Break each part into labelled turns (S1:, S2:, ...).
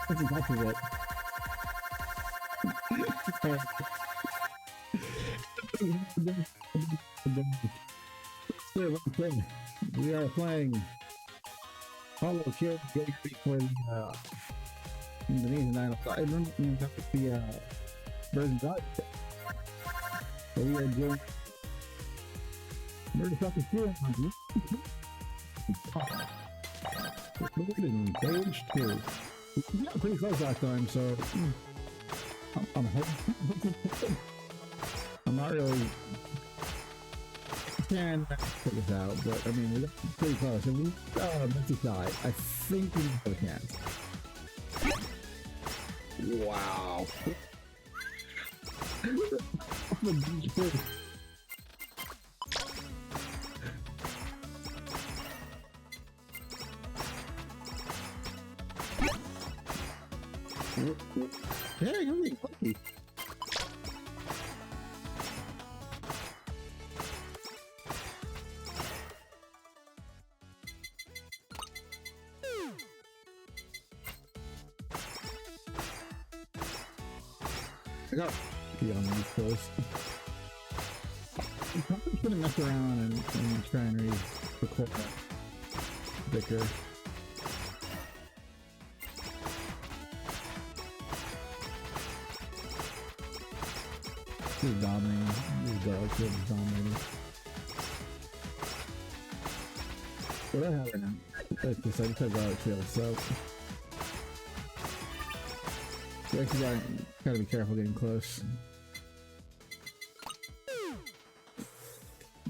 S1: That's exactly it. We are playing Hollow Kid for the Indonesian idol. I remember the version of it. So we are doing Murder Fucking Fear on you. We're on page 2. We got pretty close last time, so I'm hoping. I'm not really can figure this out, but I mean, we're pretty close. And we multi-side. I think we have a chance. Wow. Yeah, you're really lucky. I got be on these close. I'm probably gonna mess around and try and record that thicker. This is dominating. This garlic shield is dominating. What do I have right now? That's just, I just have garlic shield, so you actually gotta be careful getting close.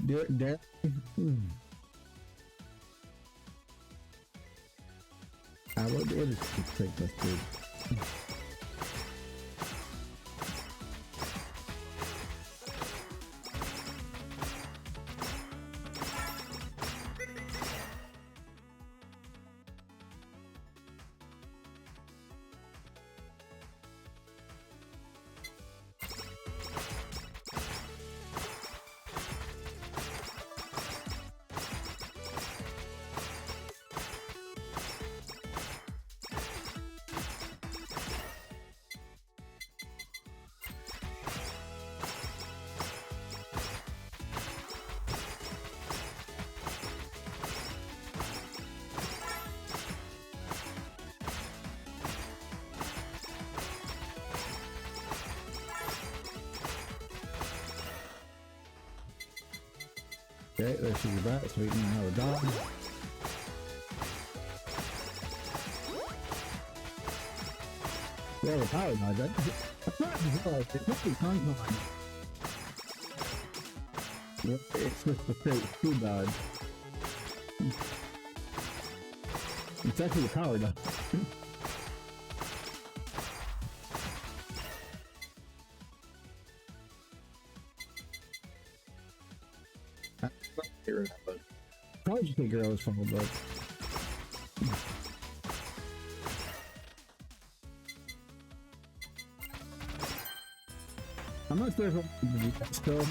S1: Do it, there. What is this trick let's do? Okay, there she is back, so we can have a dog. We have a power dodge. That's not as well. It took me time. It's just the straight speed dodge. It's actually a power dodge. Probably just think girl is fun, but I'm not sure if I'm gonna do that still.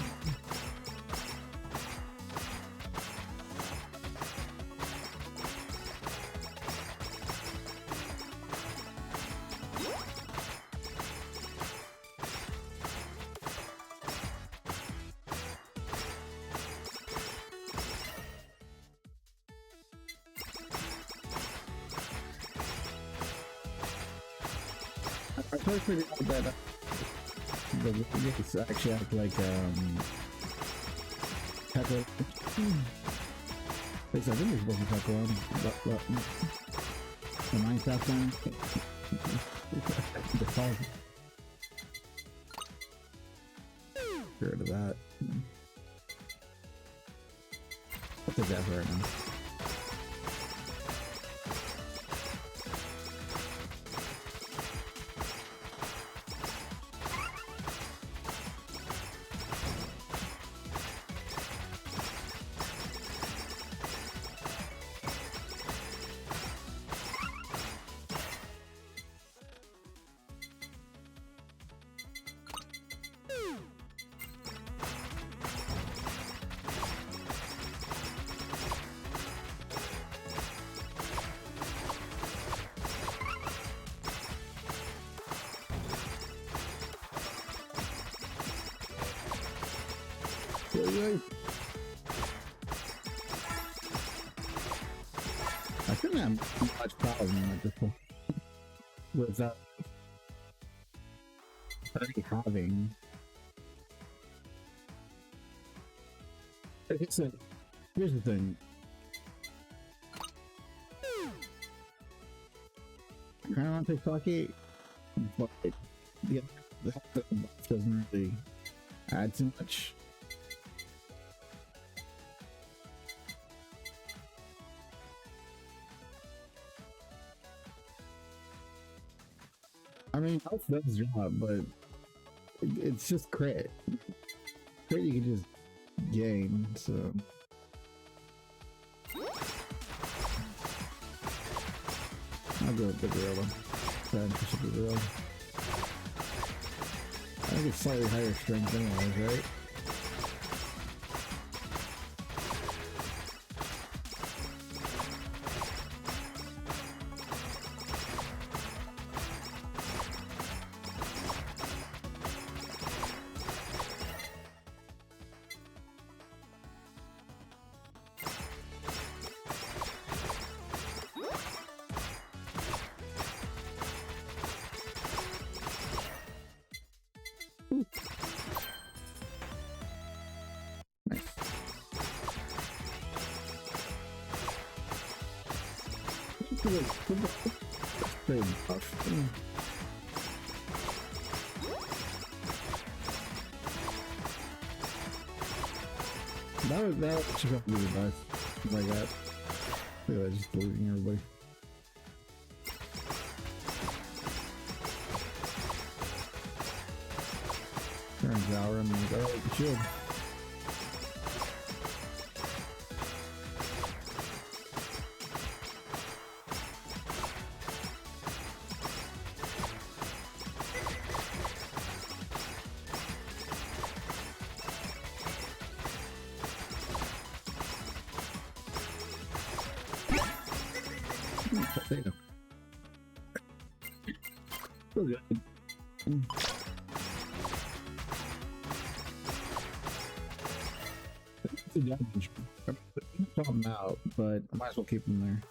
S1: I totally figured out that it's actually act like pepper. I think it's supposed to pepper on, but the Minecraft one. The fog. Get rid of that. I'll take that for right now. I couldn't have much problem at this point with having. Like I said, here's the thing. I kind of want to take Fashi, but the buff doesn't really add too much. I mean, health does drop, but it's just crit. Crit you can just gain, so. I'll go with the gorilla. Try and push up the gorilla. I think it's slightly higher strength anyways, right? Pretty buff. That should probably be the best. Like that. Look at that, just deleting everybody. Turns out, I'm like, alright, you should. There you go. Still good. The damage. I'm gonna them out, but I might as well keep them there.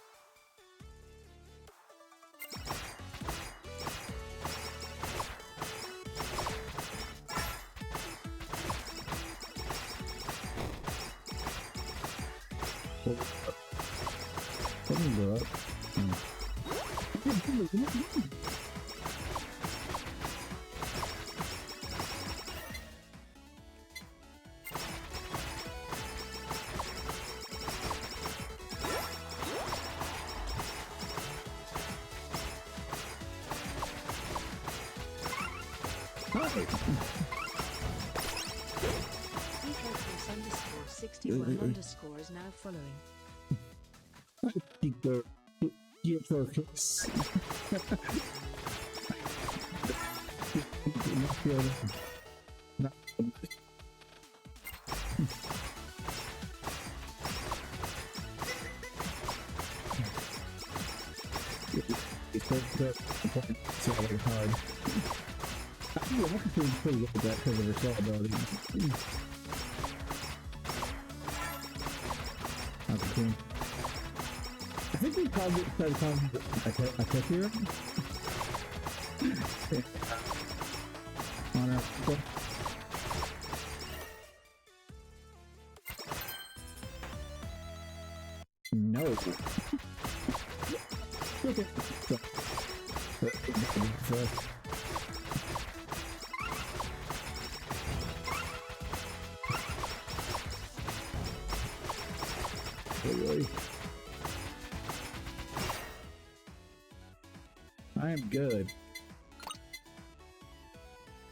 S1: Let me go up.
S2: _61_ is now following.
S1: I think the focus. Not it's so hard. I think the Walker is pretty good at that because of her shot ability. That's cool. I think we probably tried to call him a tech hero. On our people. No. Okay. Really? I am good.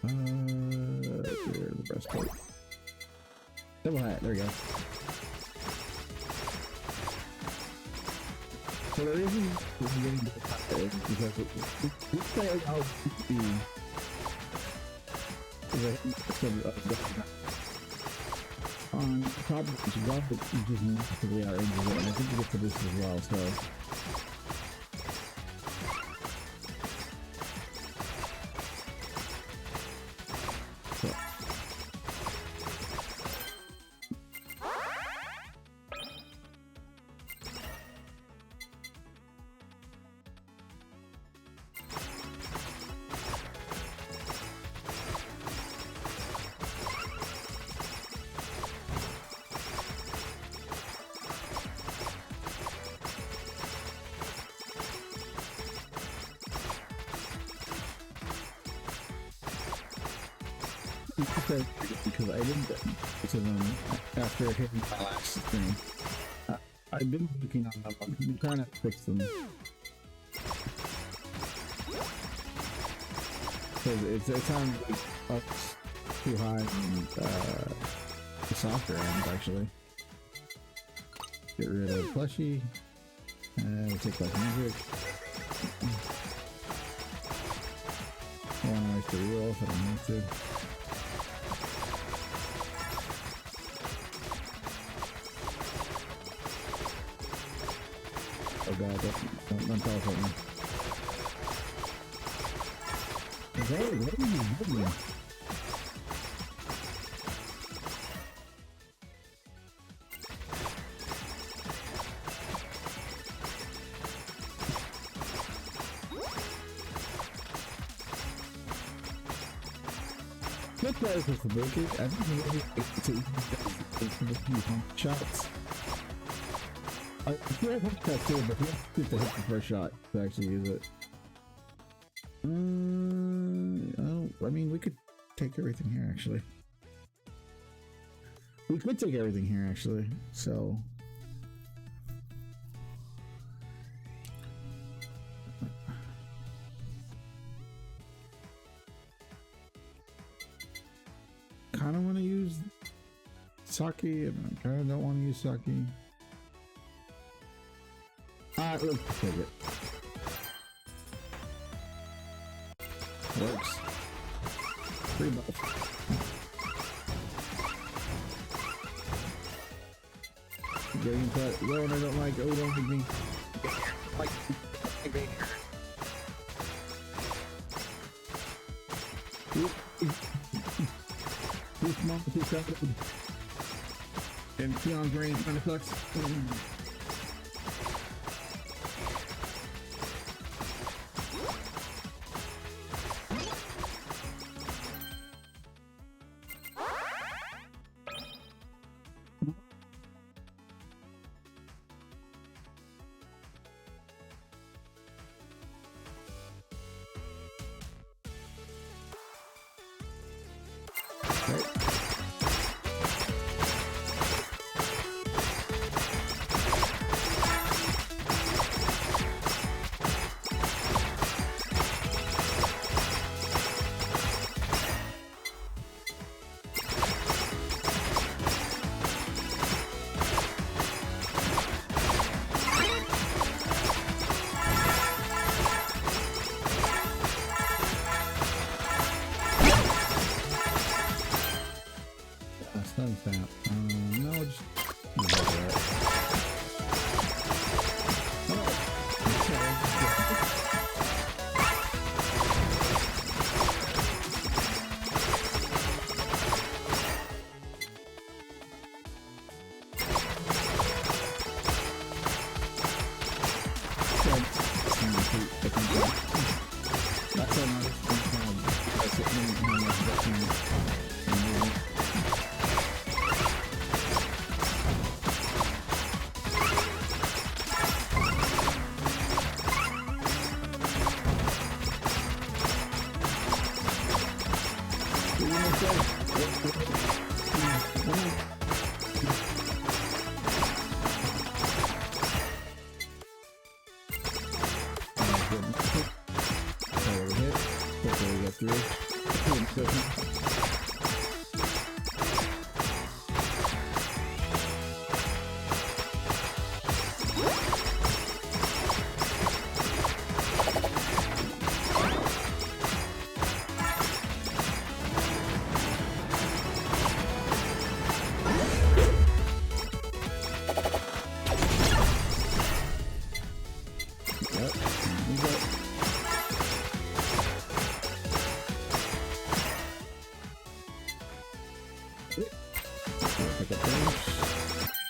S1: The breastplate. Double hat, there we go. So the reason we're getting to the top is because we say how on top of the job that you just massively are injured, and I think you get to this as well, so. because I didn't get to them after hitting my last thing. I've been working on them. I'm trying to fix them. Because it's on up too high in the softer end, actually. Get rid of Fashi. We'll take like music. I want to waste the reroll if I don't need to. Oh god, don't teleport me. What are you doing? Good players with the Volk. I think it's shots. I feel like I'm too, but you have to hit the first shot to actually use it. I mean, we could take everything here, actually. We could take everything here, actually. So. Kind of want to use Saki, and I kind of don't want to use Saki. Alright, let's take it. Works. Pretty much. Getting cut. Well, I don't like. Oh, don't make me. Like. Too small, too separated. And Keon's range kind of sucks.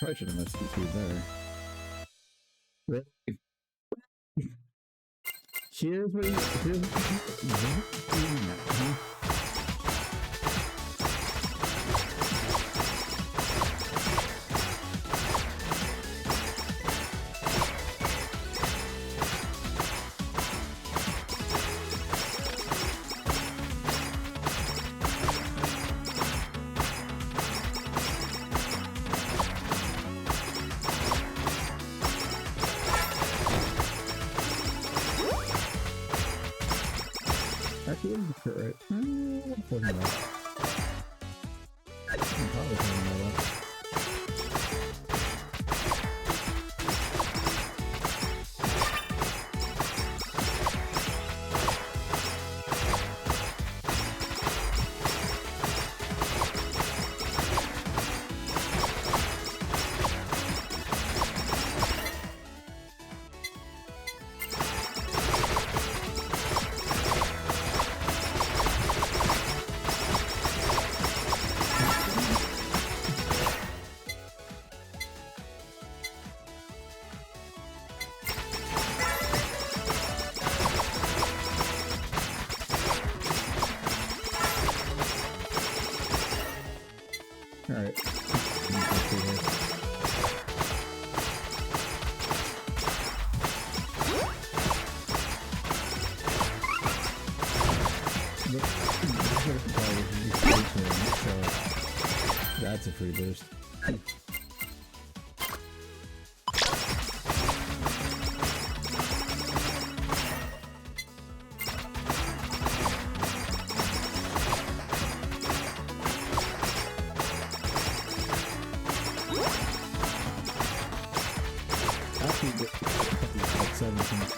S1: I should have missed the two there. Here's what Actually, what is the crit rate? Wasn't bad. Probably something like that. Alright. That's a free boost. Like 17 minutes.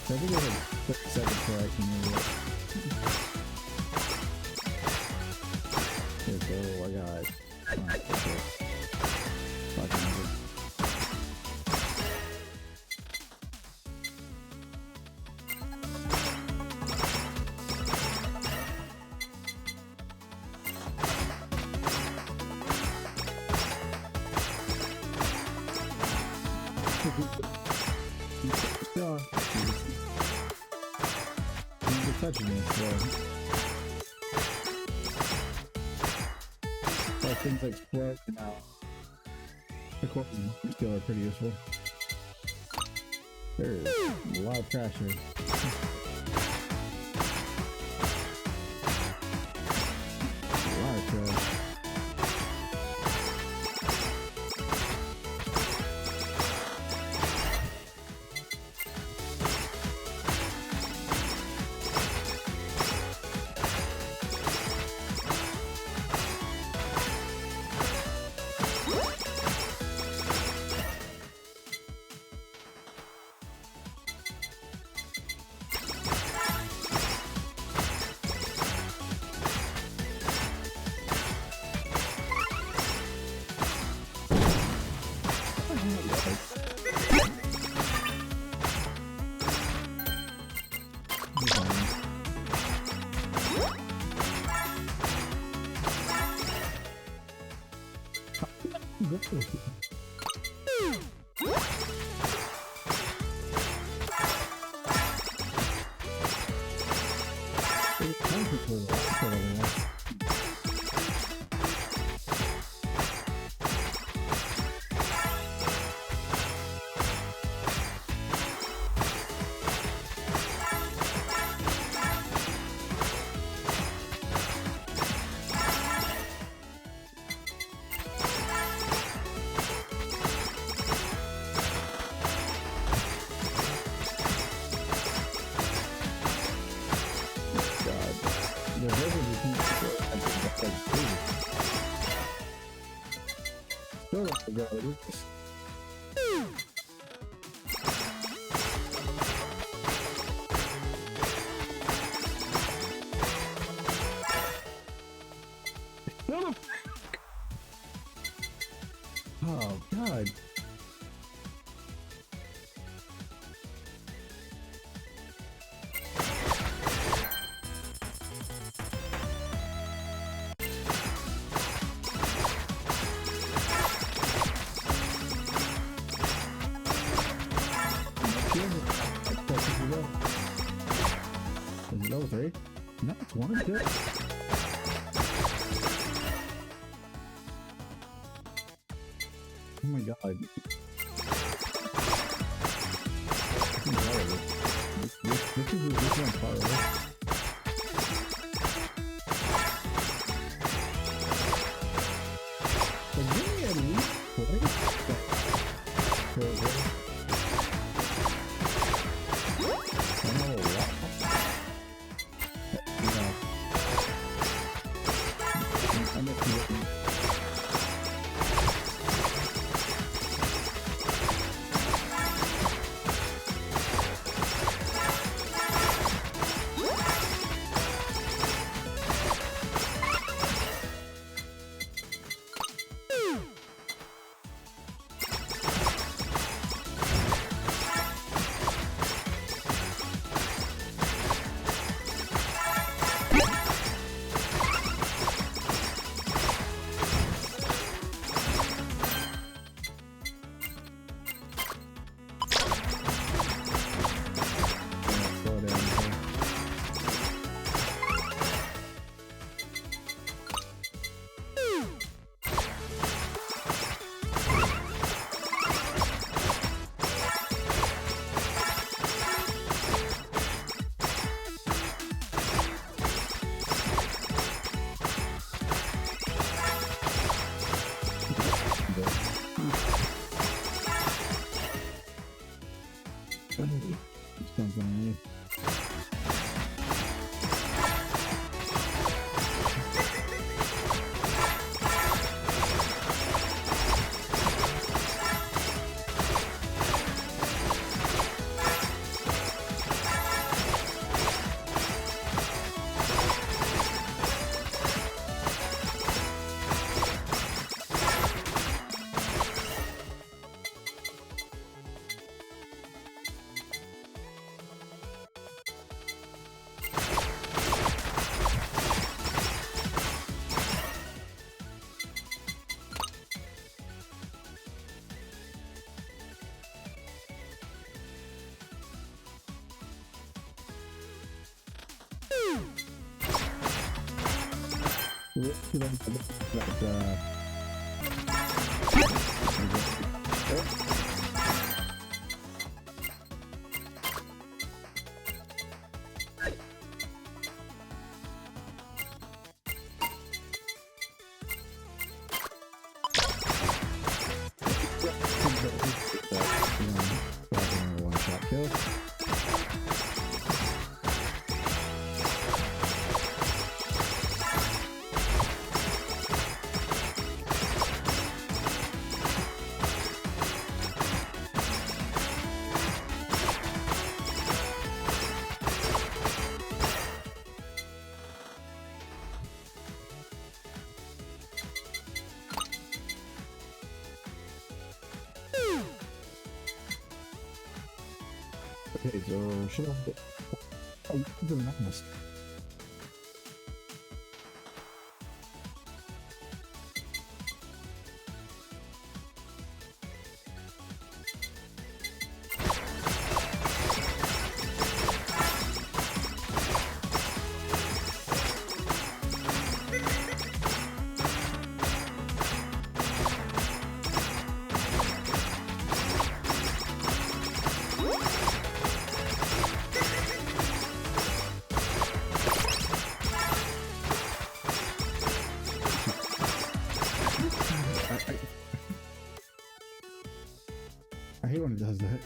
S1: I think I have 30 seconds before I can move it. Okay, oh, I got it. Okay. Touching me, so things like squat now. The coins still are pretty useful. There's a lot of trash here. A lot of trash. Oh God. Is it level 3? No, it's 1. Good. Oh my God. This is one part of it. But give me at least twice. I know a lot. I'm not sure. One-shot kill. Okay, so should I? Oh, the madness. I hate when it does that.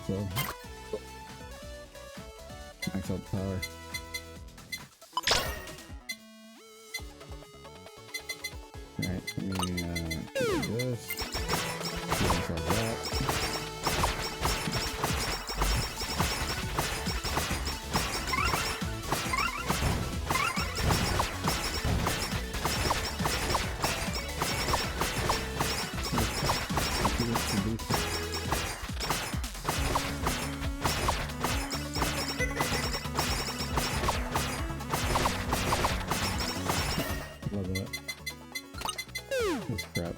S1: So max out the power. Alright, let me do this. Do myself that. Love that. This crap.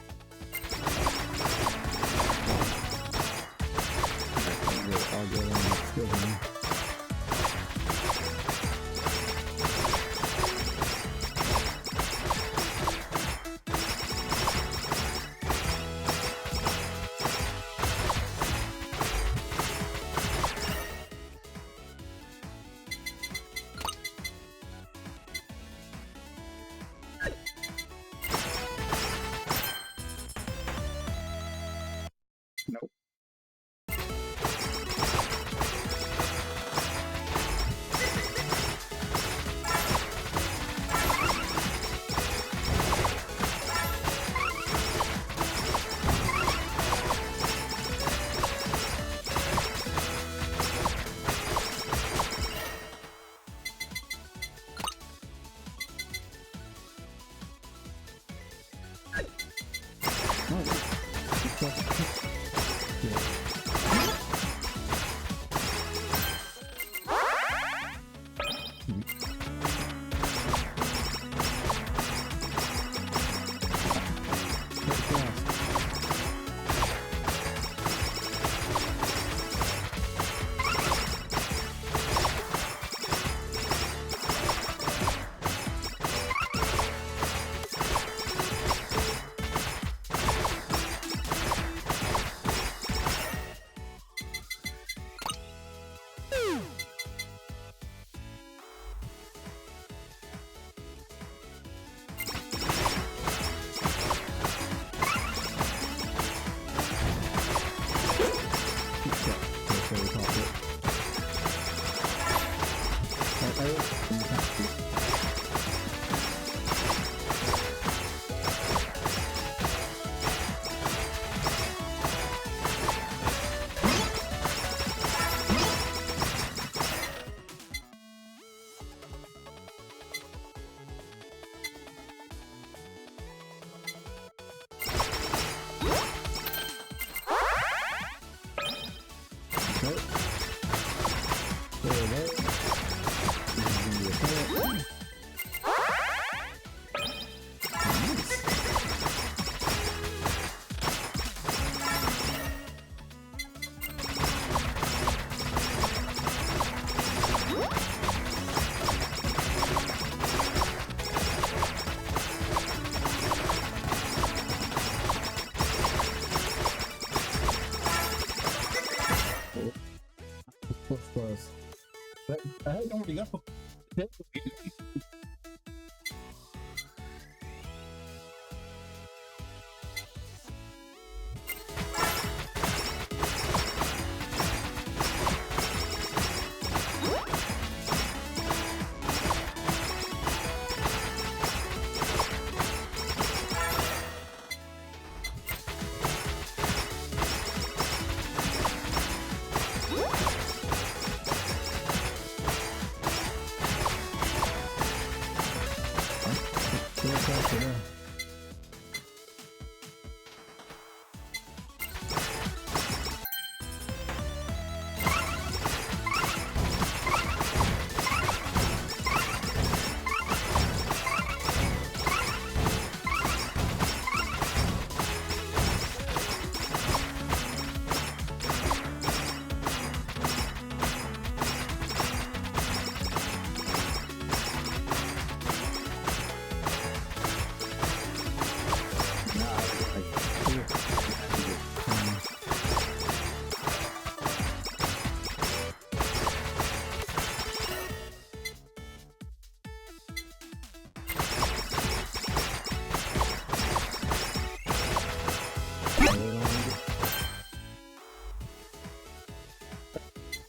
S1: I don't really go.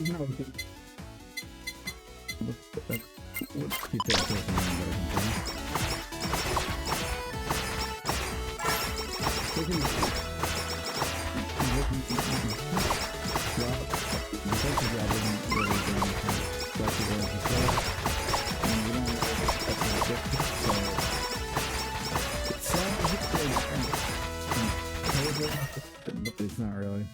S1: No, let's keep that person but it's not really.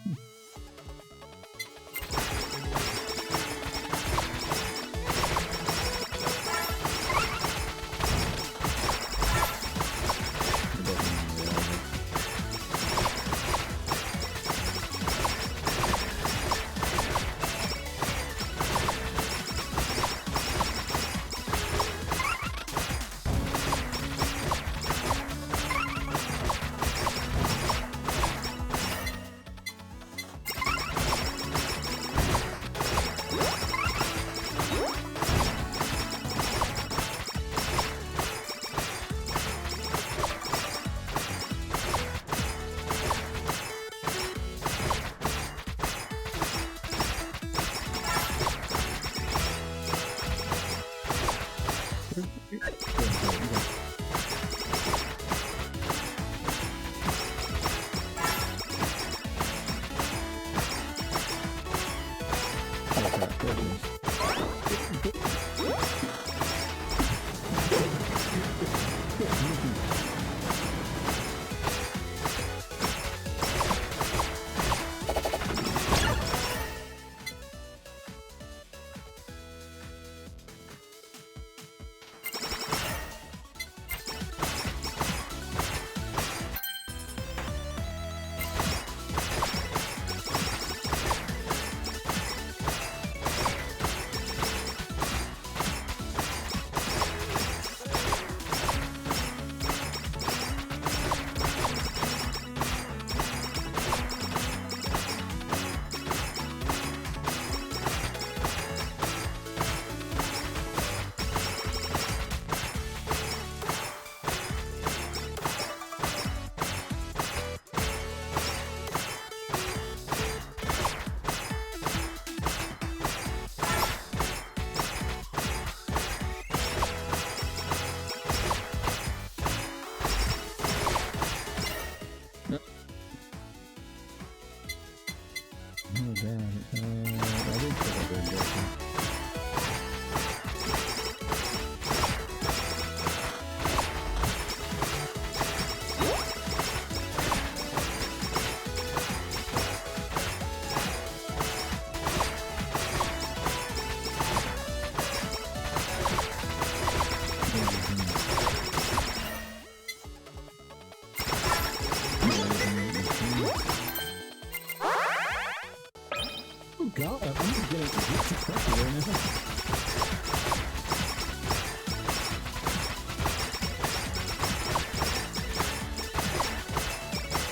S1: God, I'm just getting too pressure right now.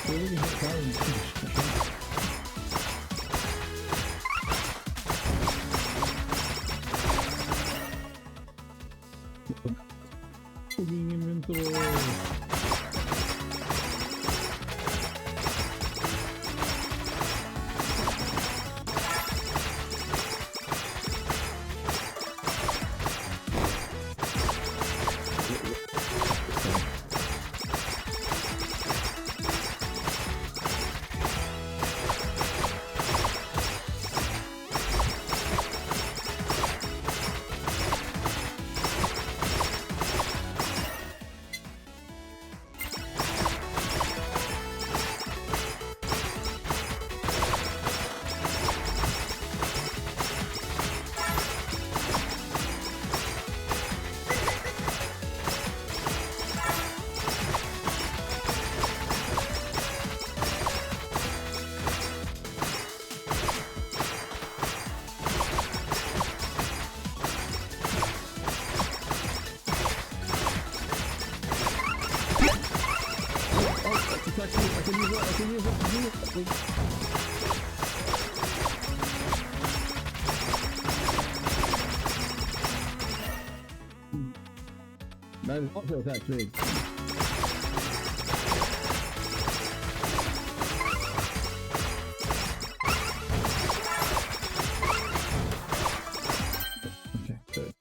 S1: Really hard time. That is also attack trade. Okay, good.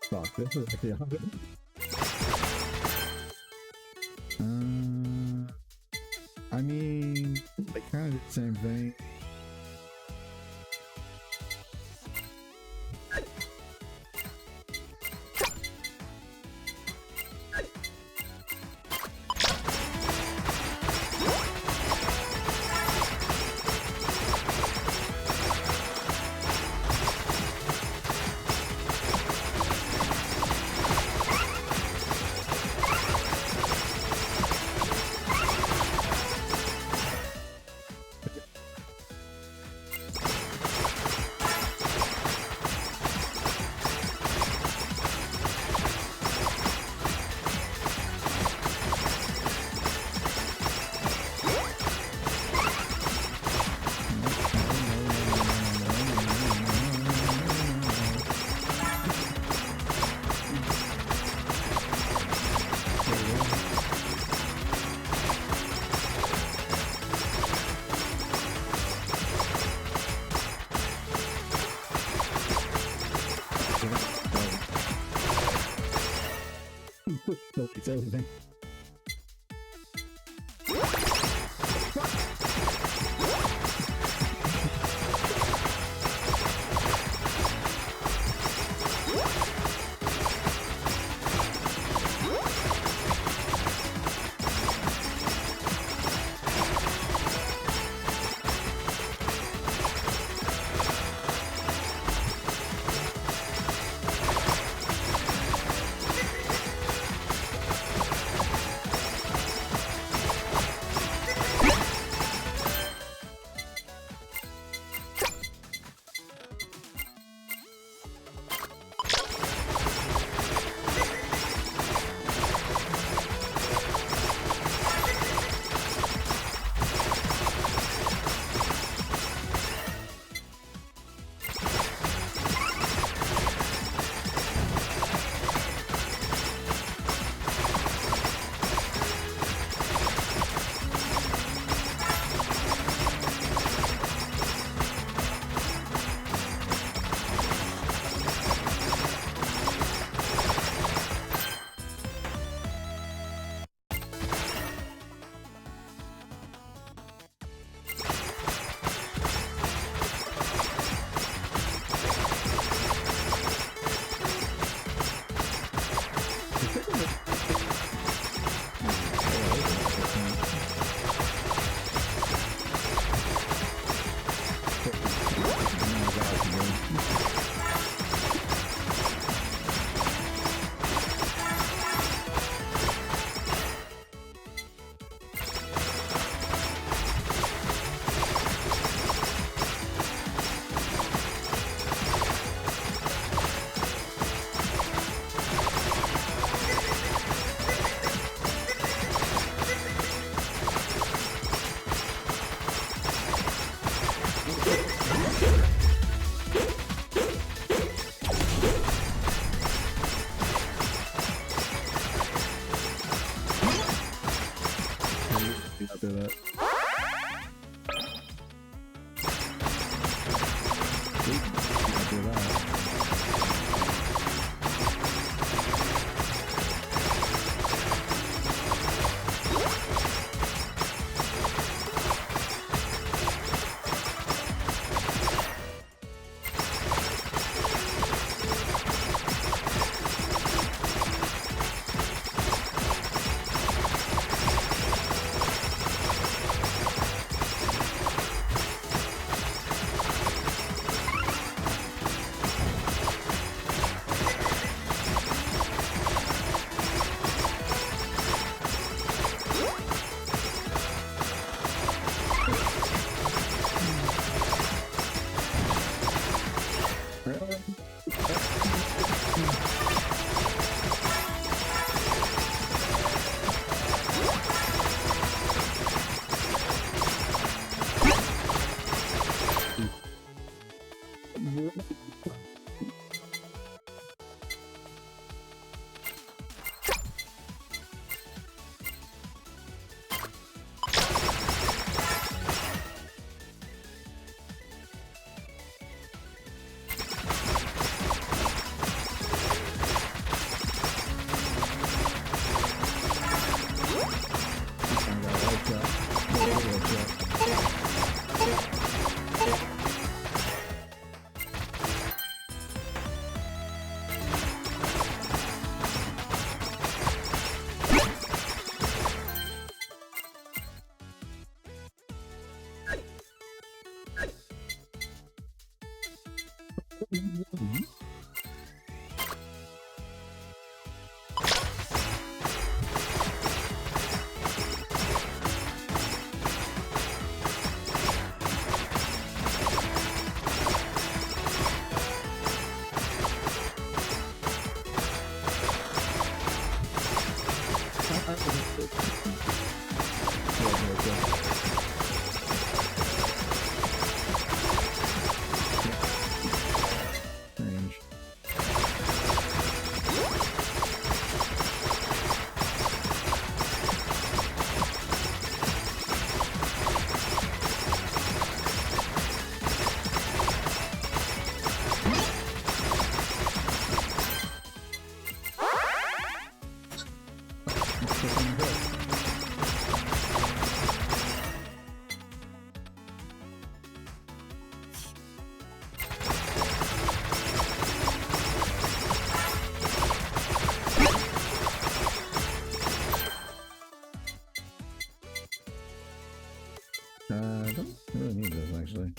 S1: Slot. This is actually 100. I mean, they kind of the same vein. It's everything. After that. I don't really need this actually.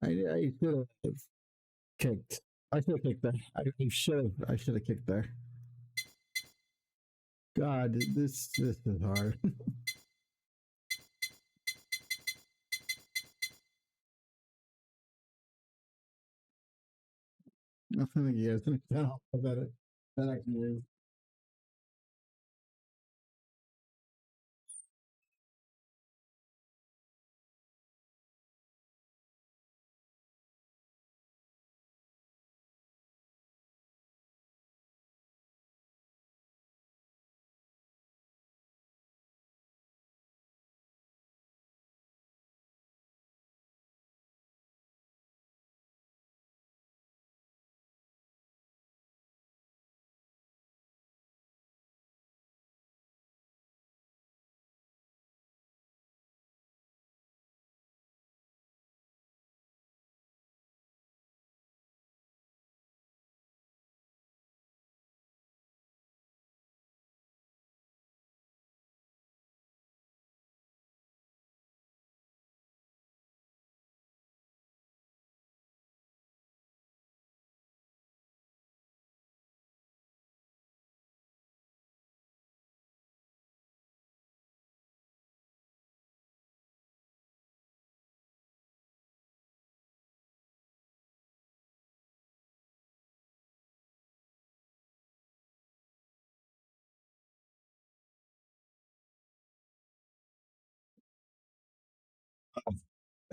S1: I should have kicked. I should have kicked there. I should have kicked there. God, this is hard. Nothing like years. No, that actually is.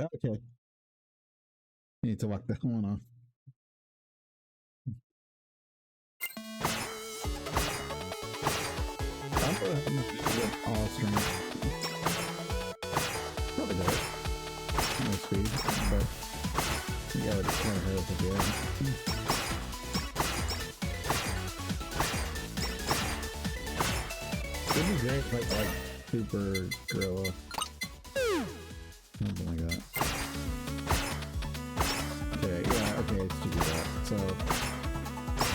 S1: Okay. Need to walk that one off. I'm gonna have all strength. Probably do it. No speed, but yeah, it kind of hurts at the end. It'd be great if like super gorilla. Something like that. Okay, yeah, okay, it's to do that. So,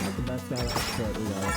S1: not the best out, but we got it.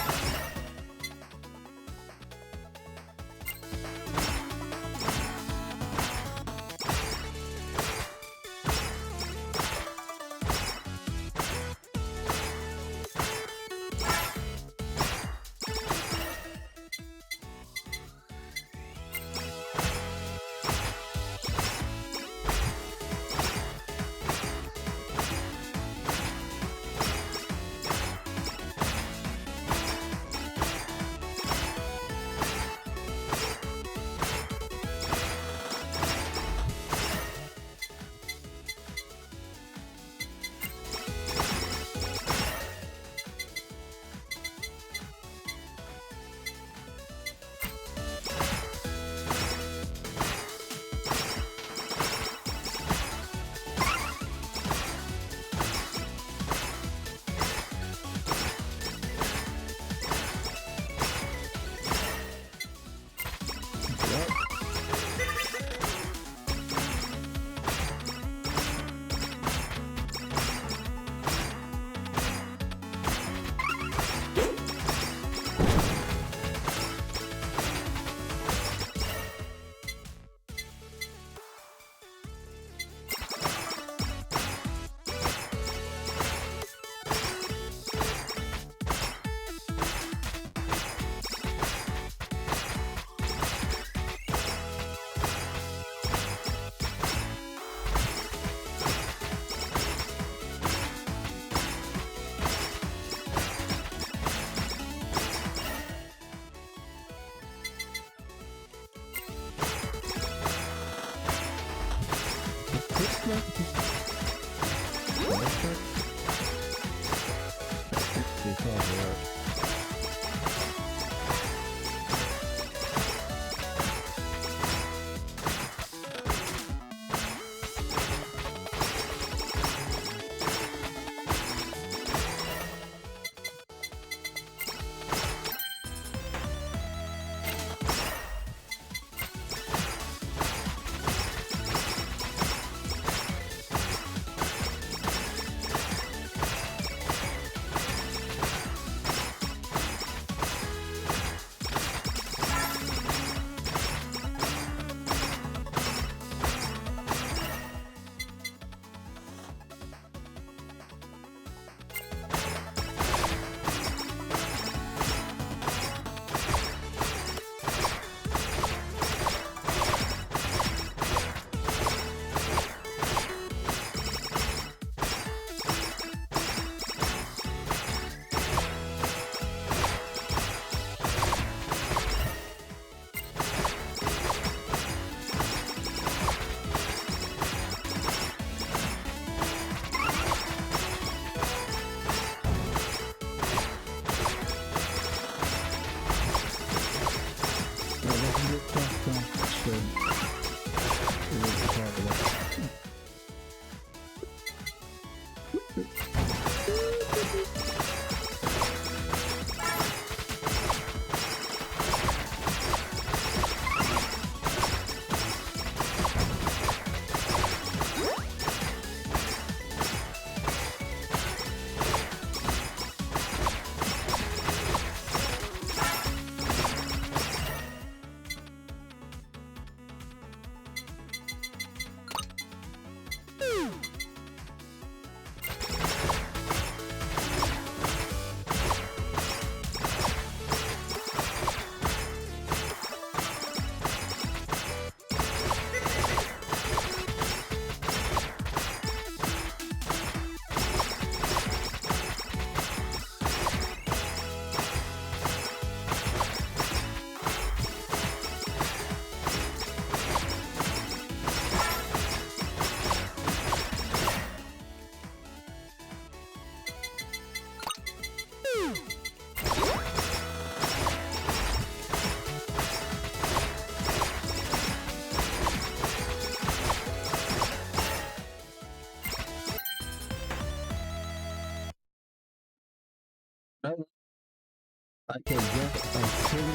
S1: I can get a city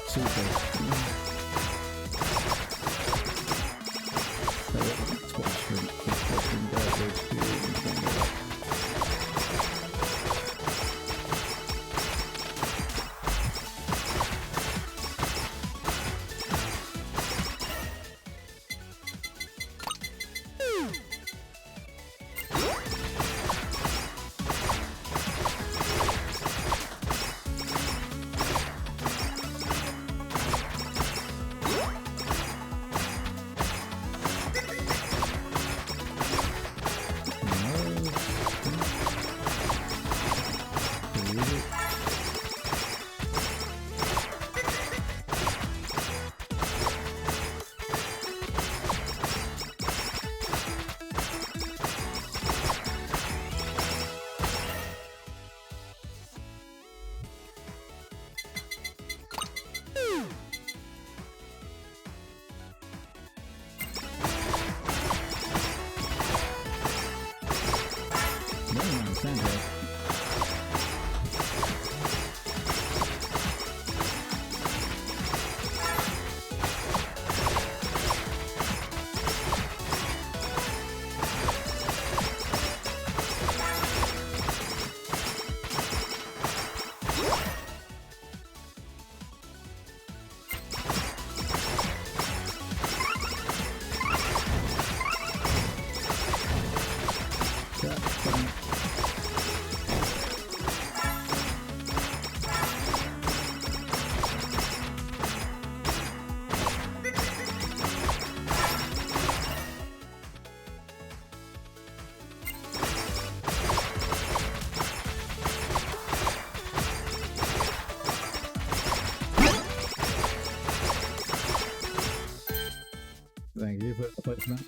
S1: super. Thank you for the placement.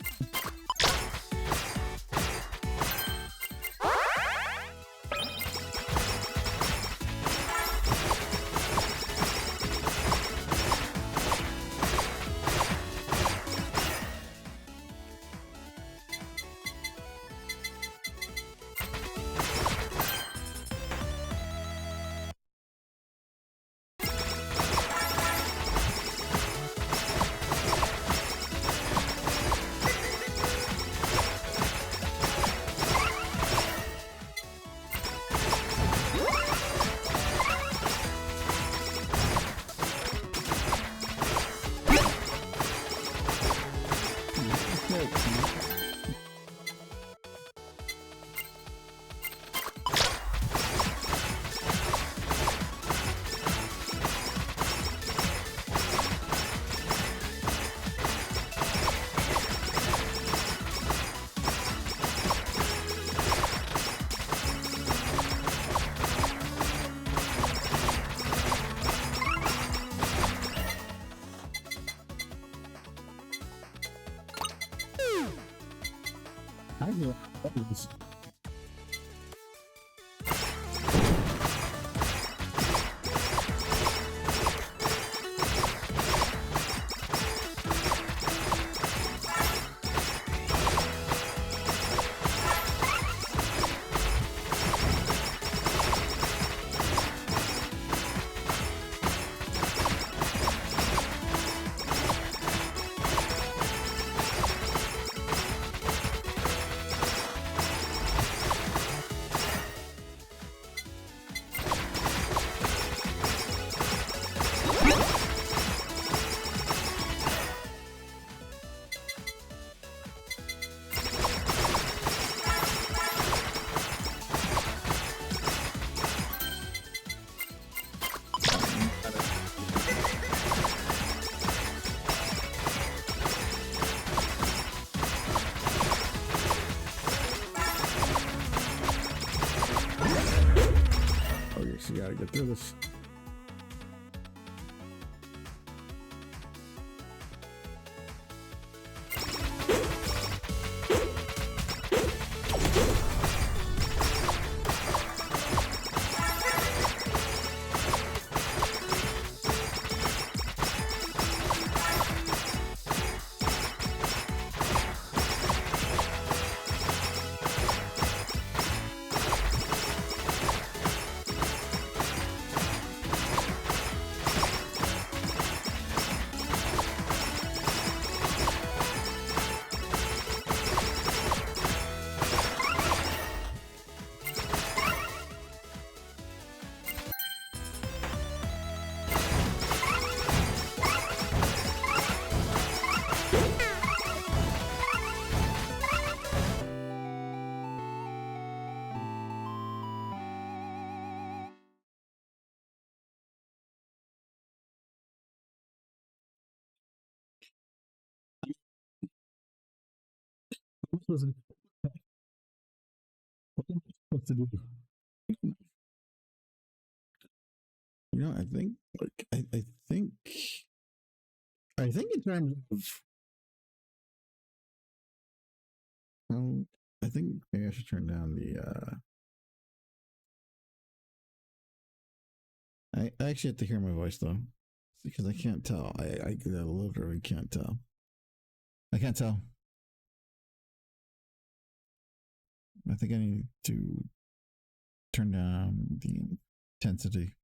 S1: I knew it was. You gotta get through this. What am I supposed to do? You know, I think, like, I think in terms of, well, I think maybe I should turn down the, I actually have to hear my voice though, because I can't tell. I literally can't tell. I can't tell. I think I need to turn down the intensity.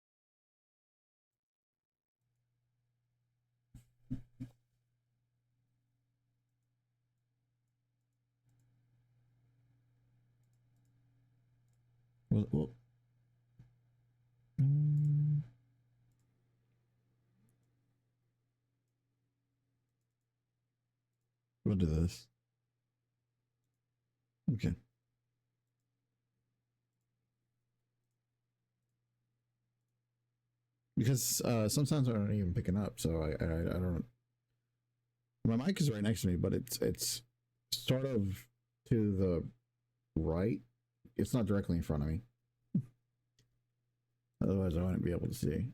S1: Well, we'll do this. Okay. Because sometimes I don't even picking up, so I don't. My mic is right next to me, but it's sort of to the right. It's not directly in front of me. Otherwise, I wouldn't be able to see.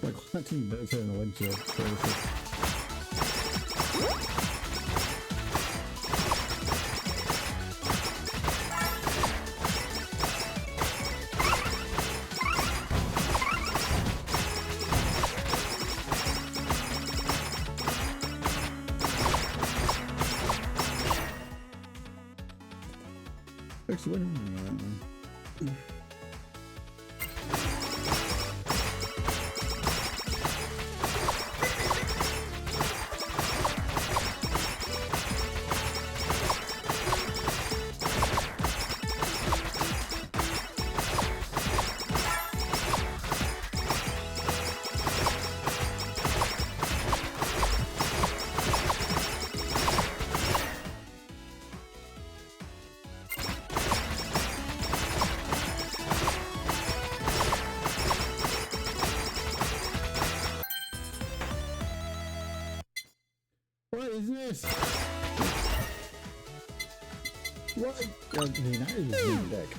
S1: Like, why do you notice it in the windshield? Seriously. Actually, what is this? What? I mean, that is a good deck.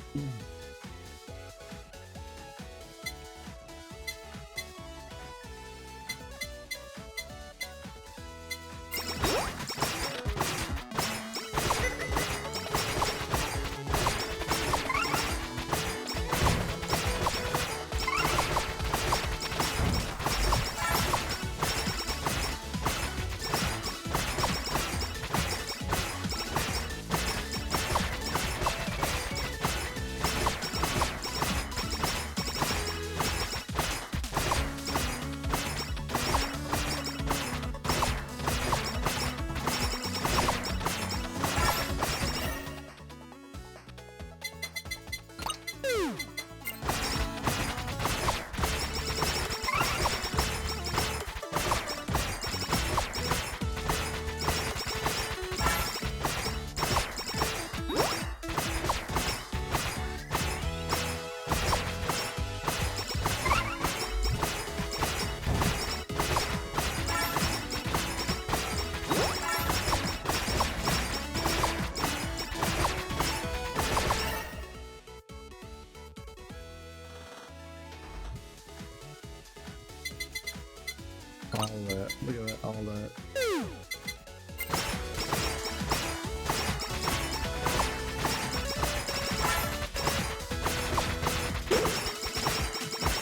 S1: Look at that, all that.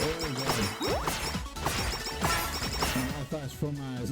S1: Oh god. How fast from eyes.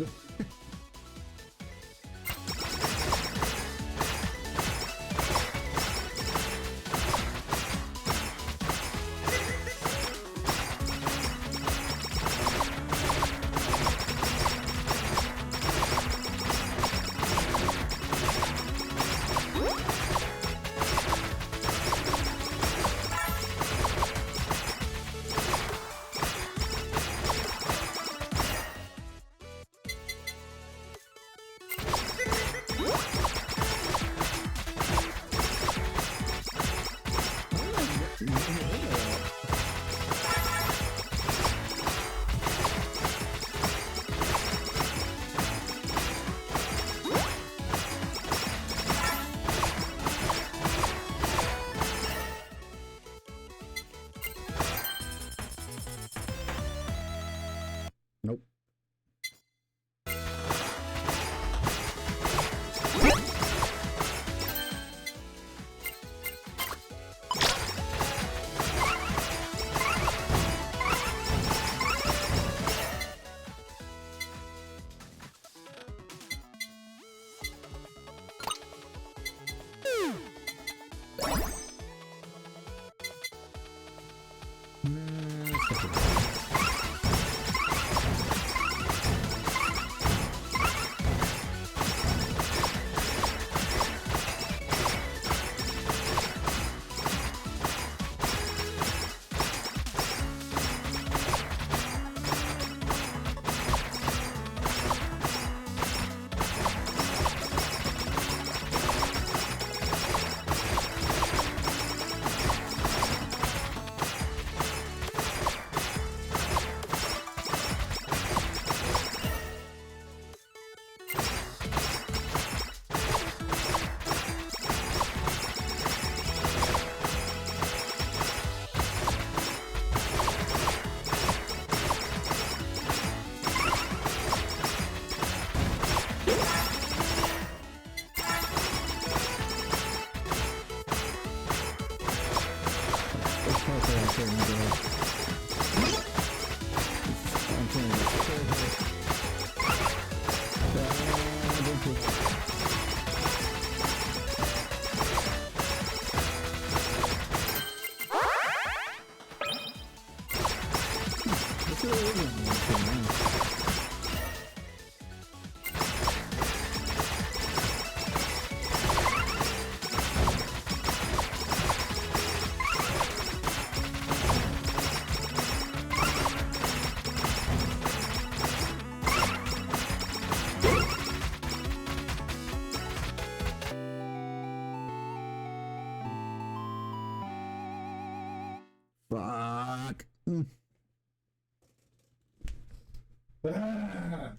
S1: Ah!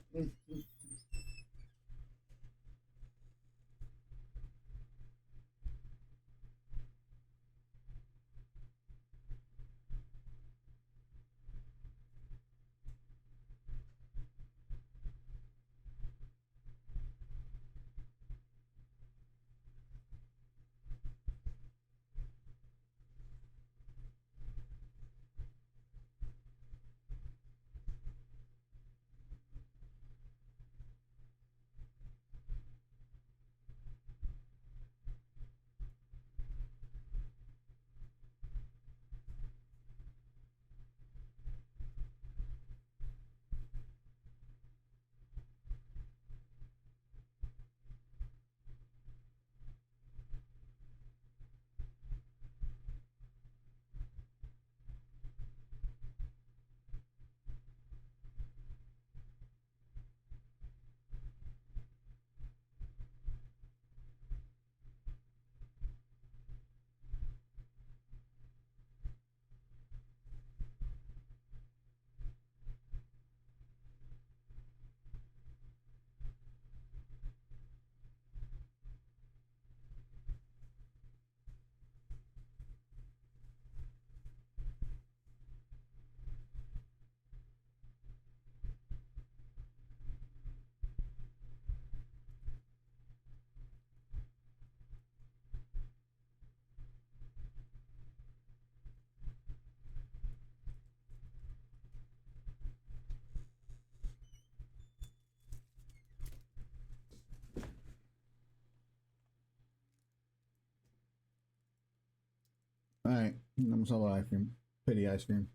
S1: All right, I'm solo ice cream. Pity ice cream.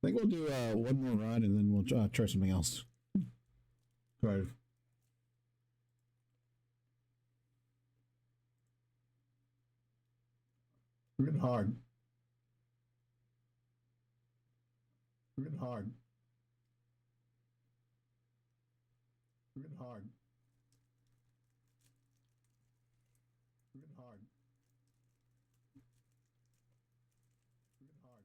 S1: I think we'll do one more run and then we'll try something else. Right. We're getting hard. We're getting hard. We're getting hard. We're getting hard. We're getting hard.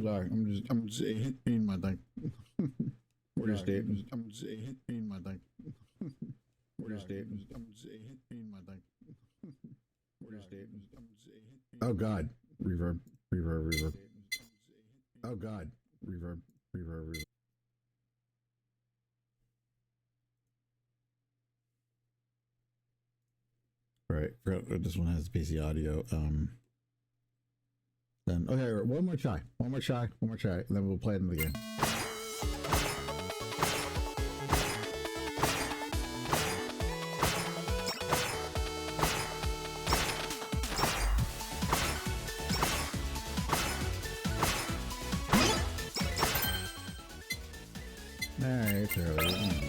S1: Sorry, I'm just hitting my thing. We're just hitting. I'm just hitting my thing. We're just hitting. I'm just hitting my thing. We're just hitting. I'm just hitting. Oh God, reverb, reverb, reverb. Oh God, reverb, reverb, reverb. Right, forgot that this one has PC audio. Then okay, one more try, one more try, one more try, and then we'll play them again. Alright, it's early.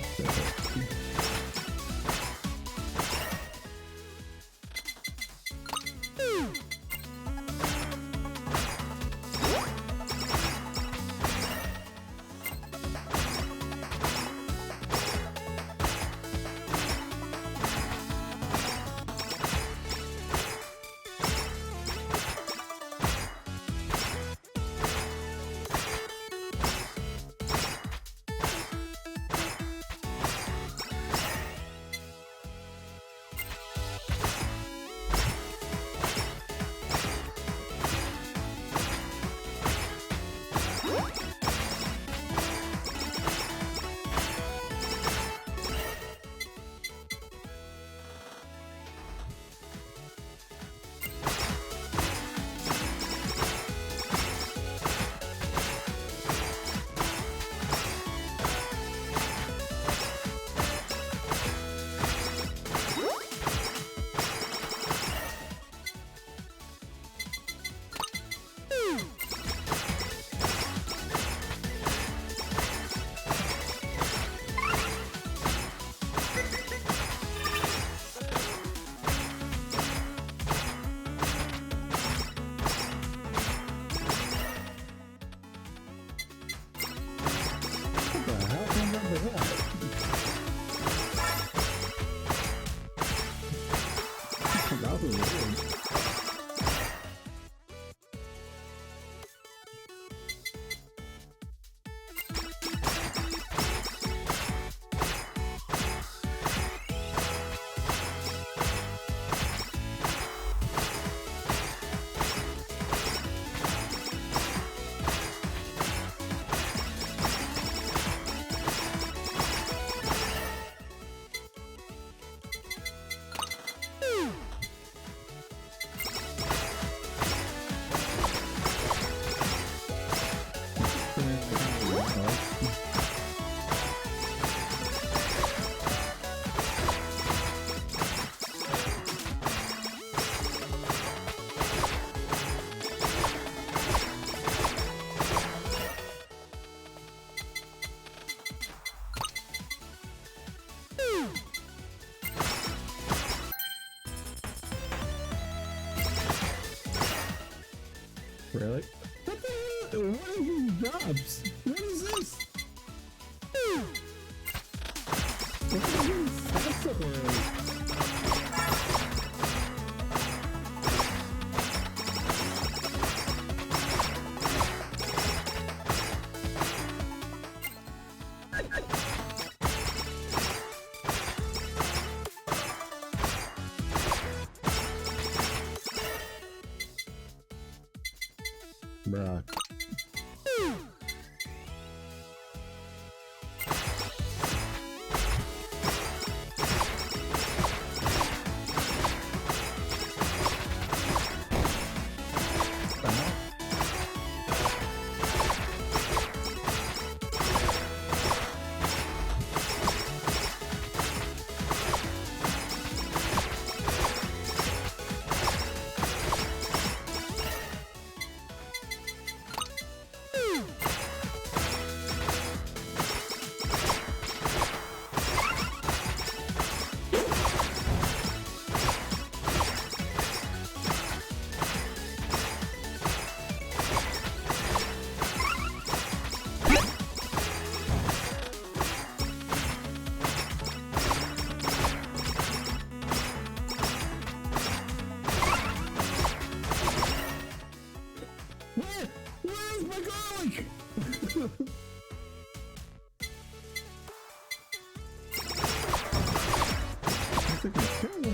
S1: Really? What the hell? What are these jobs? What is this? What is this? That's so weird. Bruh. Where's my garlic? That's like a terrible.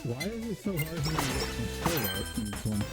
S1: Why is it so hard for me to get my skill out in this one?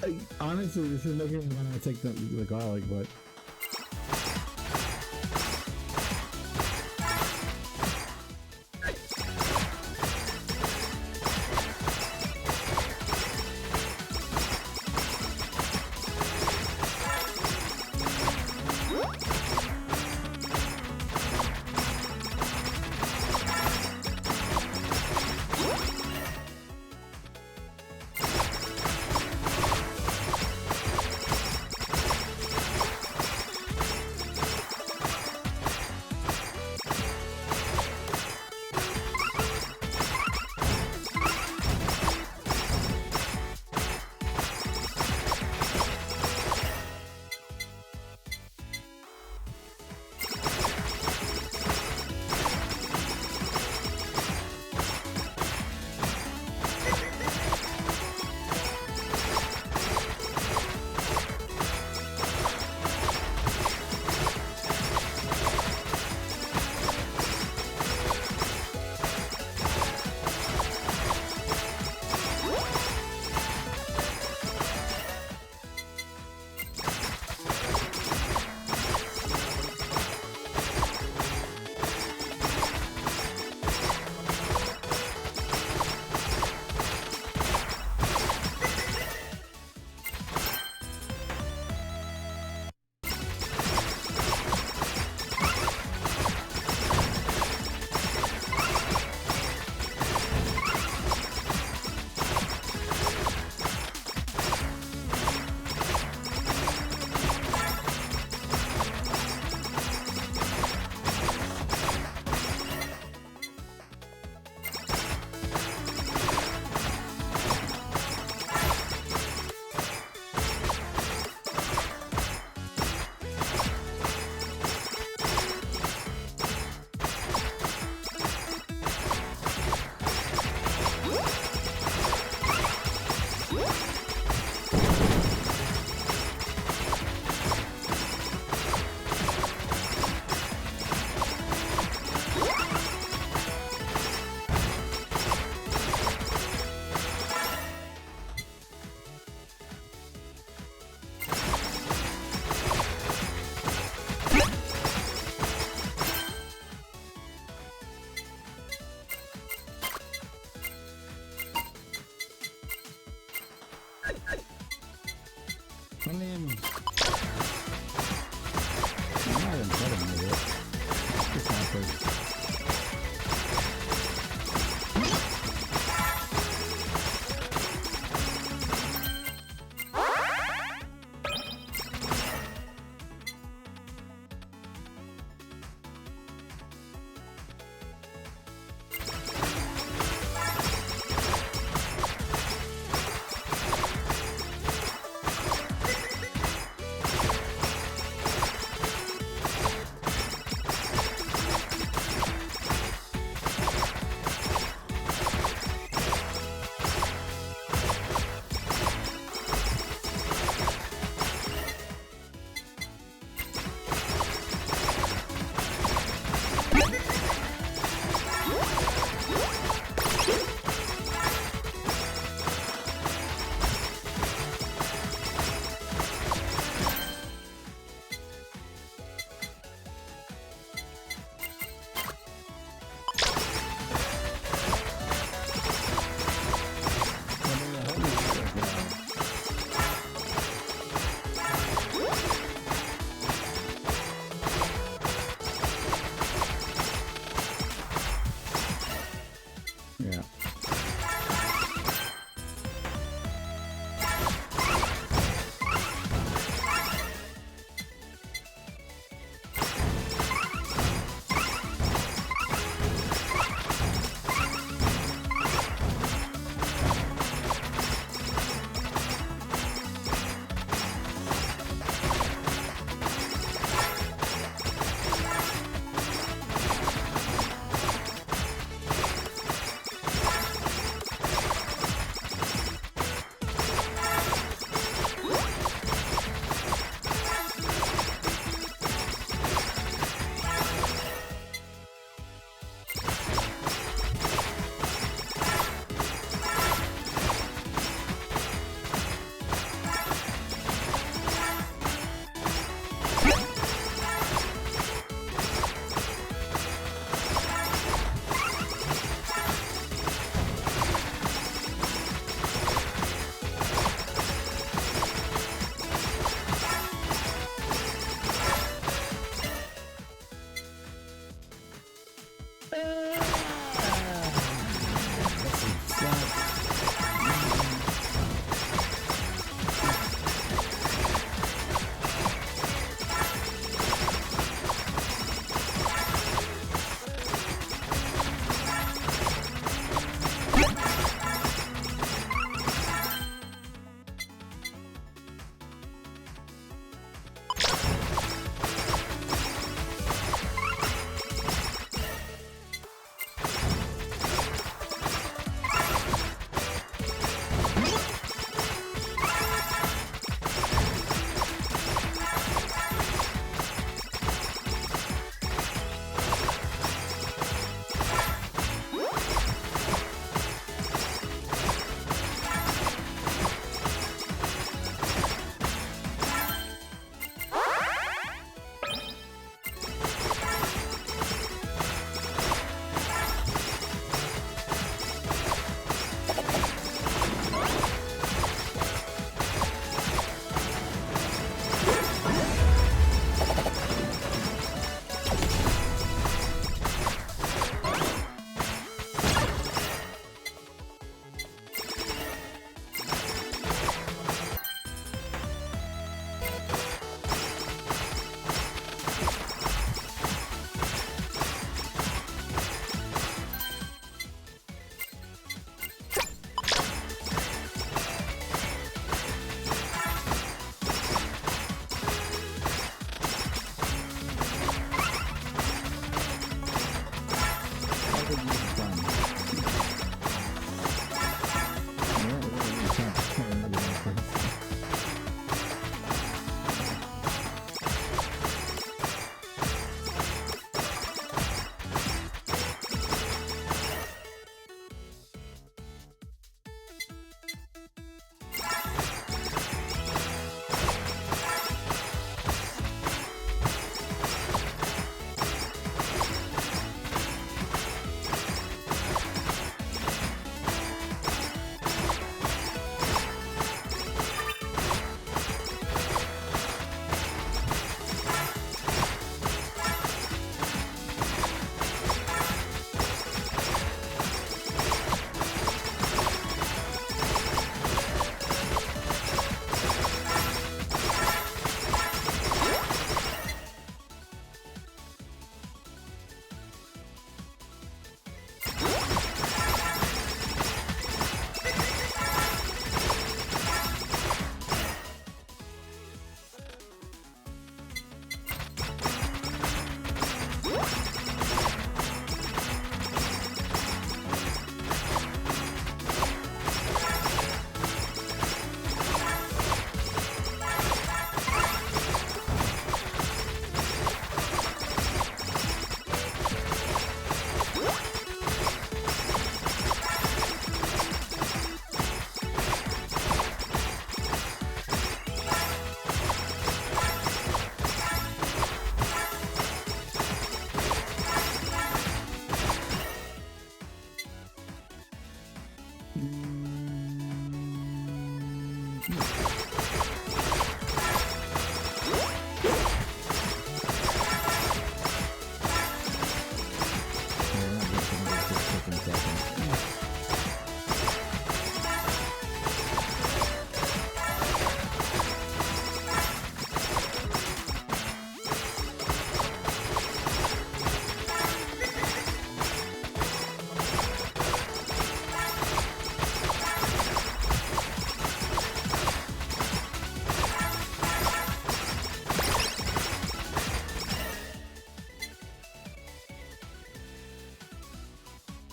S1: I honestly, this is making me want to take the garlic, but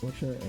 S1: What should I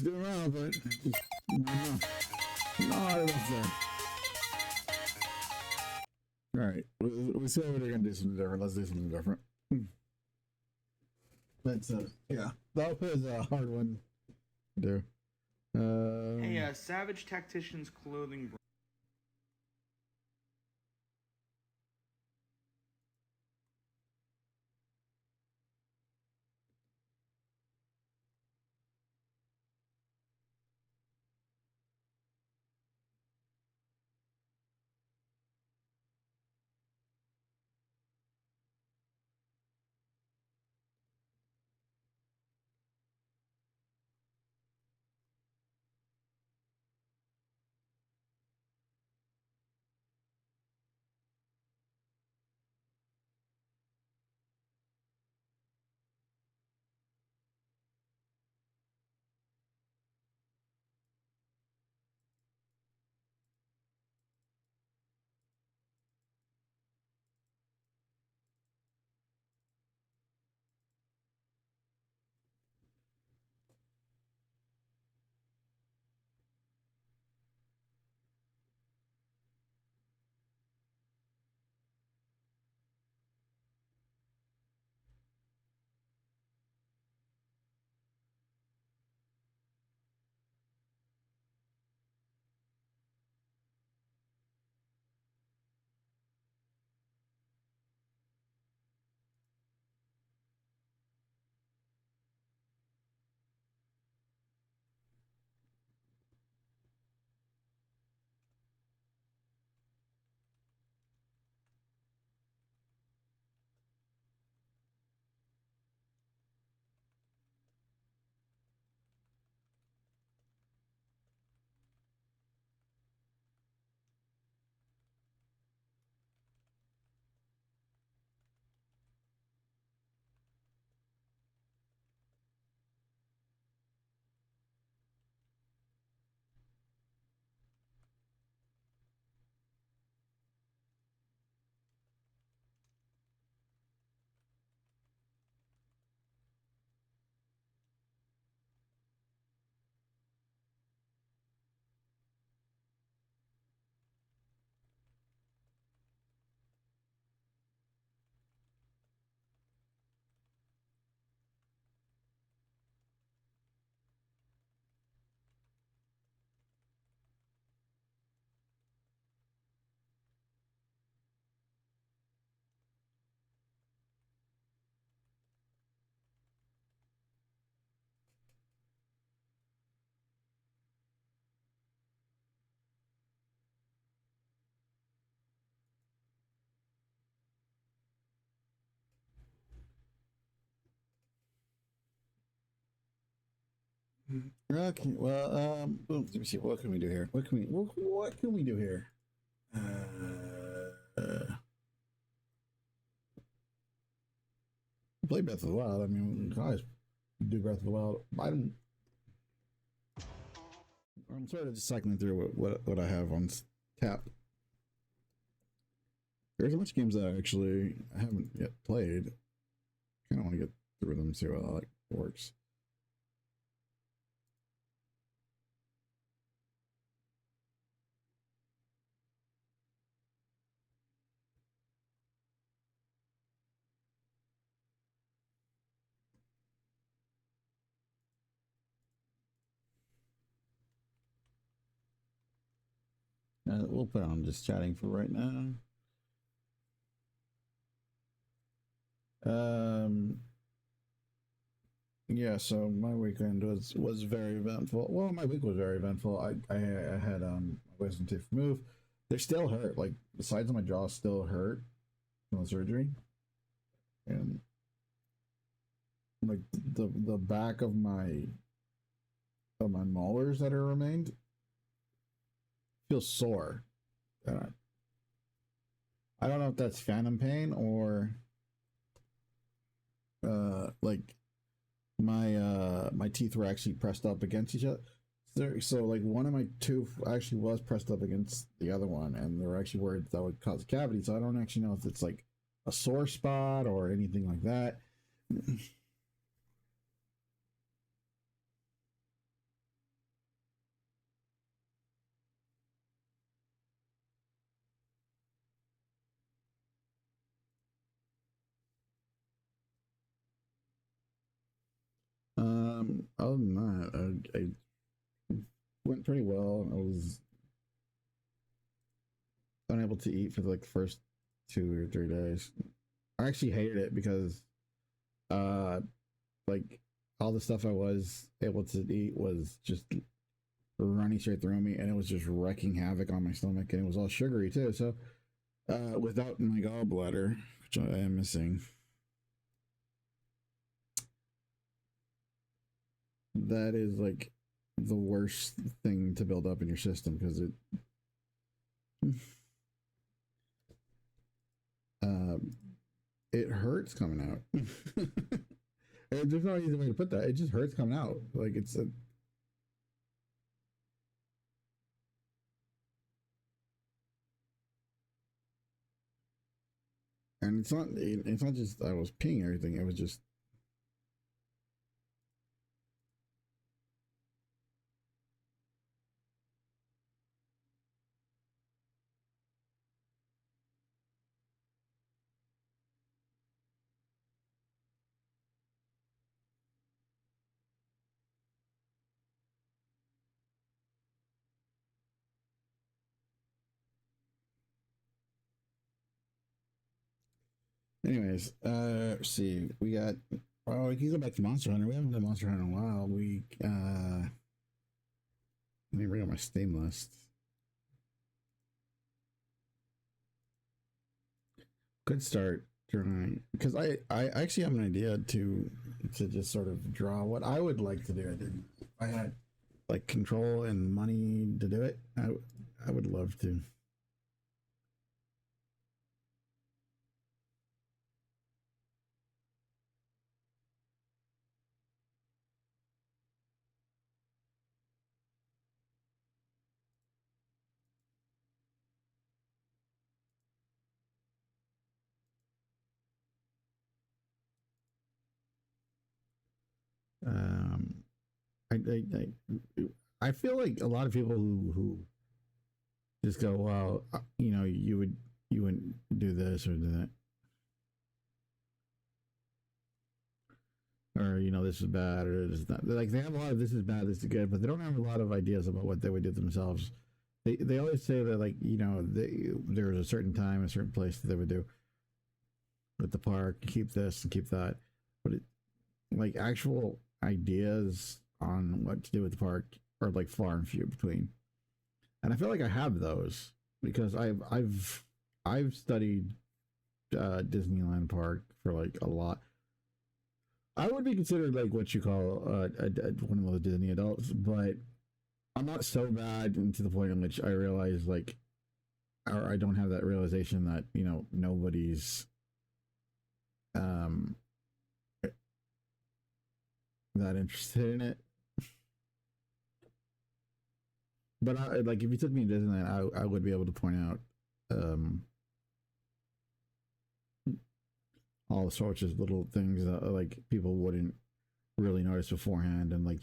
S1: Doing well, but not enough there. All right, we said we're gonna do something different. Let's do something different. But yeah, that was a hard one to do.
S2: Hey, Savage Tactician's clothing.
S1: Okay, well, let me see. What can we do here? What can we do here? Play Breath of the Wild. I mean, we can always do Breath of the Wild. I'm sort of just cycling through what I have on tap. There's a bunch of games that I haven't yet played. Kind of want to get through them, see how it works. We'll put on just chatting for right now. Yeah, so my weekend was very eventful. Well, my week was very eventful. I had wisdom teeth removed. They still hurt. Like the sides of my jaw still hurt from the surgery, and like the back of my molars that are remained feel sore. I don't know if that's phantom pain or like my teeth were actually pressed up against each other. So like one of my tooth actually was pressed up against the other one, and they were actually worried that would cause a cavity. So I don't actually know if it's like a sore spot or anything like that. Other than that, I went pretty well. I was unable to eat for like the first 2 or 3 days. I actually hated it because, like all the stuff I was able to eat was just running straight through me, and it was just wrecking havoc on my stomach, and it was all sugary too. So, without my gallbladder, which I am missing, that is like the worst thing to build up in your system because it hurts coming out. There's no easy way to put that. It just hurts coming out. Like it's a. And it's not just I was peeing or anything. It was just anyways, let's see. We got we can go back to Monster Hunter. We haven't done Monster Hunter in a while. Let me bring up my Steam list. Could start drawing because I actually have an idea to just sort of draw what I would like to do. If I had like control and money to do it, I would love to. Um, I feel like a lot of people who just go, well, you wouldn't do this or do that, or this is bad or this is not. Like they have a lot of this is bad, this is good, but they don't have a lot of ideas about what they would do themselves. They always say that there was a certain time, a certain place that they would do with the park, keep this and keep that, but like actual ideas on what to do with the park are like far and few between. And I feel like I have those because I've studied Disneyland Park for like a lot. I would be considered like what you call one of those Disney adults, but I'm not so bad to the point in which I realize like, or I don't have that realization that nobody's that interested in it. But like if you took me to Disneyland, I would be able to point out all sorts of little things that like people wouldn't really notice beforehand, and like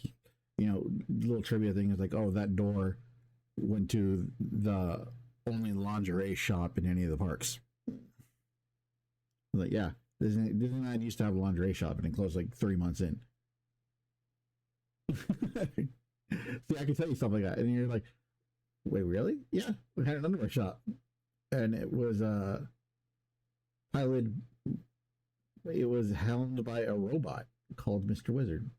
S1: little trivia things like, oh, that door went to the only lingerie shop in any of the parks. Like, yeah, Disneyland used to have a lingerie shop and it closed like 3 months in. See, I can tell you stuff like that, and you're like, wait, really? Yeah, we had an underwear shop, and it was piloted. It was helmed by a robot called Mr. Wizard.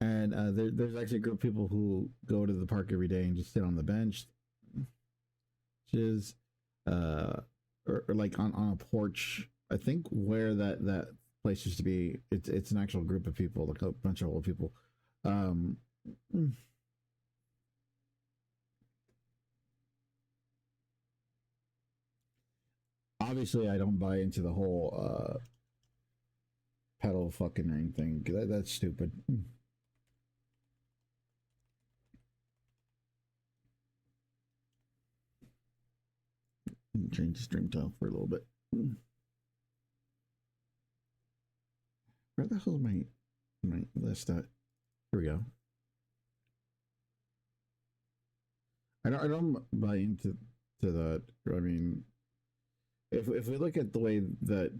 S1: And there's actually a group of people who go to the park every day and just sit on the bench, which is or like on a porch. I think where that place used to be, it's an actual group of people, like a bunch of old people. Obviously, I don't buy into the whole pedal fucking ring thing. That's stupid. Change the stream tile for a little bit. Where the hell is my list at? Here we go. I don't buy into that. I mean, if we look at the way that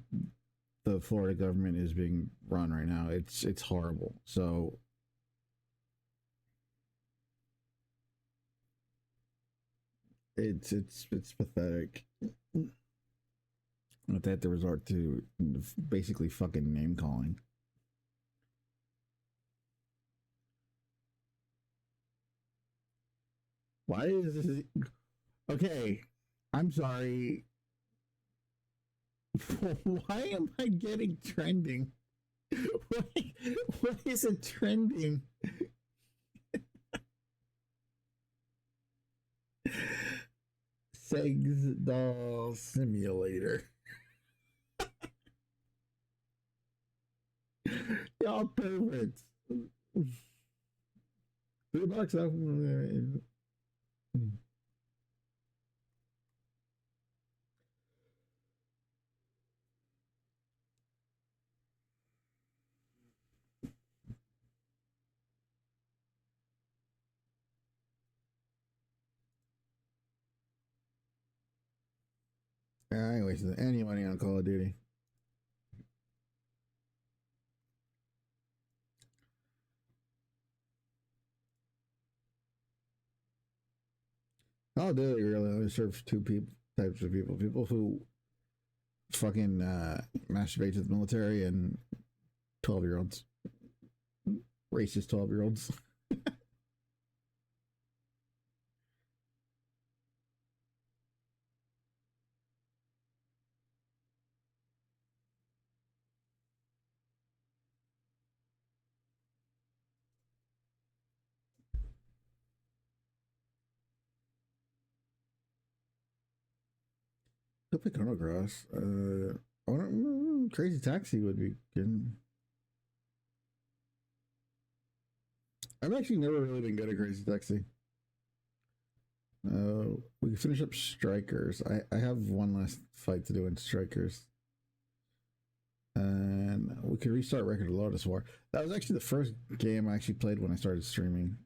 S1: the Florida government is being run right now, it's horrible. So it's pathetic that they have to resort to basically fucking name calling. Why is this? Okay, I'm sorry. Why am I getting trending? Why is it trending? Sex doll simulator. Y'all perverts. $3 off. I ain't wasting any money on Call of Duty. Call of Duty really only serves two types of people: people who fucking masturbate to the military, and 12-year-olds, racist 12-year-olds. Go pick Chrono Cross. Crazy Taxi would be good. I've actually never really been good at Crazy Taxi. We can finish up Strikers. I have one last fight to do in Strikers. And we could restart Record of Lotus War. That was actually the first game I actually played when I started streaming.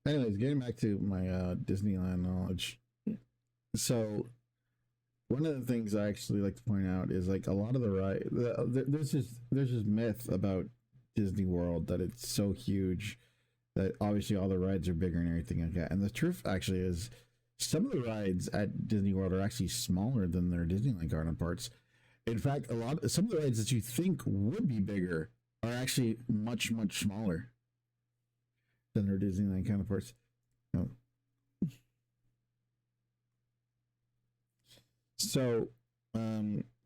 S1: Anyways, getting back to my Disneyland knowledge. So, one of the things I actually like to point out is like a lot of the ride. There's this myth about Disney World that it's so huge that obviously all the rides are bigger and everything like that. And the truth actually is, some of the rides at Disney World are actually smaller than their Disneyland counterparts. In fact, some of the rides that you think would be bigger are actually much smaller than their Disneyland counterparts. Oh. So, let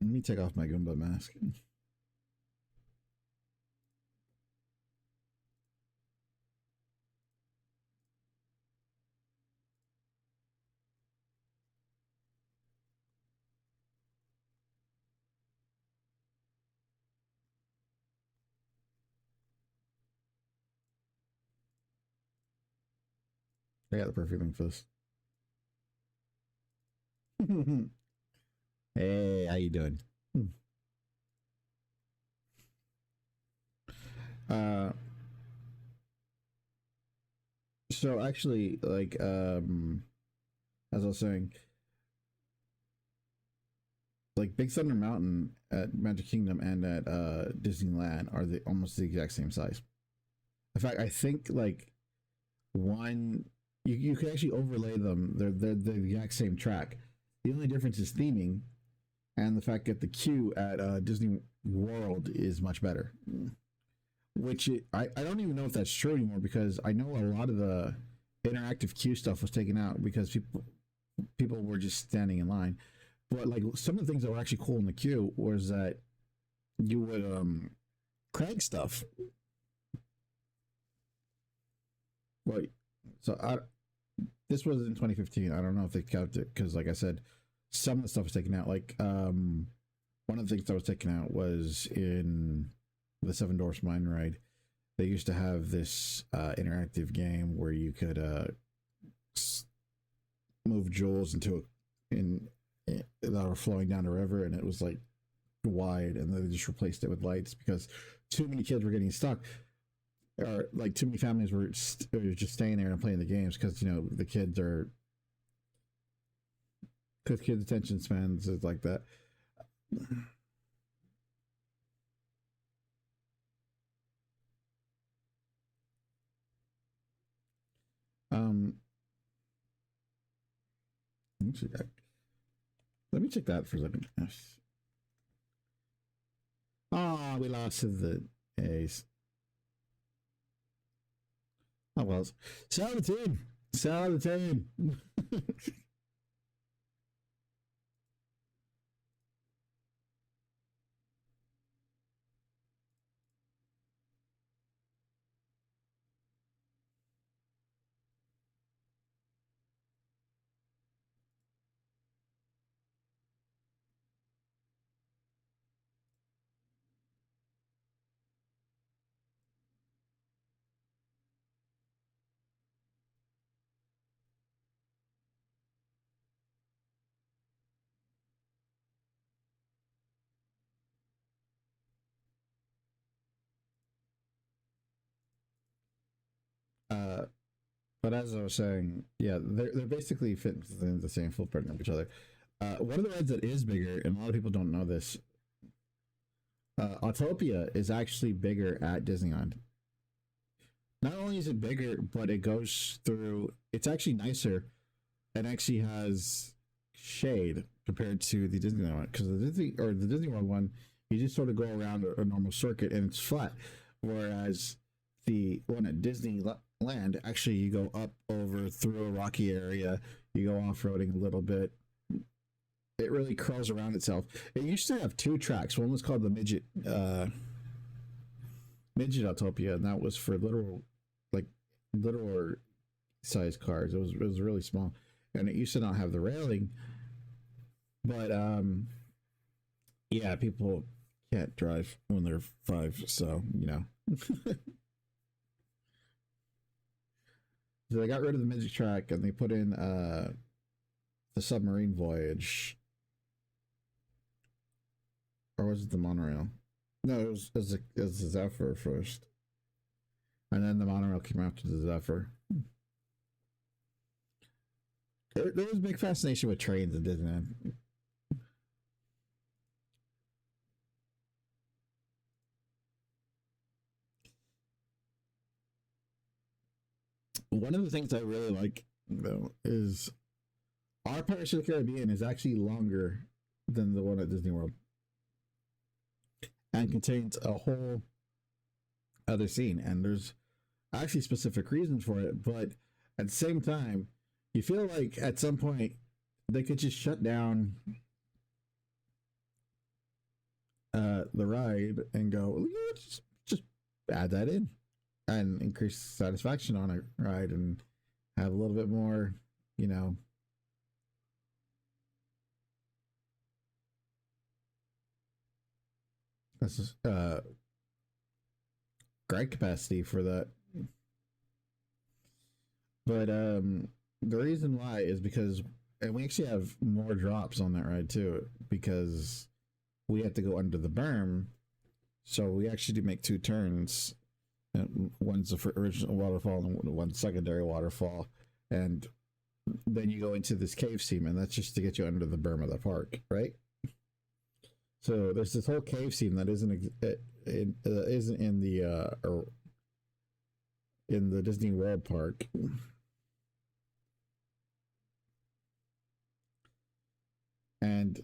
S1: me take off my Goomba mask. I got the perfect thing for this. Hey, how you doing? So actually, like, as I was saying, like Big Thunder Mountain at Magic Kingdom and at Disneyland are almost the exact same size. In fact, I think like one you can actually overlay them. They're the exact same track. The only difference is theming, and the fact that the queue at Disney World is much better. Which I don't even know if that's true anymore, because I know a lot of the interactive queue stuff was taken out because people were just standing in line. But like some of the things that were actually cool in the queue was that you would crank stuff. Wait, so this was in 2015. I don't know if they kept it because, like I said, some of the stuff was taken out. Like one of the things that was taken out was in the Seven Dwarfs Mine Ride. They used to have this interactive game where you could move jewels that were flowing down a river, and it was like wide, and then they just replaced it with lights because too many kids were getting stuck, or like too many families were just staying there and playing the games because the kids attention spans is like that. Let me check that for a second. Oh, we lost the A's. Oh well. Sell the team. Sell the team. But as I was saying, yeah, they're basically fit within the same footprint of each other. One of the rides that is bigger, and a lot of people don't know this, Autopia is actually bigger at Disneyland. Not only is it bigger, but it goes through. It's actually nicer, and actually has shade compared to the Disneyland one. Because the Disney World one, you just sort of go around a normal circuit and it's flat, whereas the one at Disneyland, actually you go up over through a rocky area, you go off-roading a little bit. It really curls around itself. It used to have two tracks. One was called the midget Autopia, and that was for little size cars. It was really small, and it used to not have the railing. But yeah, people can't drive when they're 5, so So they got rid of the midget track and they put in the submarine voyage. Or was it the monorail? No, it was the Zephyr first. And then the monorail came after the Zephyr. There was a big fascination with trains in Disneyland. One of the things I really like, though, is our Pirates of the Caribbean is actually longer than the one at Disney World, and contains a whole other scene, and there's actually specific reasons for it. But at the same time, you feel like at some point they could just shut down the ride and go, well, just add that in and increase satisfaction on a ride and have a little bit more, this is ride capacity for that. But the reason why is because, and we actually have more drops on that ride too, because we have to go under the berm. So we actually do make 2 turns. One's the original waterfall and one's secondary waterfall. And then you go into this cave scene, and that's just to get you under the berm of the park, right? So there's this whole cave scene that isn't in the Disney World Park. And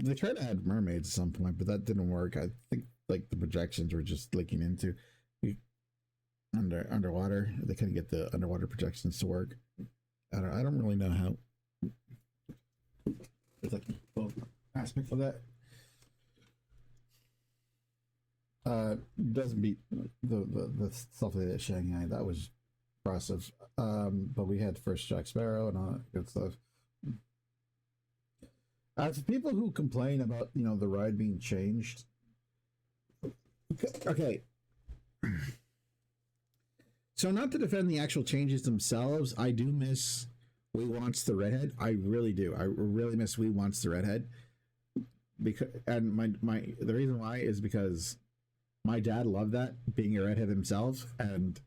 S1: they tried to add mermaids at some point, but that didn't work. I think like the projections were just leaking into underwater. They couldn't get the underwater projections to work. I don't really know how. It's like aspect for that. Doesn't beat the stuff they did at Shanghai. That was impressive. But we had first Jack Sparrow and all that good stuff. For people who complain about the ride being changed, okay. So not to defend the actual changes themselves, I do miss We Wants the Redhead. I really do. I really miss We Wants the Redhead. Because the reason why is because my dad loved that, being a redhead himself, and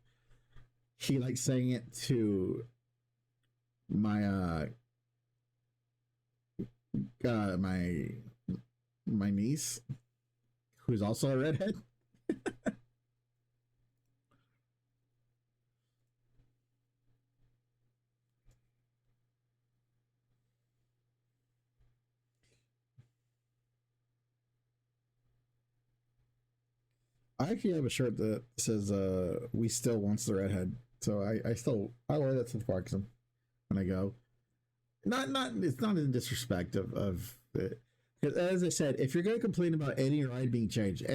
S1: he liked saying it to my my niece, who's also a redhead. I actually have a shirt that says "We Still Wants the Redhead," so I wear that to the parks when I go. Not it's not in disrespect of it. Because as I said, if you're going to complain about any ride being changed,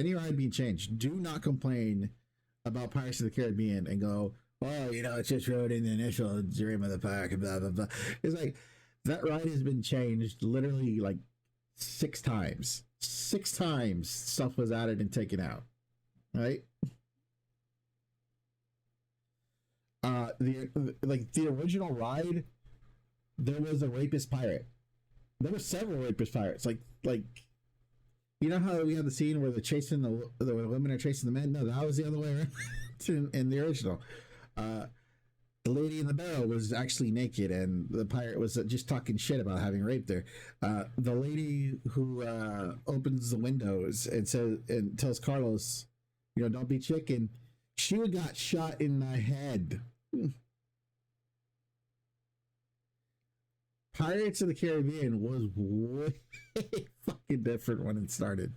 S1: do not complain about Pirates of the Caribbean and go, oh, it's just ruining the initial dream of the park and blah blah blah. It's like that ride has been changed literally like 6 times. 6 times stuff was added and taken out. Right? The original ride, there was a rapist pirate. There were several rapist pirates. Like you know how we have the scene where the women are chasing the men? No, that was the other way around in the original. The lady in the barrel was actually naked, and the pirate was just talking shit about having raped her. The lady who opens the windows and tells Carlos, don't be chicken. She got shot in the head. Pirates of the Caribbean was way fucking different when it started.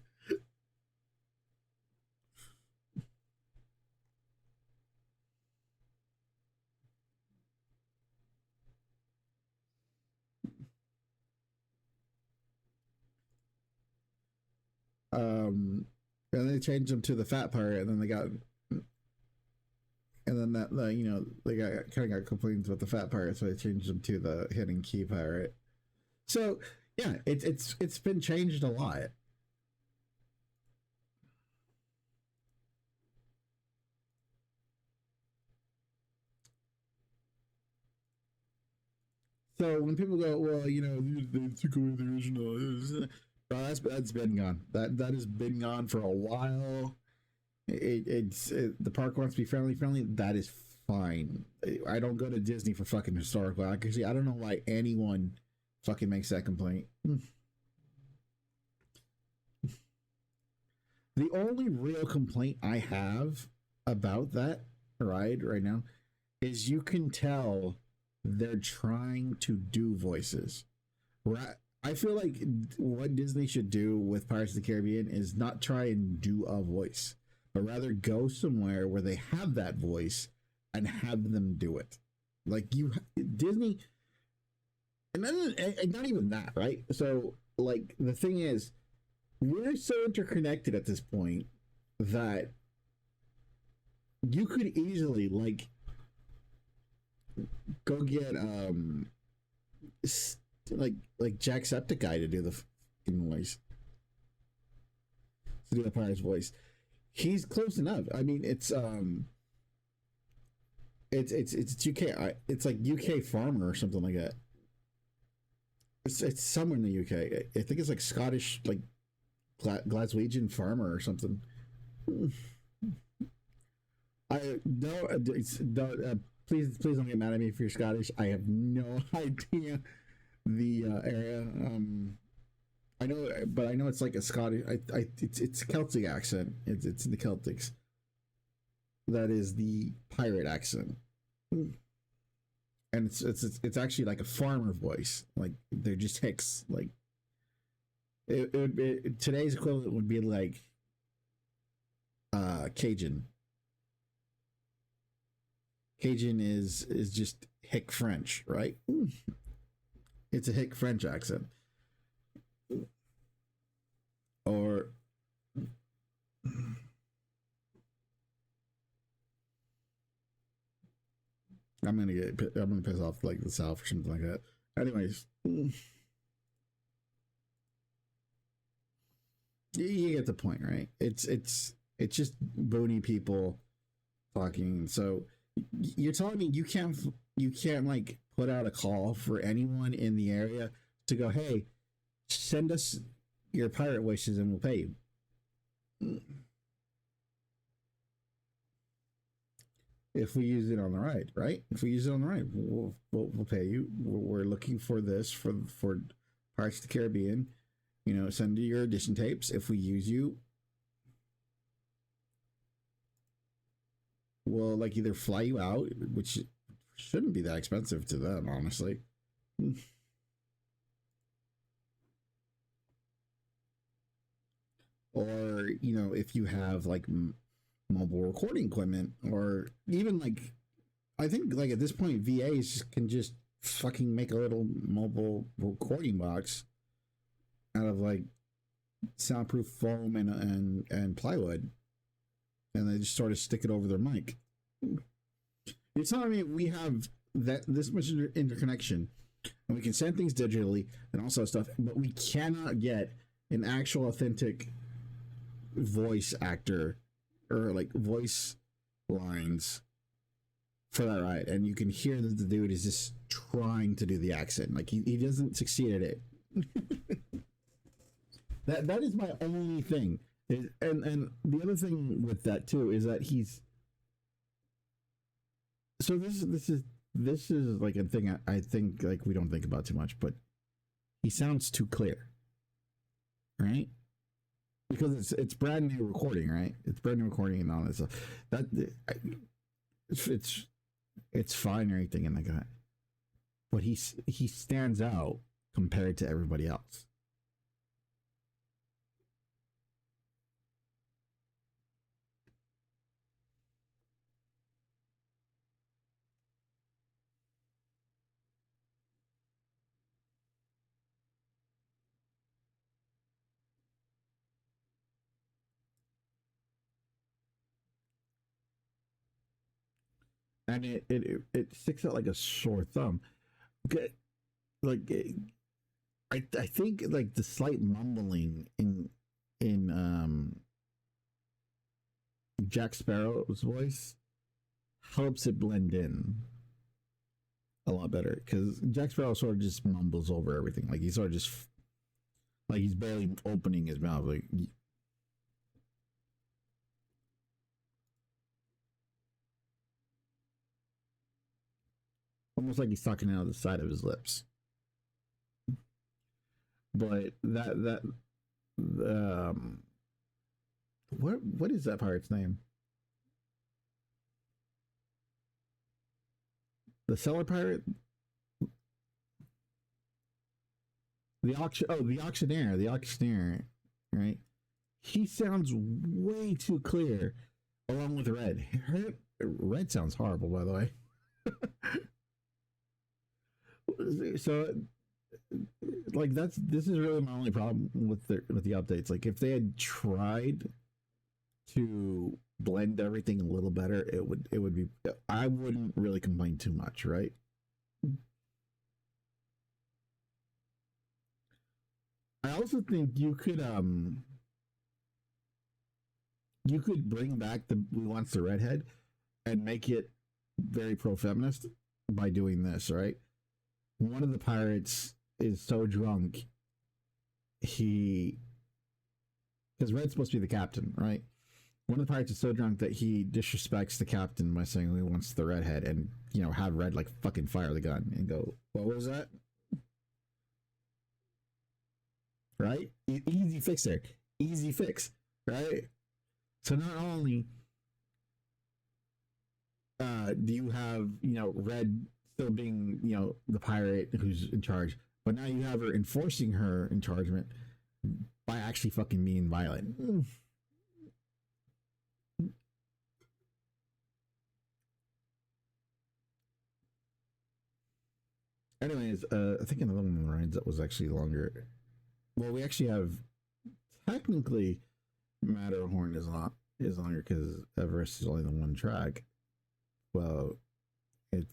S1: And they changed them to the fat pirate, and then they got complaints with the fat pirate, so they changed them to the hidden key pirate. So yeah, it's been changed a lot. So when people go, well, they took away the original. That's been gone. That has been gone for a while. The park wants to be friendly. That is fine. I don't go to Disney for fucking historical accuracy. I don't know why anyone fucking makes that complaint. The only real complaint I have about that ride right now is you can tell they're trying to do voices. I feel like what Disney should do with Pirates of the Caribbean is not try and do a voice, but rather go somewhere where they have that voice and have them do it. Like Disney, and not even that, right? So, like, the thing is, we're so interconnected at this point that you could easily, like, go get like Jacksepticeye to do the fucking voice, to do the pirate's voice. He's close enough. I mean, it's UK. It's like UK Farmer or something like that. It's somewhere in the UK. I think it's like Scottish, like Glaswegian Farmer or something. I no, please don't get mad at me if you're Scottish. I have no idea the area. I know, but I know it's like a Scottish. It's Celtic accent. It's the Celtics. That is the pirate accent, and it's actually like a farmer voice. Like they're just hicks. Like today's equivalent would be like Cajun. Cajun is just hick French, right? It's a hick French accent. Or I'm gonna piss off like the South or something like that. Anyways, you get the point, right? It's just bony people talking. So you're telling me you can't like put out a call for anyone in the area to go, hey, send us your pirate voices and we'll pay you if we use it on the ride, right? If we use it on the ride, we'll pay you. We're looking for this for Pirates of the Caribbean. You know, send your audition tapes. If we use you, we'll like either fly you out, which shouldn't be that expensive to them, honestly. Or, you know, if you have like mobile recording equipment, or even like, I think like at this point, VAs can just fucking make a little mobile recording box out of like soundproof foam and plywood, and they just sort of stick it over their mic. You're telling me we have this much interconnection, and we can send things digitally and also stuff, but we cannot get an actual authentic voice actor or like voice lines for that ride, and you can hear that the dude is just trying to do the accent, like he doesn't succeed at it. that is my only thing. And the other thing with that too is that he's so this is like a thing I think like we don't think about too much, but he sounds too clear, right? Because it's brand new recording, right? It's brand new recording and all that stuff. It's fine and everything in the guy, but he stands out compared to everybody else. And it sticks out like a sore thumb. Like I think like the slight mumbling in Jack Sparrow's voice helps it blend in a lot better, because Jack Sparrow sort of just mumbles over everything. Like he sort of just like he's barely opening his mouth. Like almost like he's talking out of the side of his lips. But what is that pirate's name? The Sailor Pirate? the auctioneer, right? He sounds way too clear, along with Red. Red sounds horrible, by the way. So, like, this is really my only problem with the updates. Like, if they had tried to blend everything a little better, it would be. I wouldn't really complain too much, right? I also think you could bring back the Who Wants the Redhead and make it very pro-feminist by doing this, right? One of the pirates is so drunk, because Red's supposed to be the captain, right? One of the pirates is so drunk that he disrespects the captain by saying he wants the redhead, and have Red like fucking fire the gun and go, "What was that?" Right? Easy fix there. Easy fix, right? So not only do you have Red still being the pirate who's in charge, but now you have her enforcing her encouragement by actually fucking being violent. Anyways, I think another one of the rides that was actually longer. Well, we actually have technically Matterhorn is longer because Everest is only the one track. Well, it's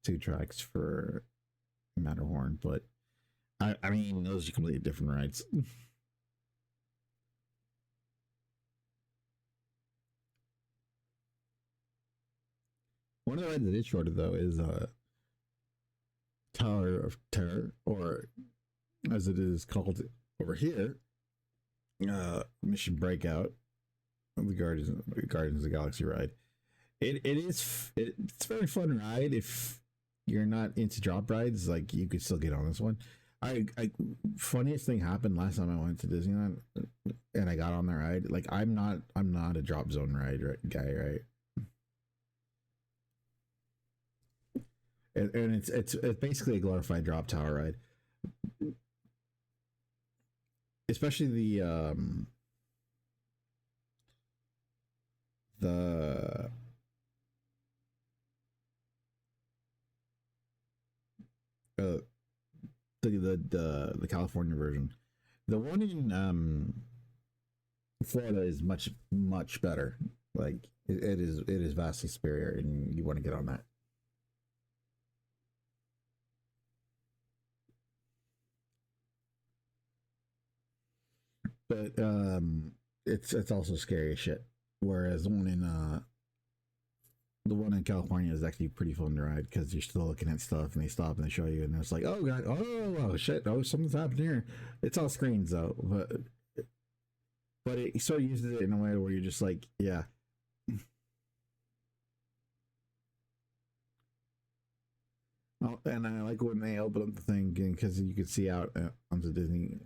S1: 2 tracks for Matterhorn, but I mean those are completely different rides. One of the rides that is shorter though is Tower of Terror, or as it is called over here, Mission Breakout, the Guardians of the Galaxy ride. It's a very fun ride. If you're not into drop rides, like, you could still get on this one. I funniest thing happened last time I went to Disneyland and I got on the ride. Like, I'm not a drop zone ride guy, right? And it's basically a glorified drop tower ride. Especially the California version. The one in Florida is much better. Like, it is vastly superior, and you want to get on that. But it's also scary as shit. Whereas the one in California is actually pretty fun to ride because you're still looking at stuff and they stop and they show you and it's like, oh god, oh shit, oh, something's happened here. It's all screens though, but it sort of uses it in a way where you're just like, yeah. Oh, and I like when they open up the thing because you can see out onto Disney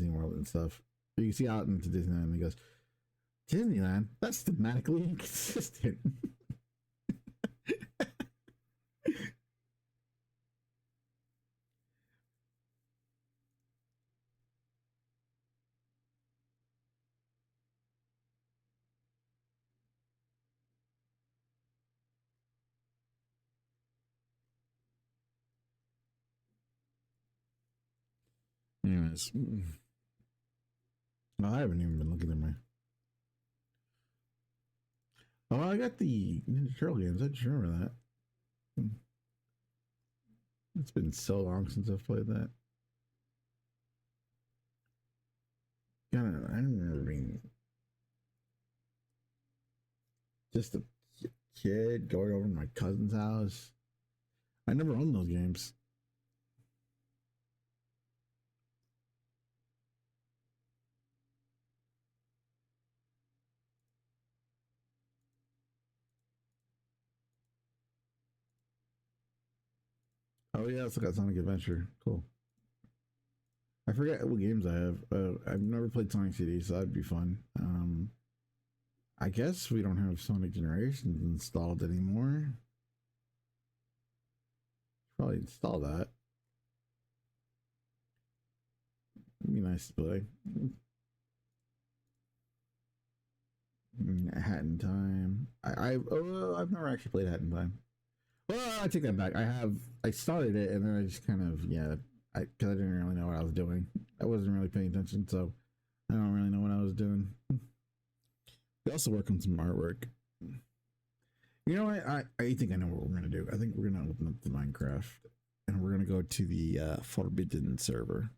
S1: World and stuff. You can see out into Disneyland and he goes, Disneyland? That's thematically inconsistent. Anyways. No, I haven't even been looking at my. Oh, I got the Ninja Turtle games. I just remember that. It's been so long since I've played that. God, I don't remember being just a kid going over to my cousin's house. I never owned those games. Oh yeah, I still got Sonic Adventure. Cool. I forget what games I have. I've never played Sonic CD, so that'd be fun. I guess we don't have Sonic Generations installed anymore. Probably install that. nice to play. Hat in Time. I've never actually played Hat in Time. Well, I take that back. I started it and then I just kind of because I didn't really know what I was doing. I wasn't really paying attention, so I don't really know what I was doing. We also work on some artwork. You know what? I think I know what we're gonna do. I think we're gonna open up the Minecraft and we're gonna go to the Forbidden server.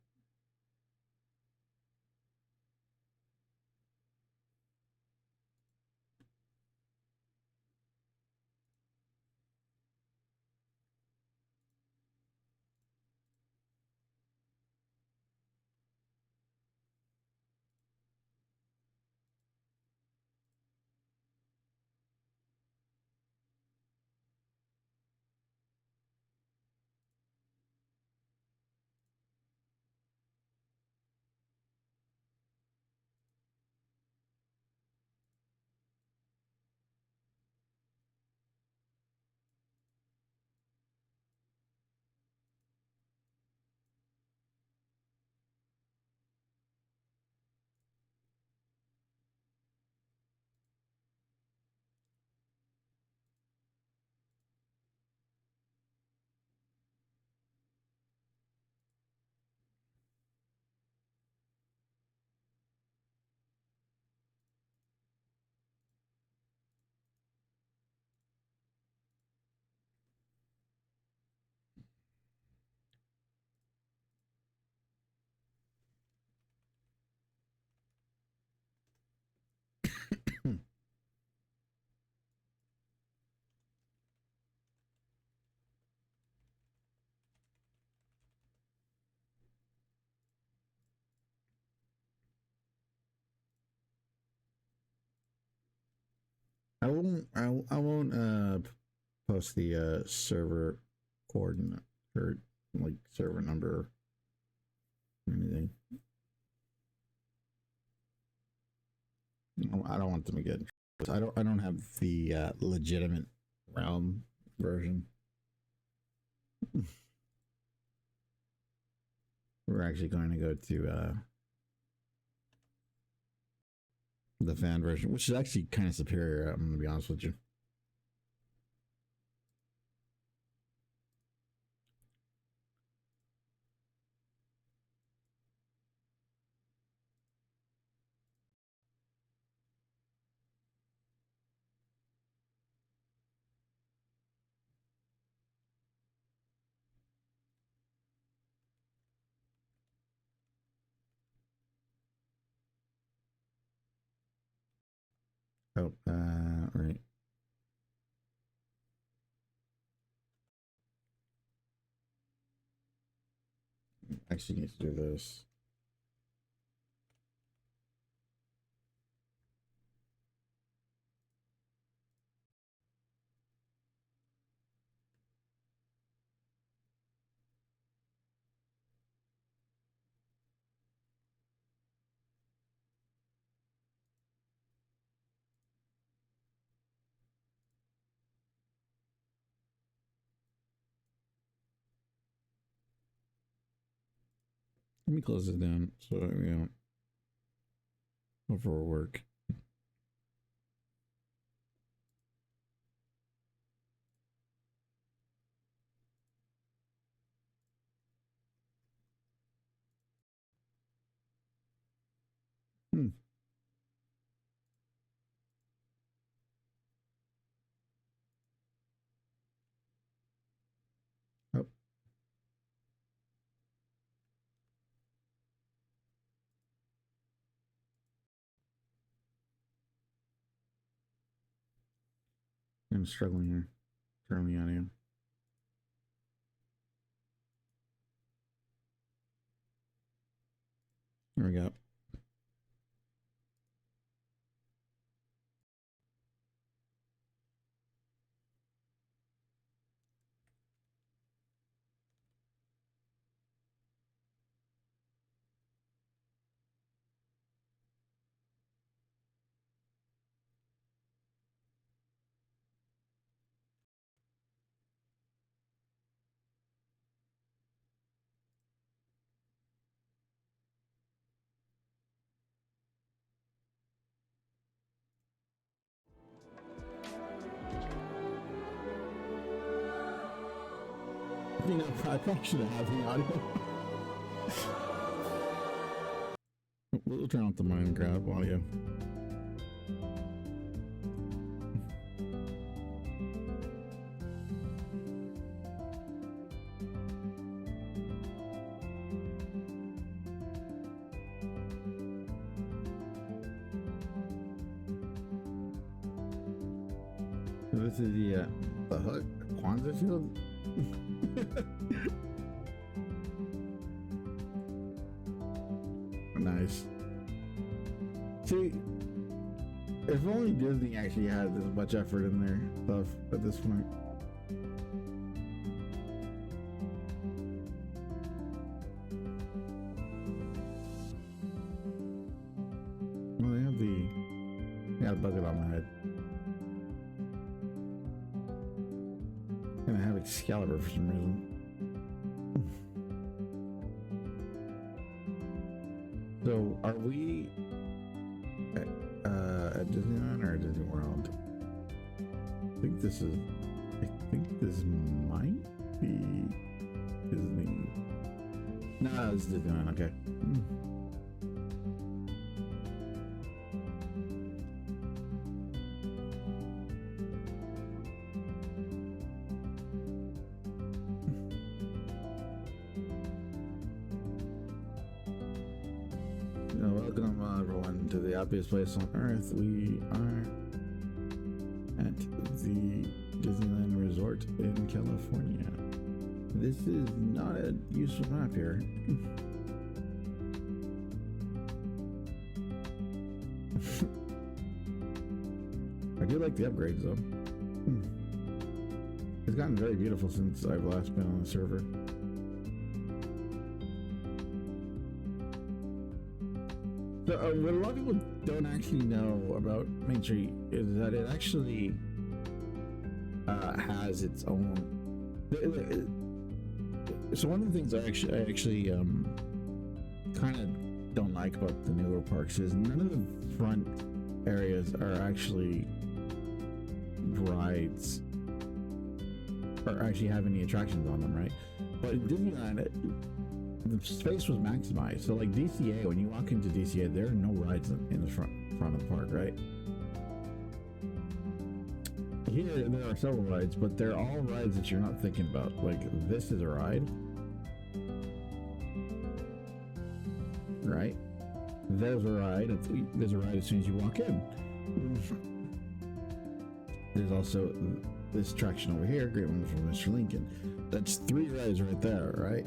S1: I won't post the server coordinate or like server number or anything. I don't want them to get. I don't have the legitimate realm version. We're actually going to go to the fan version, which is actually kind of superior. I'm going to be honest with you. Oh, right. Actually, need to do this. Let me close this down so we don't overwork. Hmm. Oh. I'm struggling here. Turn the audio. There we go. You know, I probably should have the audio. We'll turn off the Minecraft audio. This is the hook Kwanzaa field. Nice. See, if only Disney actually had this much effort in their stuff at this point. Well, they have they got a bucket on my head. And I have Excalibur for some reason. So, are we at Disneyland or Disney World? I think this might be Disney. No, it's Disneyland. Okay. Welcome everyone to the happiest place on earth. We are at the Disneyland Resort in California. This is not a useful map here. I do like the upgrades though. It's gotten very beautiful since I've last been on the server. So what a lot of people don't actually know about Main Street is that it actually has its own. So one of the things I actually kind of don't like about the newer parks is none of the front areas are actually rides or actually have any attractions on them, right? But in Disneyland, the space was maximized. So like DCA, when you walk into DCA, there are no rides in the front of the park, right? Here there are several rides, but they're all rides that you're not thinking about. Like this is a ride, right? There's a ride. There's a ride as soon as you walk in. There's also this attraction over here, Great Wonderful Mr. Lincoln. That's 3 rides right there, right?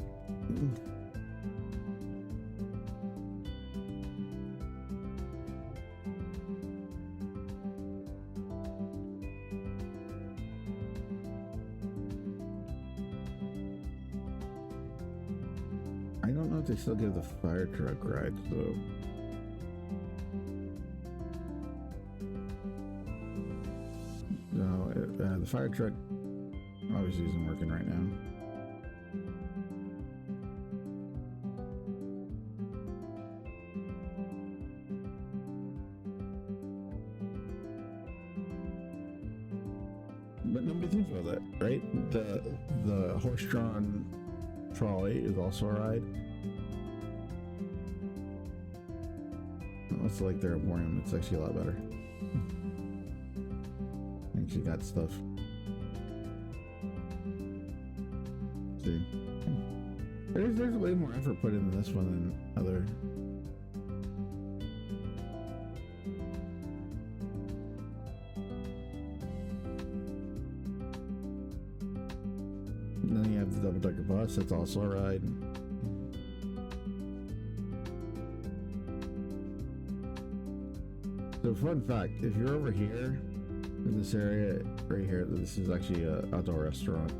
S1: I don't know if they still give the fire truck rides though. No, the fire truck obviously isn't working right now. But nobody thinks about that, right? The horse-drawn trolley is also a ride. It's like their aquarium. It's actually a lot better. Actually got stuff. See, there's way more effort put into this one than other. And then you have the double-decker bus. That's also a ride. So fun fact, if you're over here in this area right here, this is actually an outdoor restaurant.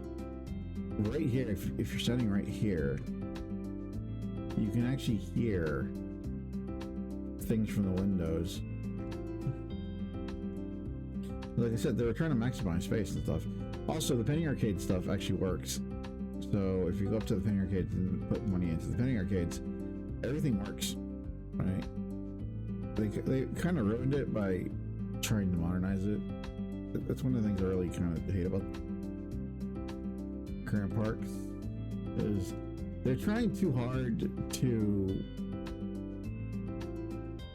S1: Right here, if you're standing right here, you can actually hear things from the windows. Like I said, they were trying to maximize space and stuff. Also, the penny arcade stuff actually works. So if you go up to the penny arcades and put money into the penny arcades, everything works, right? They kind of ruined it by trying to modernize it. That's one of the things I really kind of hate about current parks. is they're trying too hard to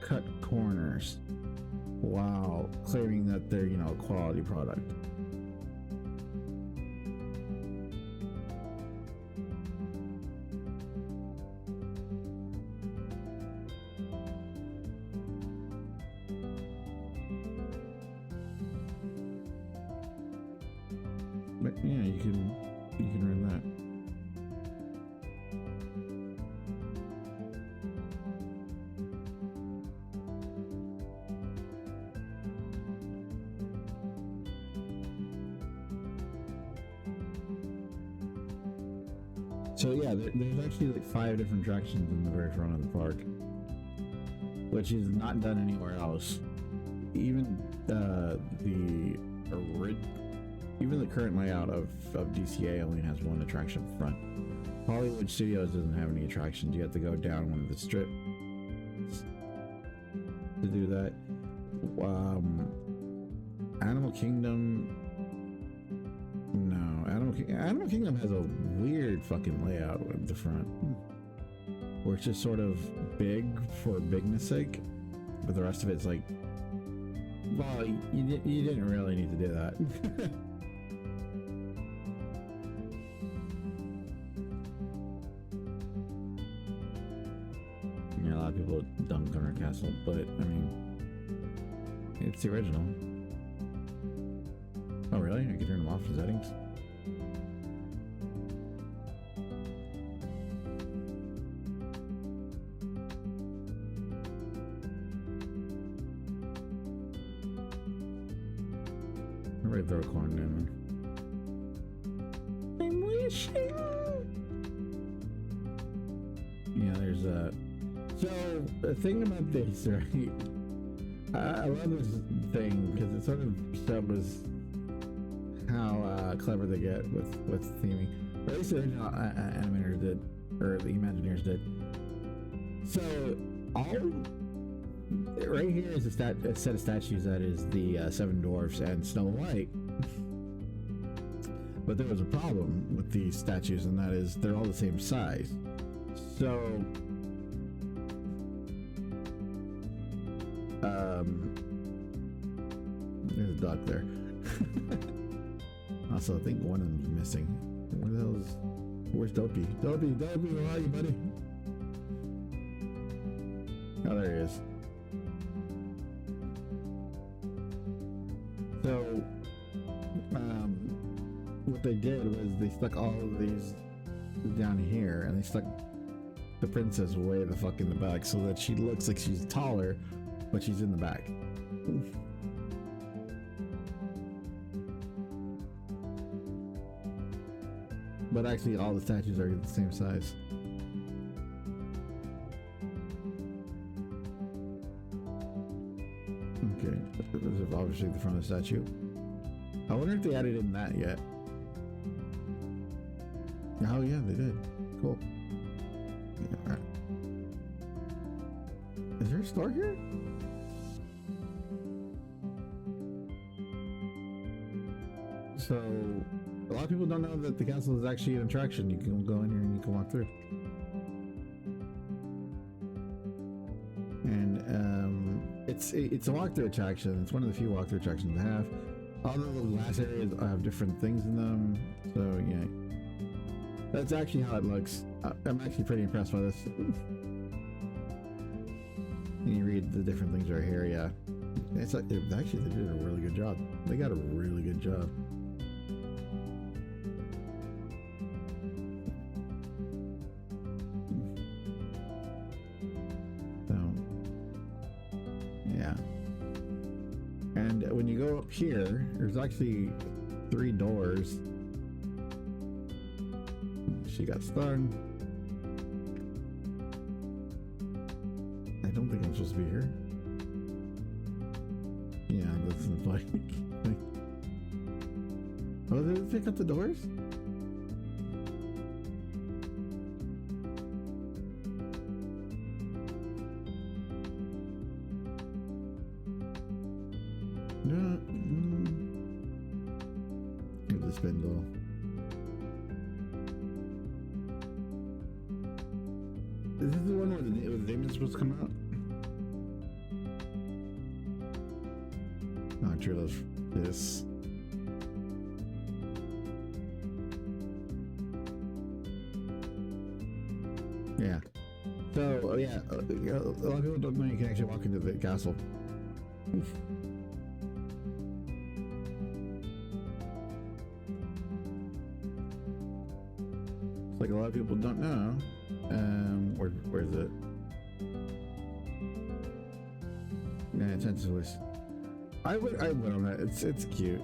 S1: cut corners while claiming that they're, you know, a quality product. But yeah, you can run that. So yeah, there's actually like 5 different attractions in the very front of the park, which is not done anywhere else. Even even the current layout of DCA only has 1 attraction up front. Hollywood Studios doesn't have any attractions. You have to go down one of the strips to do that. Animal Kingdom. No, Animal Kingdom has a weird fucking layout at the front, where it's just sort of big for bigness sake, but the rest of it's like, well, you didn't really need to do that. Yeah, a lot of people dunk on our castle, but I mean, it's the original. Oh really? I can turn them off in settings? I'm ready to throw a coin down there. I'm wishing! Yeah, there's that. So, the thing about this, right? I love this thing, because it sort of shows how clever they get with theming. Or at least the original animators did, or the Imagineers did. So, right here is a set of statues that is the 7 Dwarfs and Snow White. But there was a problem with these statues, and that is they're all the same size. So, there's a duck there. Also, I think one of them is missing. Where the hell is... Where's Dopey? Dopey, where are you, buddy? Oh, there he is. So, what they did was they stuck all of these down here, and they stuck the princess way the fuck in the back so that she looks like she's taller, but she's in the back. But actually, all the statues are the same size. Okay, this is obviously the front of the statue. I wonder if they added in that yet. Oh yeah, they did. Cool. Yeah, all right. Is there a store here? So, a lot of people don't know that the castle is actually an attraction. You can go in here and you can walk through. And it's a walkthrough attraction. It's one of the few walkthrough attractions to have. All the little glass areas have different things in them. So yeah, that's actually how it looks. I'm actually pretty impressed by this. And you read the different things right here. Yeah, it's like, actually they did a really good job. They got a really good job. When you go up here, there's actually 3 doors. She got stung. I don't think I'm supposed to be here. Yeah, that's like. Oh, did they pick up the doors? Spindle. Is this the one where the demon's supposed to come out? Not sure of this. Yeah. So, yeah, a lot of people don't know you can actually walk into the castle. Like a lot of people don't know. Where is it? Yeah, intense voice. I would on that. It's cute.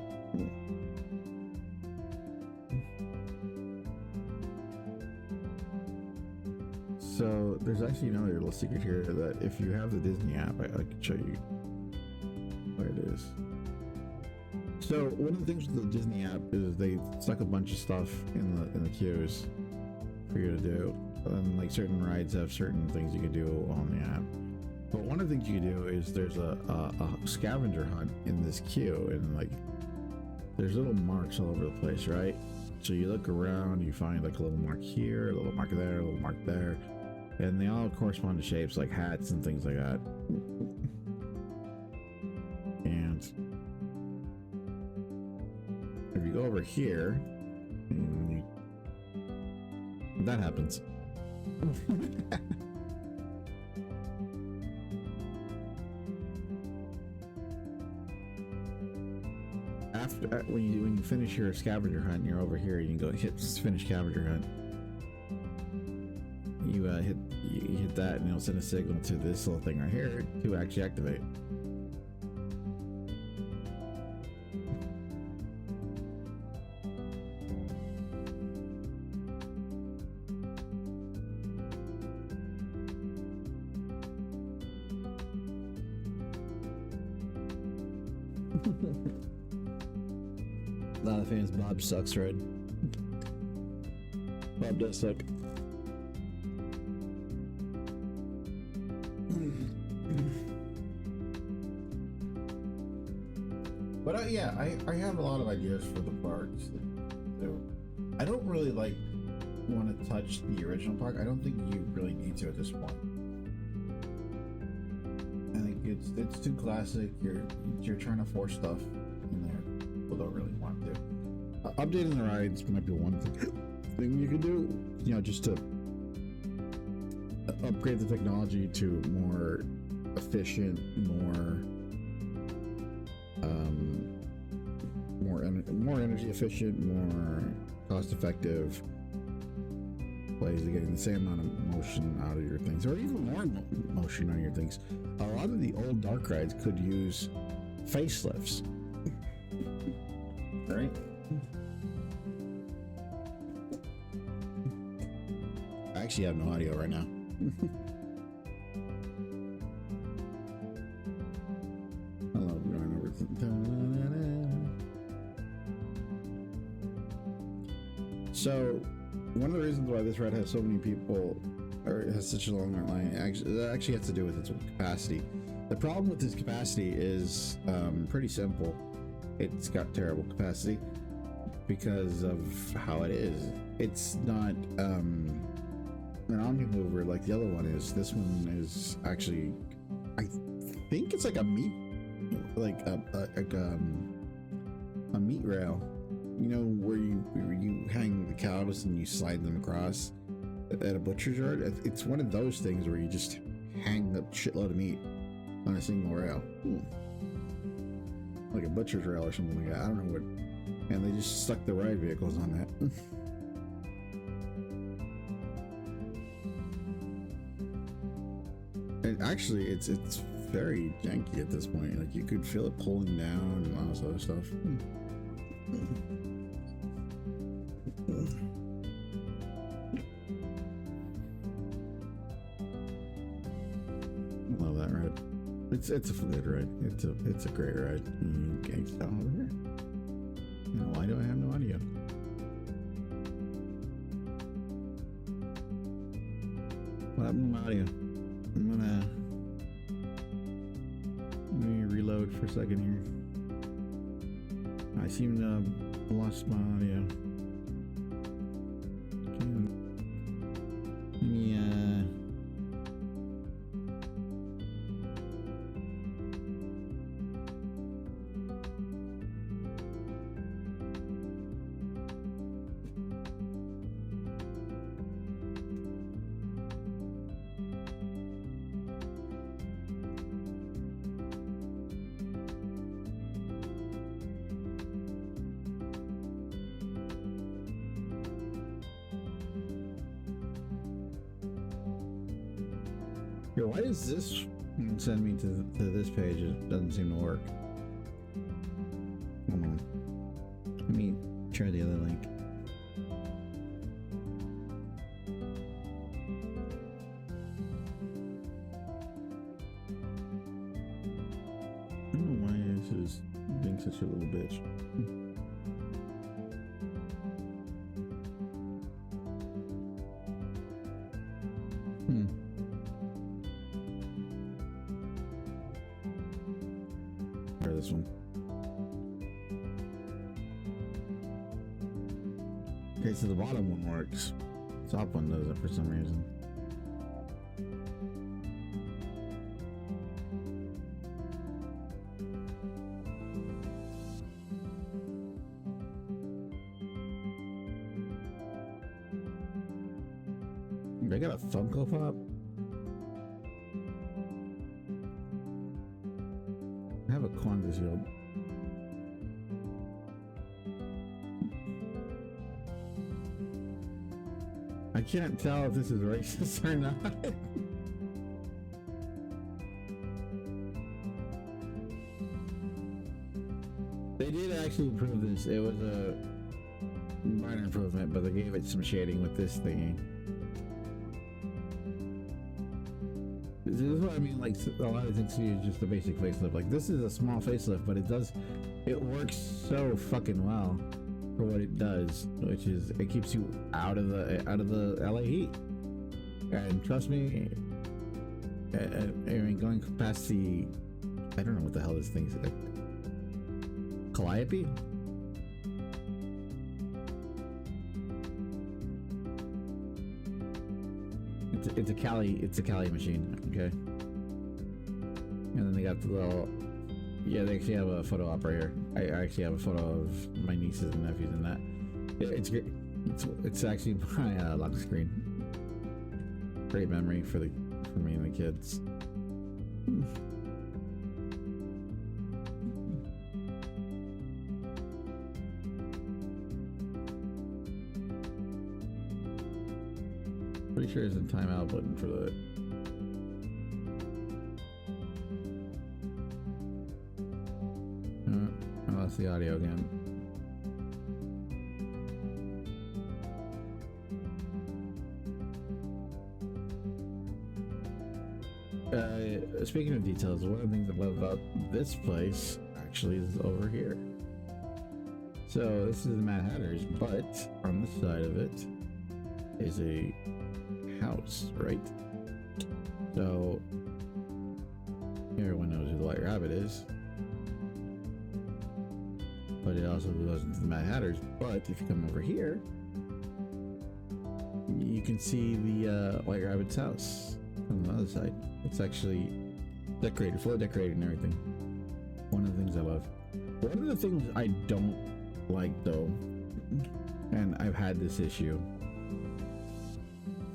S1: So there's actually another little secret here that if you have the Disney app, I can show you where it is. So one of the things with the Disney app is they stuck a bunch of stuff in the queues for you to do, and like certain rides have certain things you can do on the app. But one of the things you can do is there's a scavenger hunt in this queue, and like there's little marks all over the place, right? So you look around, you find like a little mark here, a little mark there, a little mark there, and they all correspond to shapes like hats and things like that. And if you go over here, that happens. After when you finish your scavenger hunt, and you're over here. You can go hit finish scavenger hunt. You hit that, and it'll send a signal to this little thing right here to actually activate.
S3: A lot of fans. Bob sucks, right? Bob does suck.
S1: But yeah, I have a lot of ideas for the parks. I don't really want to touch the original park. I don't think you really need to at this point. I think it's too classic. You're trying to force stuff in there. People don't really want to. Updating the rides might be one thing you can do. You know, just to upgrade the technology to more efficient, more energy efficient, more cost effective ways of getting the same amount of motion out of your things, or even more motion out of your things. A lot of the old dark rides could use facelifts. Right? I actually have no audio right now. Hello, going over So, one of the reasons why this ride has so many people, or it has such a long line, actually has to do with its capacity. The problem with its capacity is pretty simple. It's got terrible capacity because of how it is. It's not an omni-mover like the other one is. This one is actually, I think it's like a meat, like a meat rail. You know, where you hang the cows and you slide them across at a butcher's yard. It's one of those things where you just hang the shitload of meat on a single rail. Like a butcher's rail or something like that. I don't know what. And they just stuck the ride vehicles on that. And actually, it's very janky at this point. Like, you could feel it pulling down and all this other stuff. Love that ride. It's a good ride. It's a great ride. Gangsta over here. Now, why do I have no audio? What happened to my audio? Let me reload for a second here. I seem to have lost my audio. Let me Yo, why does this send me to this page? It doesn't seem to work. Hold on. Let me try the other link. I don't know why this is being such a little bitch. Or this one. Okay, so the bottom one works. The top one doesn't for some reason. They got a Funko Pop? I have a Quantum Shield. I can't tell if this is racist or not. They did actually improve this. It was a minor improvement, but they gave it some shading with this thingy. This is what I mean, like, a lot of things here is just a basic facelift. Like, this is a small facelift, but it works so fucking well for what it does, which is, it keeps you out of the LA heat. And trust me, I mean, going past the, I don't know what the hell this thing is, like, Calliope? It's a Cali machine, okay? And then they got the little, yeah, they actually have a photo op right here. I actually have a photo of my nieces and nephews in that. It's great. It's actually my lock screen. Great memory for me and the kids. Pretty sure there's a timeout button for that. I lost the audio again. Speaking of details, one of the things I love about this place actually is over here. So this is the Mad Hatter's, but on this side of it is a house, right? So everyone knows who the White Rabbit is, but it also goes into the Mad Hatter's. But if you come over here, you can see the White Rabbit's house on the other side. It's actually decorated, fully decorated and everything. One of the things I love. One of the things I don't like though, and I've had this issue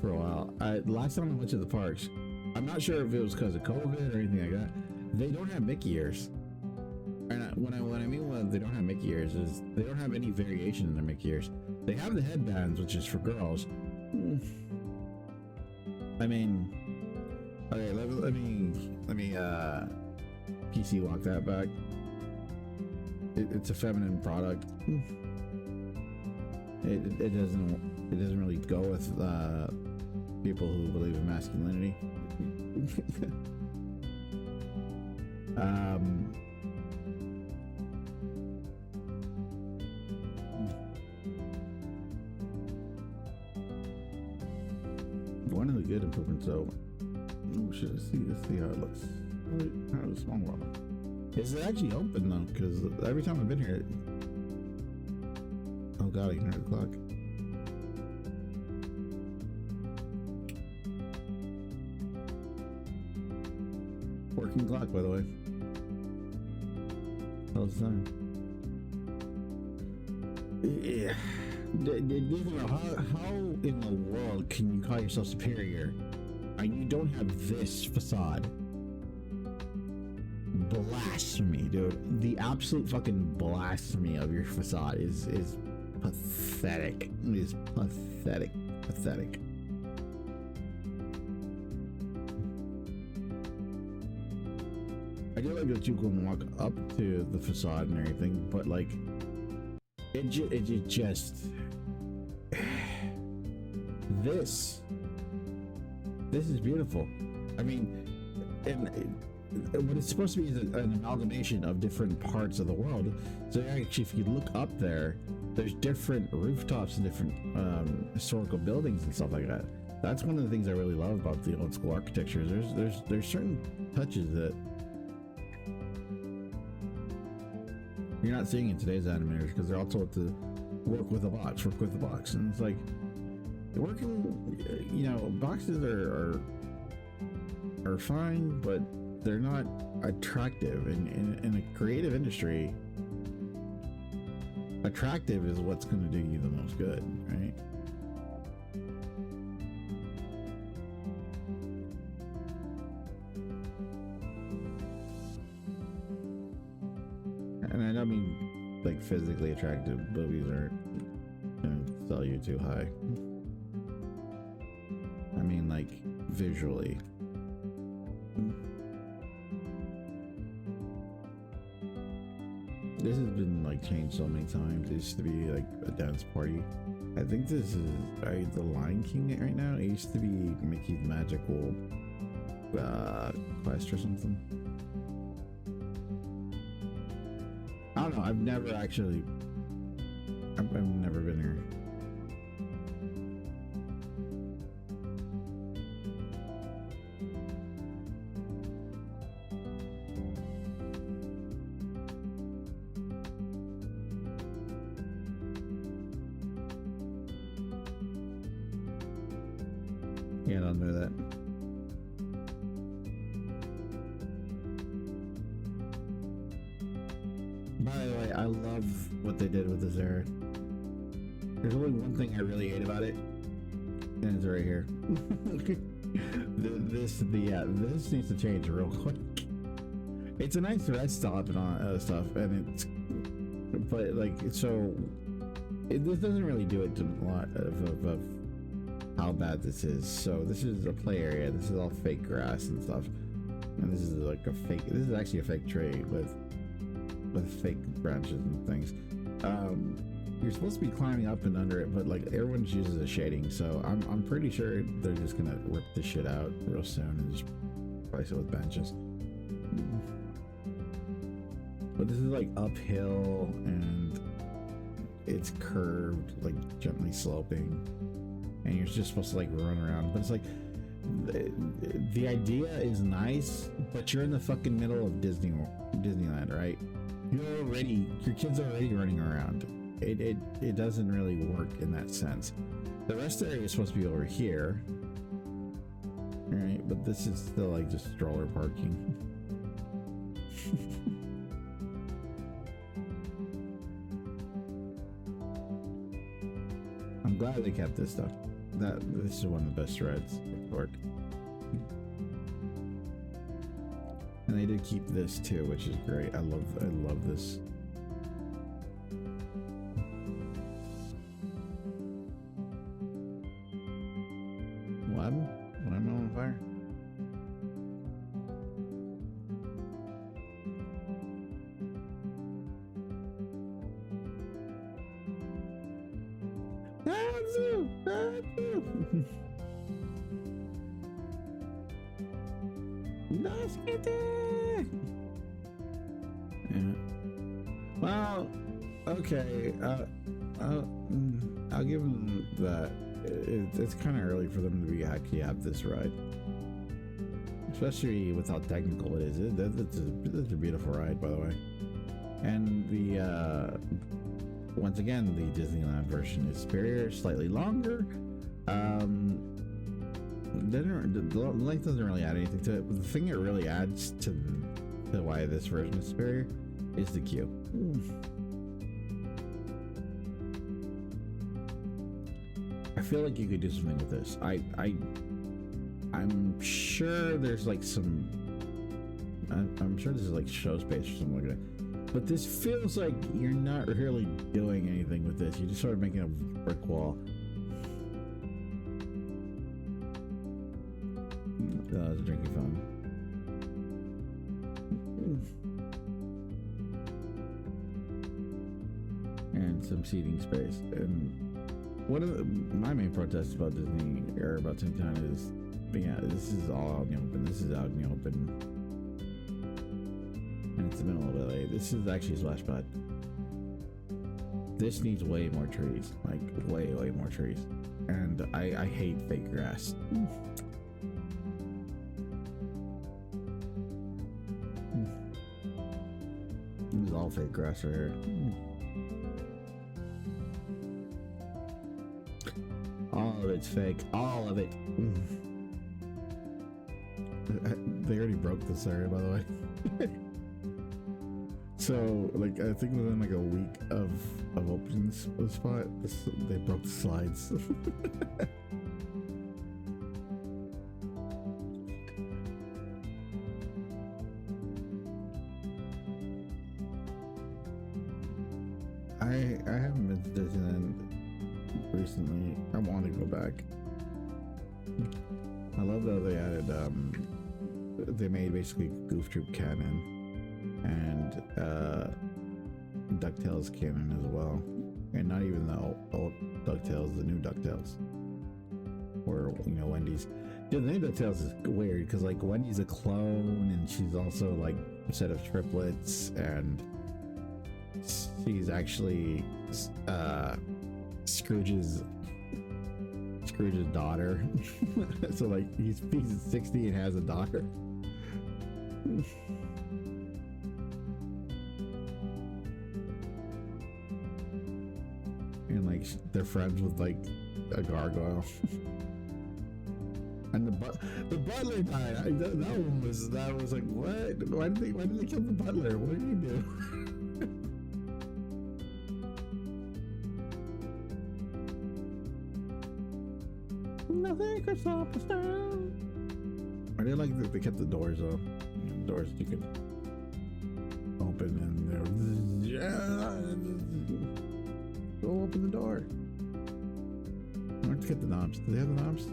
S1: for a while. Last time I went to the parks, I'm not sure if it was because of COVID or anything like that. They don't have Mickey ears. And what I mean when they don't have Mickey ears is they don't have any variation in their Mickey ears. They have the headbands, which is for girls. I mean, okay, let me PC walk that back. It's a feminine product. It doesn't really go with people who believe in masculinity. One of the good improvements though, should see how it looks. How does small world? Is it actually open though? Because every time I've been here, oh god, I can hear the clock. Working clock, by the way. How's the time? Yeah. How in the world can you call yourself superior and you don't have this facade? Blasphemy, dude. The absolute fucking blasphemy of your facade is pathetic. It is pathetic. Pathetic. do like that you can walk up to the facade and everything, but like it just this is beautiful. I mean, and what it's supposed to be is an amalgamation of different parts of the world. So actually, if you look up there, there's different rooftops and different historical buildings and stuff like that. That's one of the things I really love about the old school architecture. There's certain touches that you're not seeing in today's animators because they're all told to work with the box, and it's like working. You know, boxes are fine, but they're not attractive. In a creative industry, attractive is what's going to do you the most good, right? And I don't mean like physically attractive. Movies aren't going to sell you too high. I mean like visually. This has been like changed so many times. It used to be like a dance party. I think this is the Lion King right now. It used to be Mickey's Magical Quest or something. I don't know. I've never been here. Yeah, I don't know that. By the way, I love what they did with this era. There's only one thing I really hate about it, and it's right here. This needs to change real quick. It's a nice red stop and all stuff, but like so, this doesn't really do it to a lot of how bad this is. So this is a play area. This is all fake grass and stuff, and this is like a fake. This is actually a fake tree with fake branches and things. You're supposed to be climbing up and under it, but like everyone uses a shading, so I'm pretty sure they're just gonna rip this shit out real soon and just replace it with benches. But this is like uphill and it's curved, like gently sloping, and you're just supposed to like run around. But it's like the idea is nice, but you're in the fucking middle of Disneyland, right? Your kids are already running around. It doesn't really work in that sense. The rest of the area is supposed to be over here, right? But this is still like just stroller parking. I'm glad they kept this stuff. This is one of the best rides at Volk. And they did keep this too, which is great. I love this. What happened? When I'm on fire? Yeah. Well, okay. I'll give them that. It's kind of early for them to be actually have this ride, especially with how technical it is. It's a beautiful ride, by the way. And the once again, the Disneyland version is superior, slightly longer. The length doesn't really add anything to it, but the thing that really adds to why this version is superior is the queue. I feel like you could do something with this. I'm sure there's like some. I'm sure this is like show space or something like that. But this feels like you're not really doing anything with this. You're just sort of making a brick wall. It's a drinking fountain. some seating space. And one of my main protests about Disney or about Toontown is, yeah, this is all out in the open. This is out in the open, and it's the middle of LA. This is actually Splash Pad. This needs way more trees, like way more trees, and I hate fake grass. This is all fake grass right here. All of it's fake. All of it. They already broke this area, by the way. So, like, I think within like a week of opening the spot, they broke the slides. I haven't been to Disneyland recently. I want to go back. I love that they added they made basically Goof Troop canon and DuckTales canon as well, and not even the old DuckTales, the new DuckTales, or you know, Wendy's. Yeah, the new DuckTales is weird because like Wendy's a clone and she's also like a set of triplets, and she's actually Scrooge's daughter. So like he's 60 and has a daughter. And like they're friends with like a gargoyle. And the butler died. That one was like, what? Why did they kill the butler? What did he do? Nothing could stop us now. I did like that they kept the doors though. The doors you could open and go open the door. I want to get the knobs. Do they have the knobs?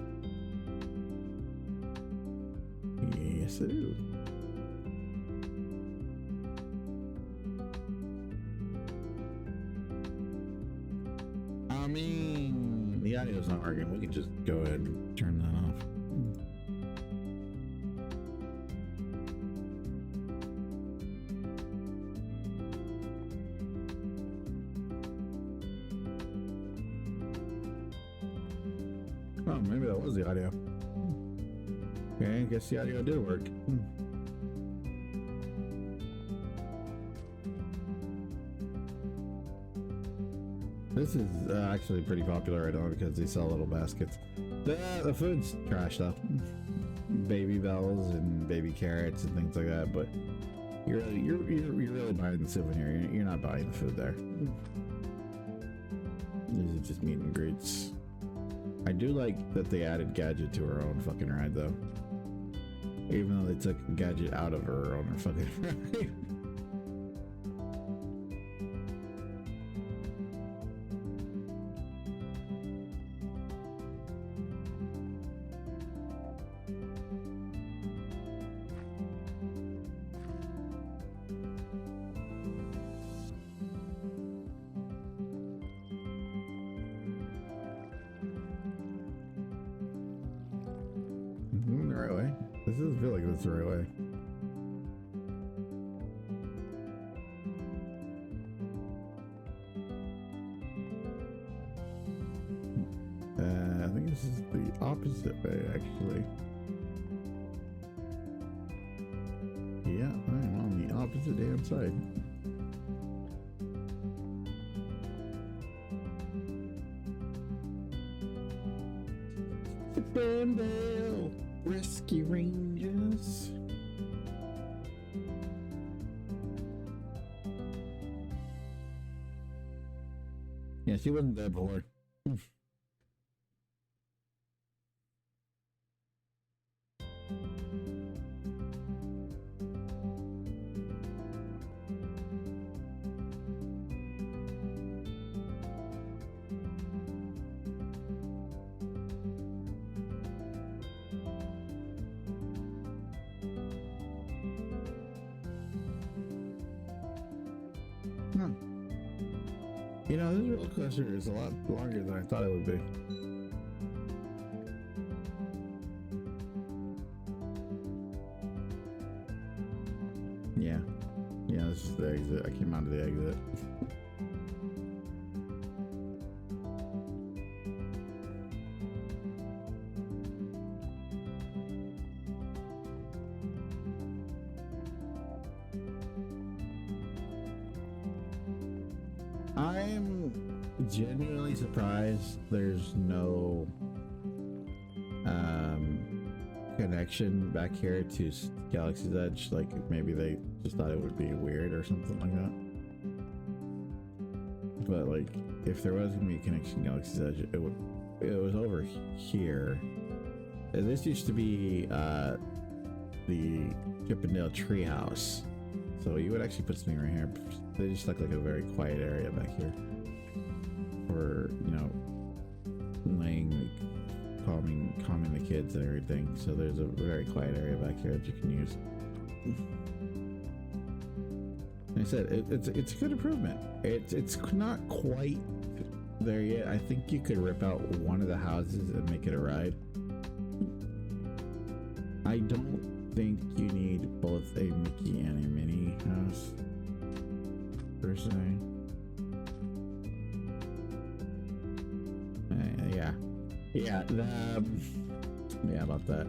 S1: Yes, they do. I mean, the audio's not working. We can just go ahead and turn that off. Oh, maybe that was the audio. Okay, I guess the audio did work. This is actually pretty popular right now because they sell little baskets. The food's trash though. Baby bells and baby carrots and things like that, but you're really buying the souvenir. You're not buying the food there. These are just meet and greets. I do like that they added Gadget to her own fucking ride though. Even though they took Gadget out of her own fucking ride. The right way. This doesn't feel like it's the right way. I think this is the opposite way, actually. Yeah, I'm on the opposite damn side. Ferndale Rescue Rangers. Yeah, she wasn't there before. You know, this roller coaster is a lot longer than I thought it would be. Yeah. Yeah, this is the exit. I came out of the exit. I'm genuinely surprised there's no connection back here to Galaxy's Edge. Like maybe they just thought it would be weird or something like that. But like, if there was gonna be a connection to Galaxy's Edge, it was over here. This used to be the Chippendale Treehouse, so you would actually put something right here. They just look like a very quiet area back here for, you know, laying, calming the kids and everything. So there's a very quiet area back here that you can use. Like I said, it's a good improvement. It's not quite there yet. I think you could rip out one of the houses and make it a ride. I don't think you need both a Mickey and a Minnie house per se. Yeah, about that.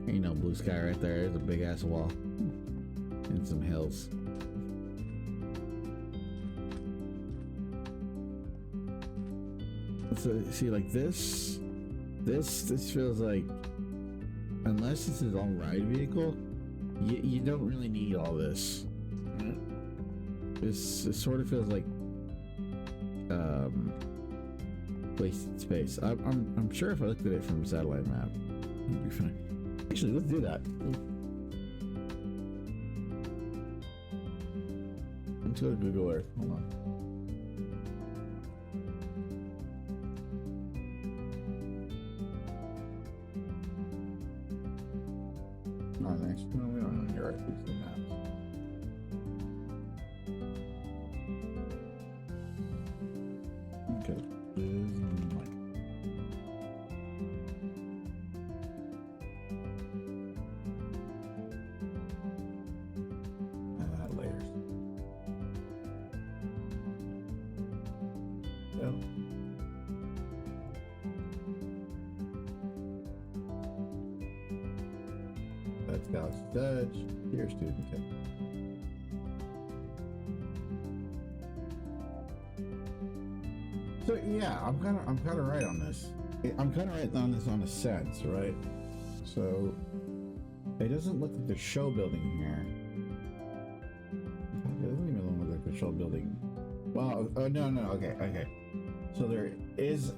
S1: Ain't no blue sky right there. There's a big ass wall and some hills. So see, like this feels like, unless this is all ride vehicle, you don't really need all this. This sort of feels like wasted space. I'm sure if I looked at it from a satellite map, it'd be fine. Actually, let's do that. Let's go to Google Earth. Hold on. Oh, thanks. No, we don't know your Earth. It's the maps. Okay. Layers. Yep. That's Galaxy's Edge. Here's Student Kit. So yeah, I'm kind of right on this. I'm kind of right on this on a sense, right? So it doesn't look like the show building here. It doesn't even look like the show building. Well, oh no, okay. So there is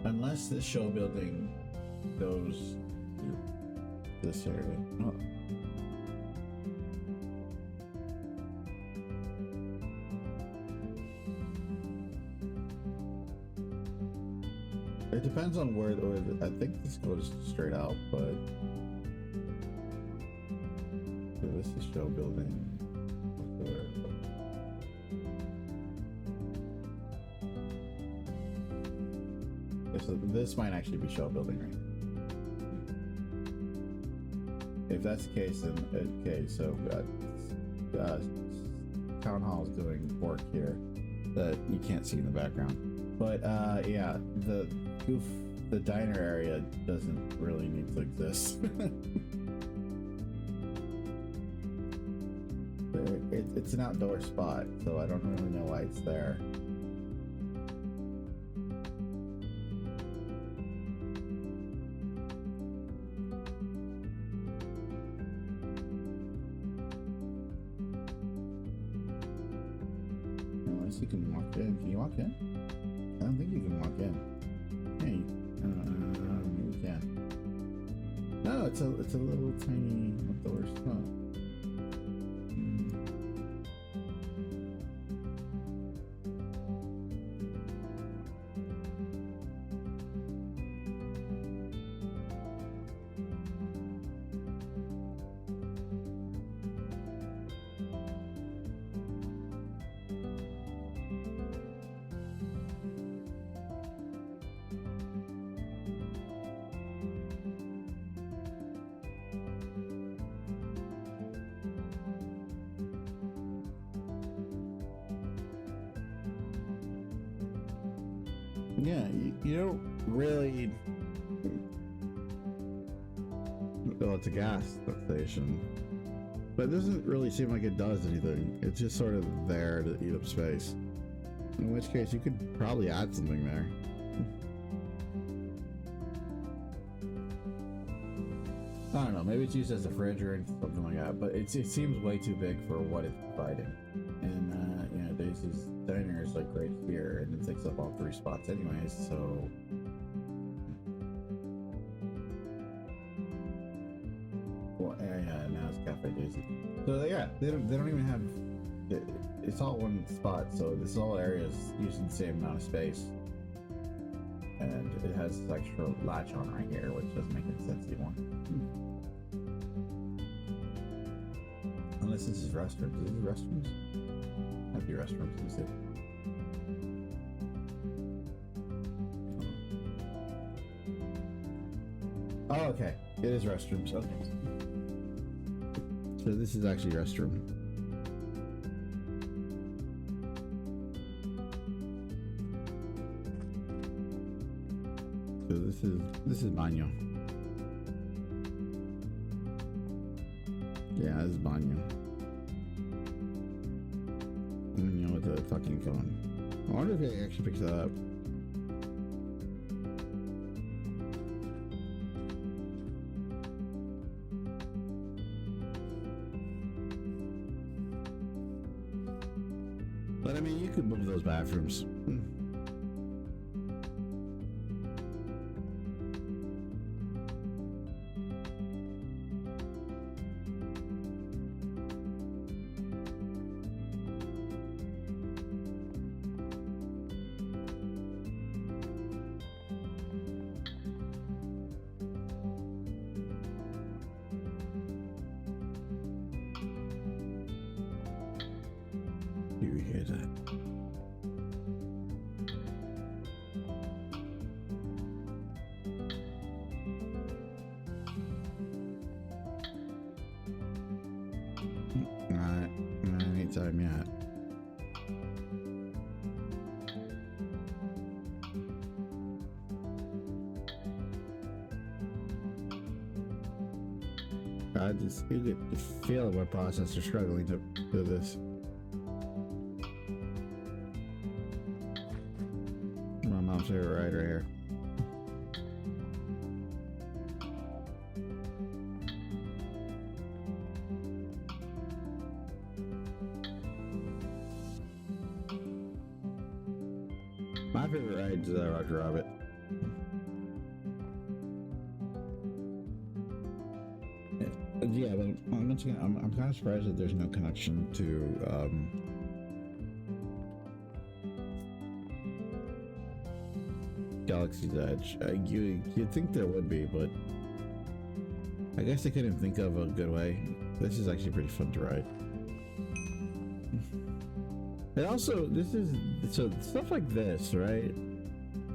S1: unless this show building goes to this area. Oh. It depends on where I think this goes straight out, but so this is show building. So this might actually be show building, right? If that's the case, then okay. So town hall is doing work here that you can't see in the background. But yeah, the diner area doesn't really need to exist. It's an outdoor spot, so I don't really know why it's there. Unless you can walk in. Can you walk in? I don't think you can walk in. Hey, maybe you can. No, it's a little tiny outdoor spot. Yeah, you don't really. Well, it's a gas station, but it doesn't really seem like it does anything. It's just sort of there to eat up space. In which case, you could probably add something there. I don't know, maybe it's used as a fridge or something like that, but it seems way too big for what it's providing. And, you know, Daisy's diner is like right here, and it takes up all 3 spots anyways, so... Well, yeah, now it's Cafe Daisy. So, yeah, they don't even have... It's all one spot, so this whole area is using the same amount of space. And it has this extra latch on right here, which doesn't make any sense anymore. Unless this is restrooms. Is this restrooms? Might be restrooms. Let me see. Oh, okay. It is restrooms. Okay. So this is actually restroom. So this is baño. Yeah, this is baño. Baño with the fucking cone. I wonder if it actually picks that up. But I mean, you could move those bathrooms. You hear that? Not anytime yet. You could feel my processor struggling to do this. My mom's favorite right here. My favorite ride is Roger Rabbit. Yeah, but once again, I'm kind of surprised that there's no connection to Galaxy's Edge. You'd think there would be, but I guess I couldn't think of a good way. This is actually pretty fun to ride. And also, so stuff like this, right?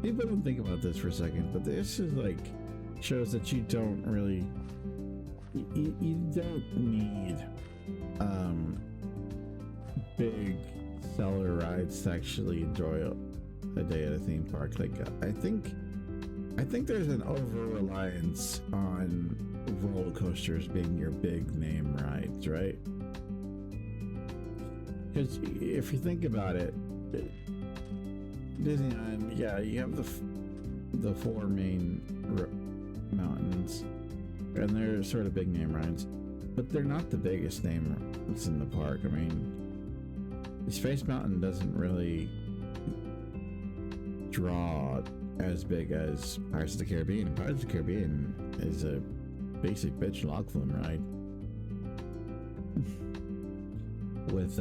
S1: People don't think about this for a second, but this is like shows that you don't really. You don't need big seller rides to actually enjoy a day at a theme park. Like I think there's an over reliance on roller coasters being your big name rides, right? Because if you think about it, Disneyland, yeah, you have the 4 main mountains. And they're sort of big name rides, but they're not the biggest name that's in the park. I mean, Space Mountain doesn't really draw as big as Pirates of the Caribbean. Pirates of the Caribbean is a basic bitch log flume ride with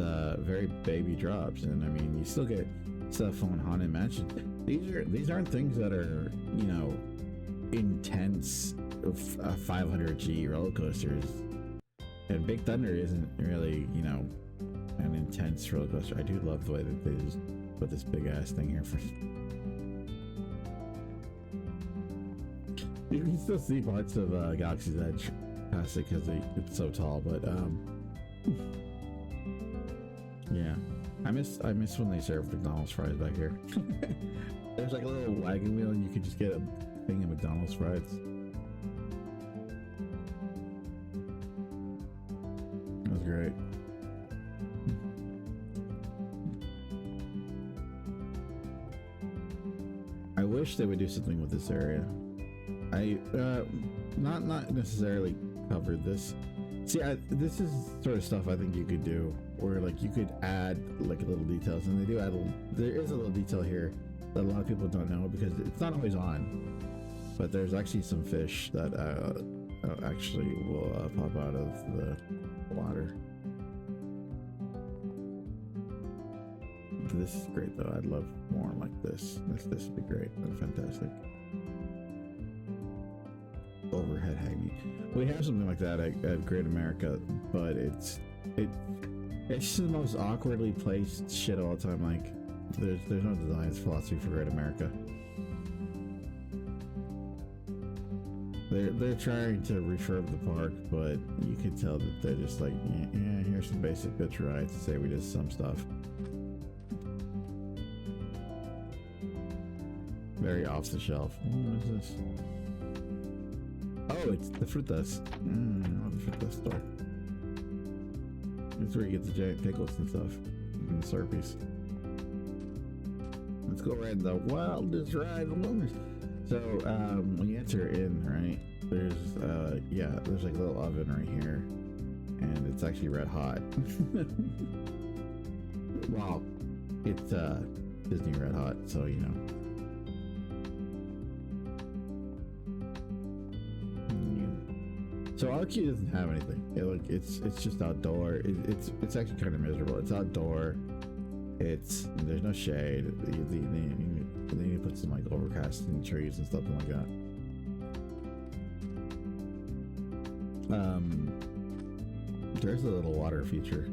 S1: very baby drops, and I mean, you still get stuff on Haunted Mansion. These aren't things that are, you know, intense 500G roller coasters, and Big Thunder isn't really, you know, an intense roller coaster. I do love the way that they just put this big ass thing here for. You can still see parts of Galaxy's Edge past it because it's so tall, but yeah. I miss when they serve McDonald's fries back here. There's like a little wagon wheel and you could just get a thing of McDonald's fries. That was great. I wish they would do something with this area. Not necessarily cover this. See, this is sort of stuff I think you could do, where like you could add like little details, and they do add. There is a little detail here that a lot of people don't know because it's not always on. But there's actually some fish that actually will pop out of the water. This is great though. I'd love more like this. This would be great. That's fantastic. Overhead hanging. We have something like that at Great America, but it's just the most awkwardly placed shit all the time. Like there's no design philosophy for Great America. They're trying to refurb the park, but you can tell that they're just like, yeah, here's some basic bitch rides to say we did some stuff. Very off the shelf. What is this? Oh, it's the Frutas. The Frutas store. That's where you get the giant pickles and stuff. And the Slurpees. Let's go ride the wildest ride in the wilderness. So, when you enter in, right, there's like a little oven right here. And it's actually red hot. Wow. It's, Disney red hot, so, you know. So RQ doesn't have anything. It's just outdoor. It's actually kind of miserable. It's outdoor. There's no shade. They need to put some like overcasting trees and stuff like that. There's a little water feature.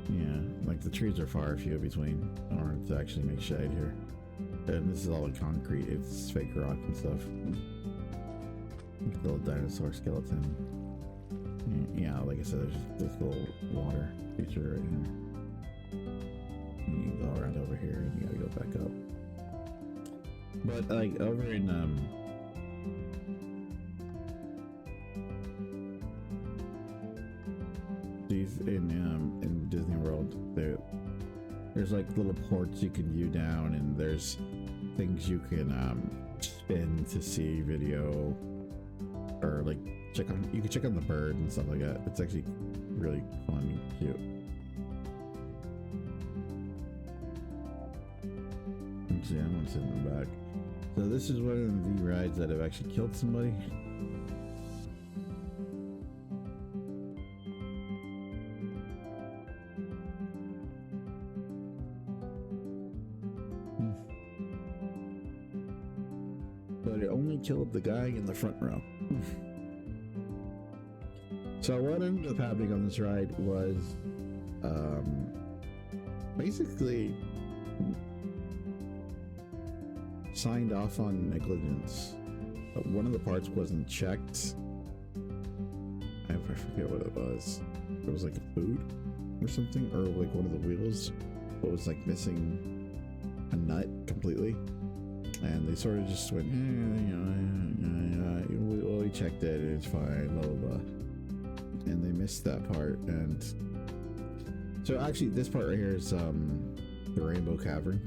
S1: Yeah, like the trees are far few between in order to actually make shade here. And this is all in concrete. It's fake rock and stuff. Little dinosaur skeleton. Yeah, like I said, there's this little water feature right here. And you can go around over here and you gotta go back up. But like over in in Disney World, there's like little ports you can view down, and there's things you can spin to see video, or like you can check on the bird and stuff like that. It's actually really fun and cute. See, I'm gonna sit in the back. So this is one of the rides that have actually killed somebody. But it only killed the guy in the front row. So what ended up happening on this ride was basically signed off on negligence. One of the parts wasn't checked. I forget what it was. It was like a boot or something, or like one of the wheels, but was like missing a nut completely. And they sort of just went, we checked it, it's fine, blah, blah, blah. And they missed that part. And so actually this part right here is the Rainbow Cavern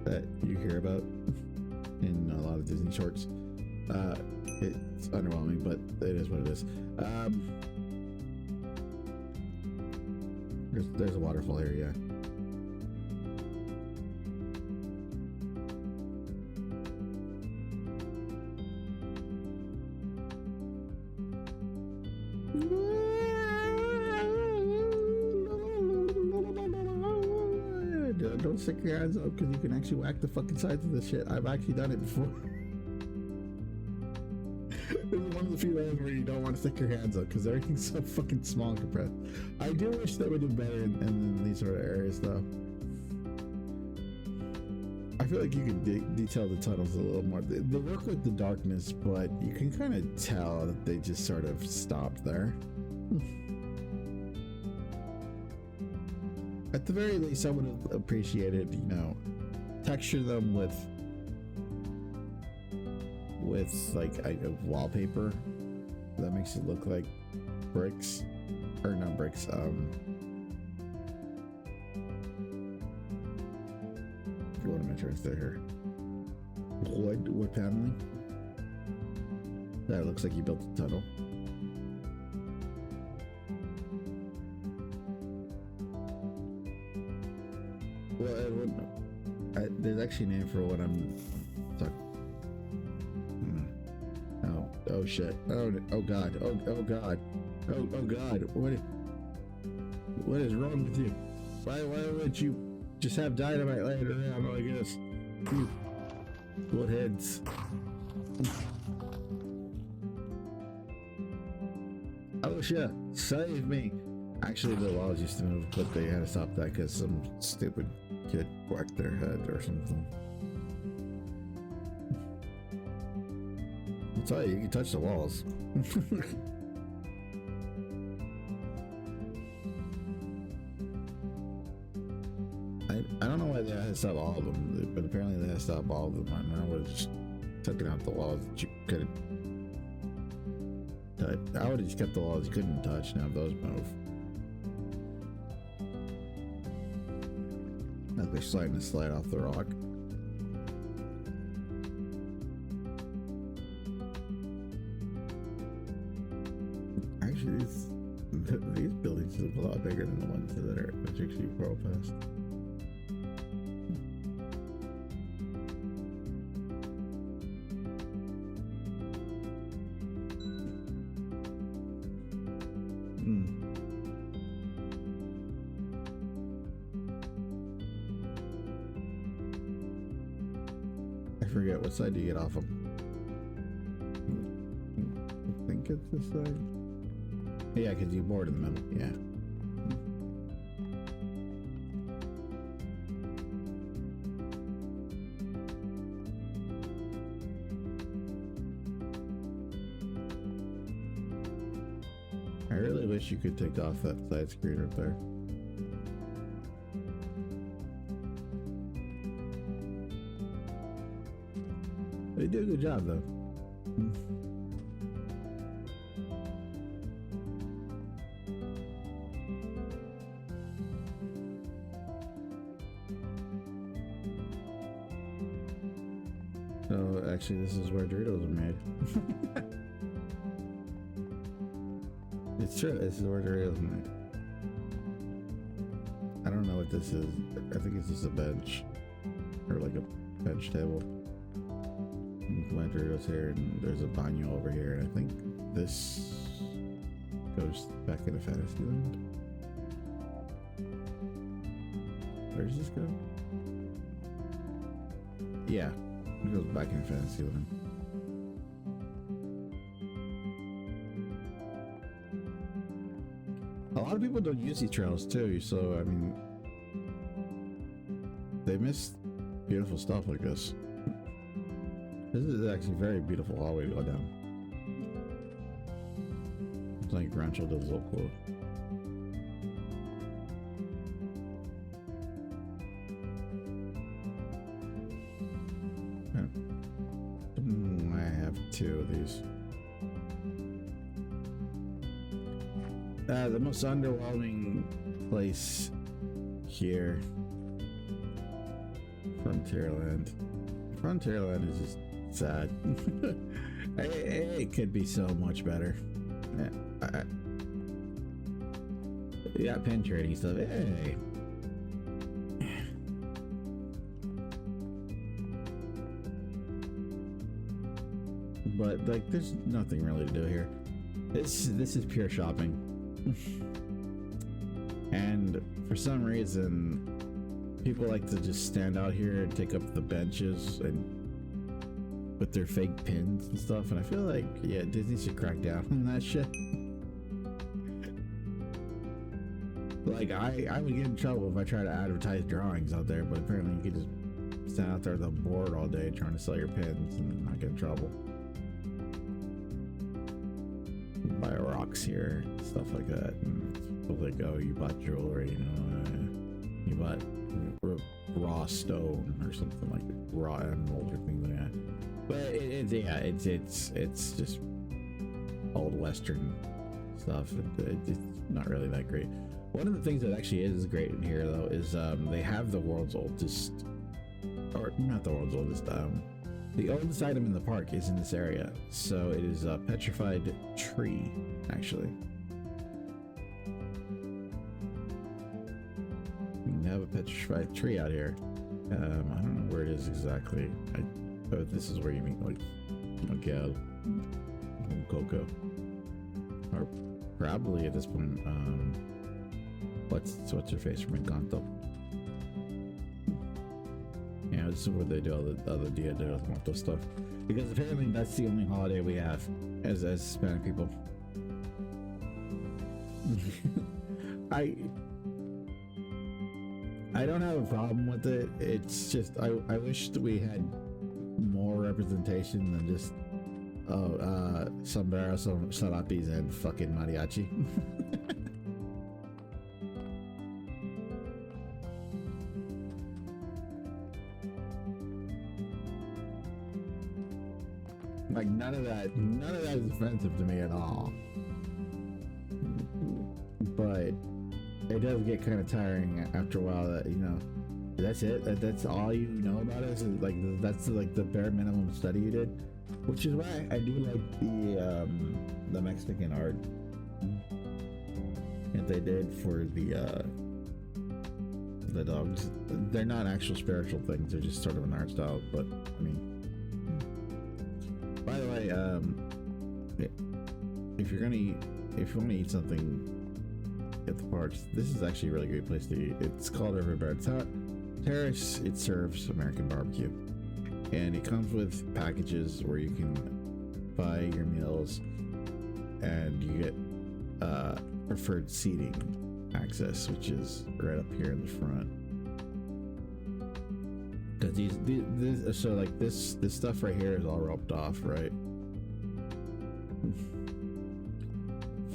S1: that you hear about in a lot of Disney shorts. It's underwhelming, but it is what it is. There's a waterfall here, yeah. Don't stick your hands up because you can actually whack the fucking sides of this shit. I've actually done it before. This is one of the few areas where you don't want to stick your hands up because everything's so fucking small and compressed. I do wish they would do better in these sort of areas though. I feel like you can detail the tunnels a little more. They work with the darkness, but you can kind of tell that they just sort of stopped there.
S3: At the very least, I would have appreciated, you know, texture them with like a wallpaper that makes it look like bricks, or not bricks. If you want to make sure it's there, wood paneling. That looks like you built a tunnel. Well, there's actually a name for what I'm talking. Oh shit! Oh god! Oh god! Oh god! What is wrong with you? Why would you just have dynamite laying around like this? Bloodheads. Oh shit! Save me! Actually, the walls used to move, but they had to stop that because some stupid kid whacked their head or something. I'll tell you can touch the walls. I don't know why they had to stop all of them, but apparently they had to stop all of them. I would have just taken out the walls that you couldn't touch. I would have just kept the walls you couldn't touch. Now those move. Like they're starting to slide off the rock. Actually, these buildings look a lot bigger than the ones that are actually pro past. I forget what side do you get off of? I think it's this side. Yeah, because you board in the middle. Yeah. I really wish you could take off that side screen right there. They do a good job though. So actually this is where Doritos are made. It's true, this is where Doritos are made. I don't know what this is. I think it's just a bench. Or like a bench table. My Doritos here, and there's a baño over here, and I think this goes back into Fantasyland. Where does this go? Yeah, it goes back into Fantasyland. A lot of people don't use these trails too, so I mean, they miss beautiful stuff like this. This is actually a very beautiful hallway to go down. It's like Rancho del Volk. I have two of these. The most underwhelming place here. Frontierland. Frontierland is just sad. It could be so much better. You got pen trading stuff. Hey. But like, there's nothing really to do here. This is pure shopping. And for some reason, people like to just stand out here and take up the benches and with their fake pins and stuff, and I feel like, yeah, Disney should crack down on that shit. Like, I would get in trouble if I tried to advertise drawings out there, but apparently you could just stand out there with a board all day trying to sell your pins and not get in trouble. Buy rocks here, stuff like that. And people like, oh, you bought jewelry, you know. but raw stone or something like that. Raw emerald or things like that. But it's just old Western stuff. It's not really that great. One of the things that actually is great in here, though, is they have the world's oldest, or not the world's oldest. The oldest item in the park is in this area, so it is a petrified tree, actually. We have a petrified tree out here. I don't know where it is exactly. But this is where you meet like Miguel and Coco, or probably at this point, what's her face from Encanto. Yeah, this is where they do all the other Dia de los Muertos stuff, because apparently that's the only holiday we have as Hispanic people. I don't have a problem with it. It's just I wish that we had more representation than just sombreros, sarapis, and fucking mariachi. Like none of that is offensive to me at all. But it does get kind of tiring after a while that, you know, that's it. That's all you know about us. Is like that's like the bare minimum study you did, which is why I do like the Mexican art that they did for the dogs. They're not actual spiritual things. They're just sort of an art style. But I mean, by the way, if you want to eat something at the parks, this is actually a really great place to eat. It's called River Terrace. It serves American barbecue, and it comes with packages where you can buy your meals, and you get preferred seating access, which is right up here in the front. Because so like this stuff right here is all roped off, right?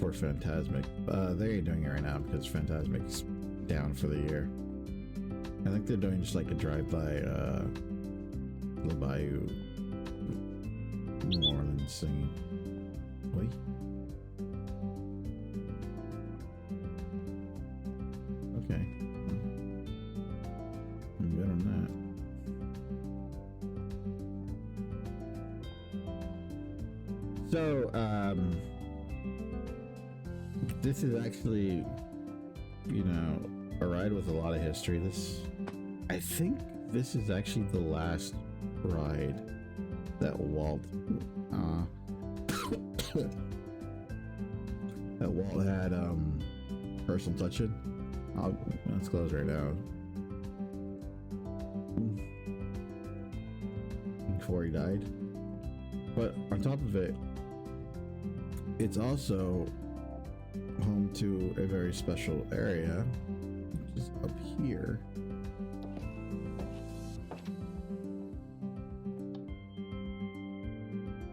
S3: For Phantasmic. They ain't doing it right now because Phantasmic's down for the year. I think they're doing just like a drive-by La Bayou, New Orleans singing. Wait. Okay. I'm good on that. So, this is actually, you know, a ride with a lot of history. I think this is actually the last ride that Walt had personal touch in. Let's close right now. Before he died. But on top of it, it's also home to a very special area, which is up here.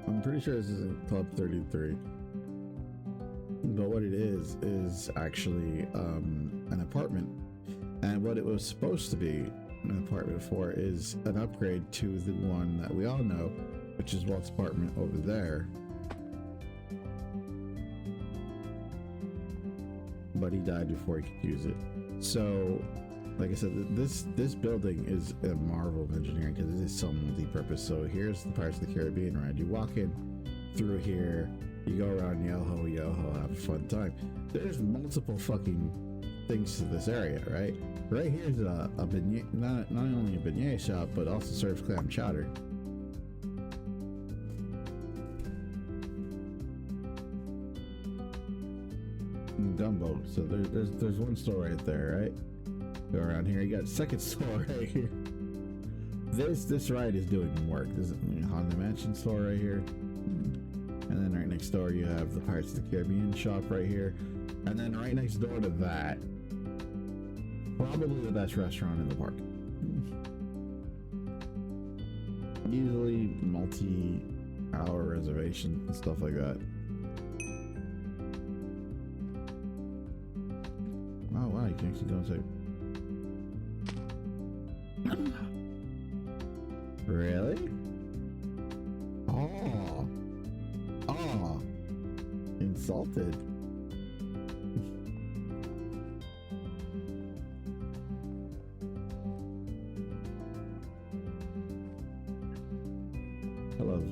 S3: I'm pretty sure this isn't Club 33, but what it is actually an apartment, and what it was supposed to be an apartment for is an upgrade to the one that we all know, which is Walt's apartment over there. But he died before he could use it. So, like I said, this building is a marvel of engineering because it is so multi-purpose. So here's the Pirates of the Caribbean ride. You walk in through here, you go around Yoho, have a fun time. There's multiple fucking things to this area, right? Right here's a beignet, not only a beignet shop, but also serves clam chowder. Gumbo. So there's one store right there, right? Go around here. You got a second store right here. This ride is doing work. This is the Haunted Mansion store right here, and then right next door you have the Pirates of the Caribbean shop right here, and then right next door to that, probably the best restaurant in the park. Easily multi-hour reservation and stuff like that. Oh wow, you can actually go and say, Really? Oh. Oh. Insulted. I love.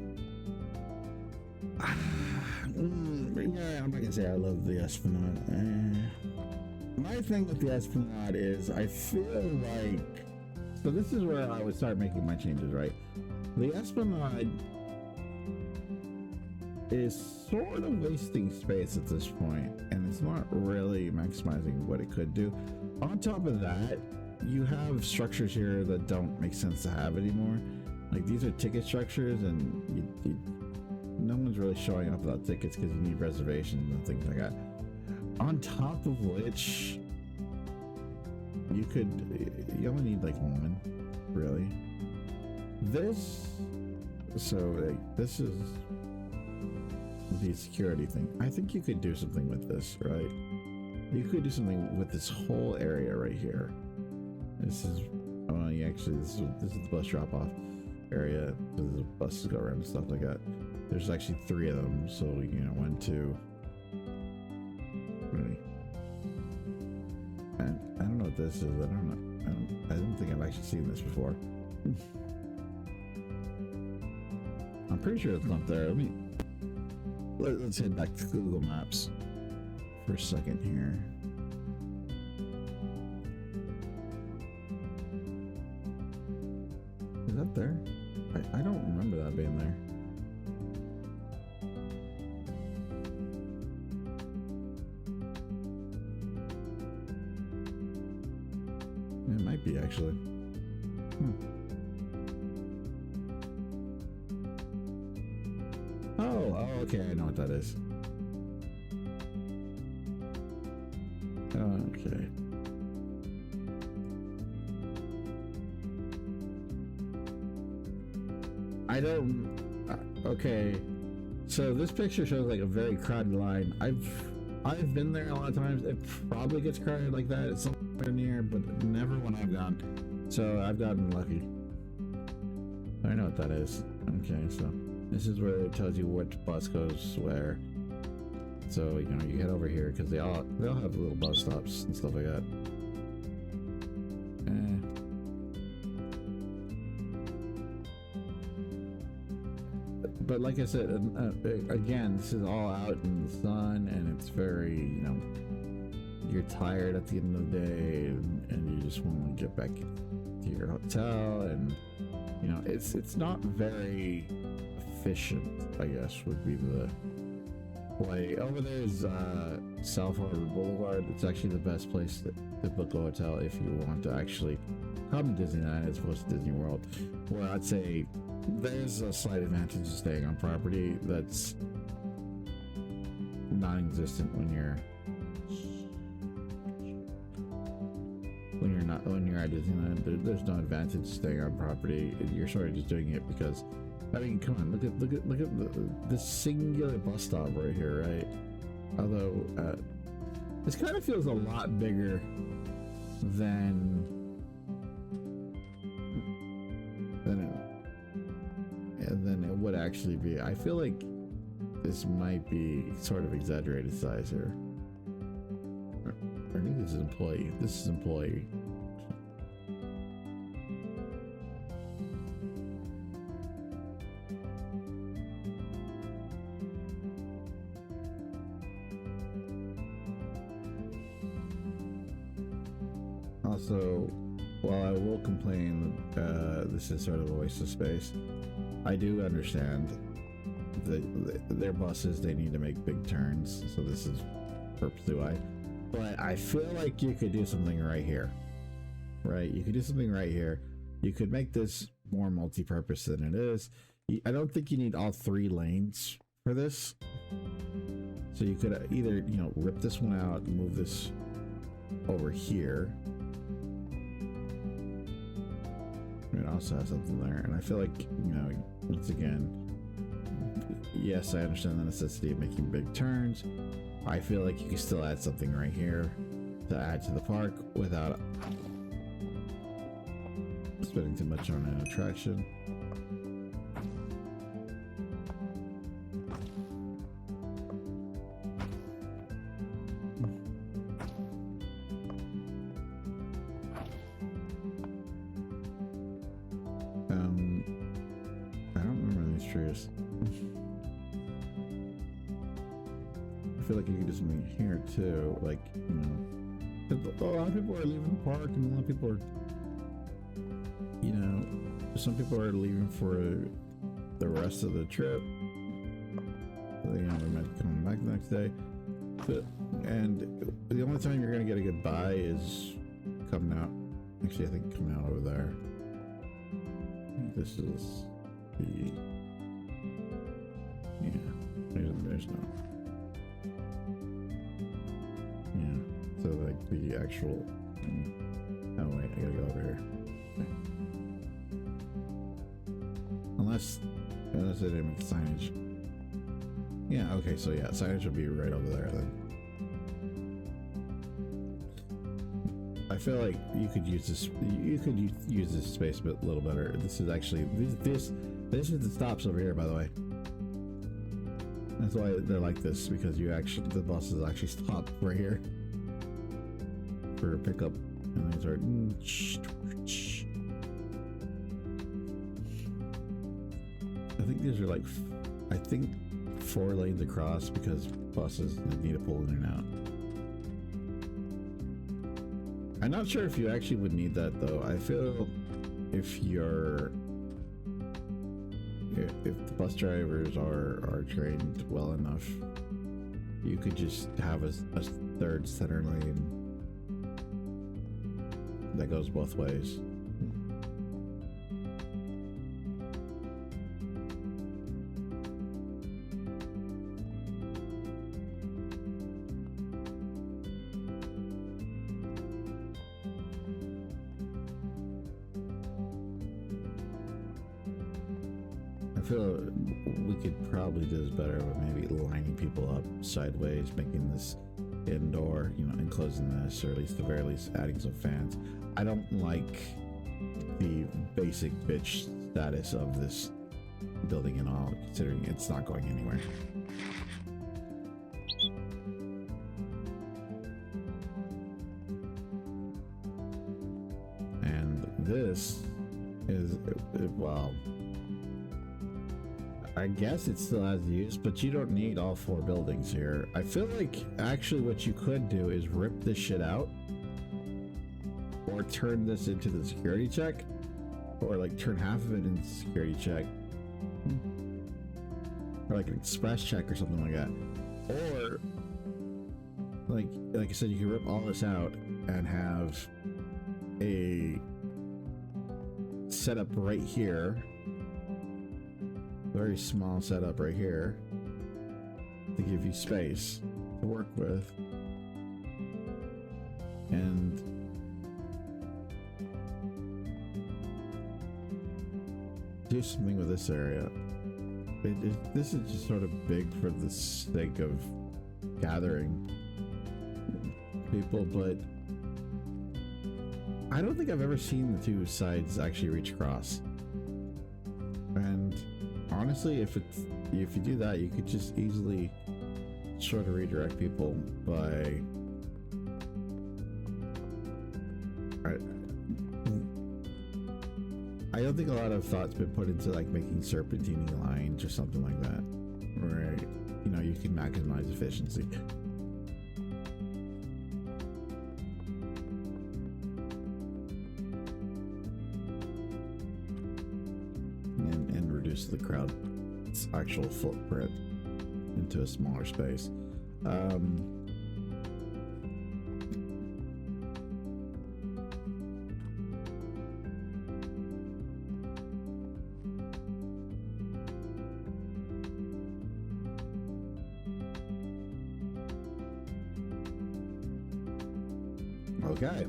S3: Yeah, I'm not gonna say I love the Esplanade. My thing with the Esplanade is I feel like. So this is where I would start making my changes, right? The Esplanade is sort of wasting space at this point, and it's not really maximizing what it could do. On top of that, you have structures here that don't make sense to have anymore. Like these are ticket structures, and no one's really showing up without tickets because you need reservations and things like that. On top of which, you only need like one, really. This is the security thing. I think you could do something with this, right? You could do something with this whole area right here. This is, oh, actually, this is the bus drop-off area. The buses go around and stuff like that. There's actually 3 of them, so 1, 2. Really. And I don't know what this is. I don't think I've actually seen this before. I'm pretty sure it's not there. Let's head back to Google Maps for a second here. Is that there? I don't remember that being there. It might be actually. Oh, okay, I know what that is. Okay. Okay. So this picture shows like a very crowded line. I've been there a lot of times. It probably gets crowded like that. It's somewhere near, but never when I've gone. So I've gotten lucky. I know what that is. Okay, so this is where it tells you which bus goes where. So you head over here because they all have little bus stops and stuff like that. But like I said, again, this is all out in the sun, and it's very, you're tired at the end of the day, and you just want to get back to your hotel, and it's not very efficient, I guess would be the play. Over there is South Harbor Boulevard. It's actually the best place to book a hotel if you want to actually come to Disneyland as opposed to Disney World, where I'd say there's a slight advantage to staying on property that's non-existent when you're at Disneyland. There's no advantage to staying on property. You're sort of just doing it because, come on, look at this singular bus stop right here, right? Although this kind of feels a lot bigger than it would actually be. I feel like this might be sort of exaggerated size here. I think this is employee. This is employee. Also, while I will complain that this is sort of a waste of space, I do understand that their buses, they need to make big turns, so this is purposely why. But I feel like you could do something right here, right? You could do something right here. You could make this more multi-purpose than it is. I don't think you need all 3 lanes for this. So you could either, rip this one out and move this over here. It also has something there, and I feel like, once again, yes, I understand the necessity of making big turns. I feel like you can still add something right here to add to the park without spending too much on an attraction. groceries. I feel like you could do something here too, like, you know, 'cause a lot of people are leaving the park, and a lot of people are, you know, some people are leaving for the rest of the trip. You know, they might come back the next day. And the only time you're gonna get a good buy is coming out. Actually, I think coming out over there. This is the, yeah. There's no. Yeah. So like the actual. Oh wait, I gotta go over here. Okay. Unless they didn't make signage. Yeah, okay, so yeah, signage would be right over there then. I feel like you could use this space a little better. This is actually this is the stops over here, by the way. That's why they're like this, because the buses actually stop right here for pickup, and they start. I think these are like, I think 4 lanes across, because buses need to pull in and out. I'm not sure if you actually would need that though. I feel if the bus drivers are trained well enough, you could just have a third center lane that goes both ways. I feel we could probably do this better with maybe lining people up sideways, making this indoor, you know, enclosing this, or at least the very least adding some fans. I don't like the basic bitch status of this building at all, considering it's not going anywhere. And this is, well, I guess it still has use, but you don't need all 4 buildings here. I feel like actually what you could do is rip this shit out, or turn this into the security check, or like turn half of it into security check, or like an express check or something like that. Or like I said, you can rip all this out and have a setup right here. Very small setup right here to give you space to work with, and do something with this area. This is just sort of big for the sake of gathering people, but I don't think I've ever seen the 2 sides actually reach across. And honestly, if you do that, you could just easily sort of redirect people by I don't think a lot of thought's been put into like making serpentining lines or something like that, where, you know, you can maximize efficiency. And reduce the crowd's actual footprint into a smaller space. Okay.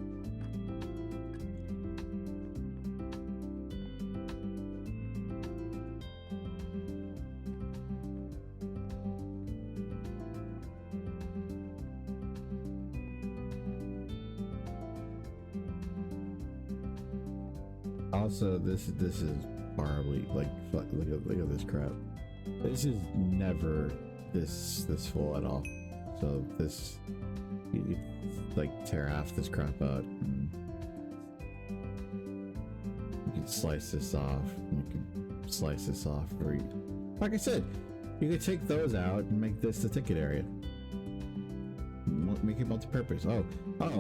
S3: Also, this is horribly, like, look at this crap. This is never this full at all. So this, you like tear half this crap out, and you can slice this off, and you can slice this off, or Like I said, you could take those out and make this the ticket area. Make it multi-purpose. Oh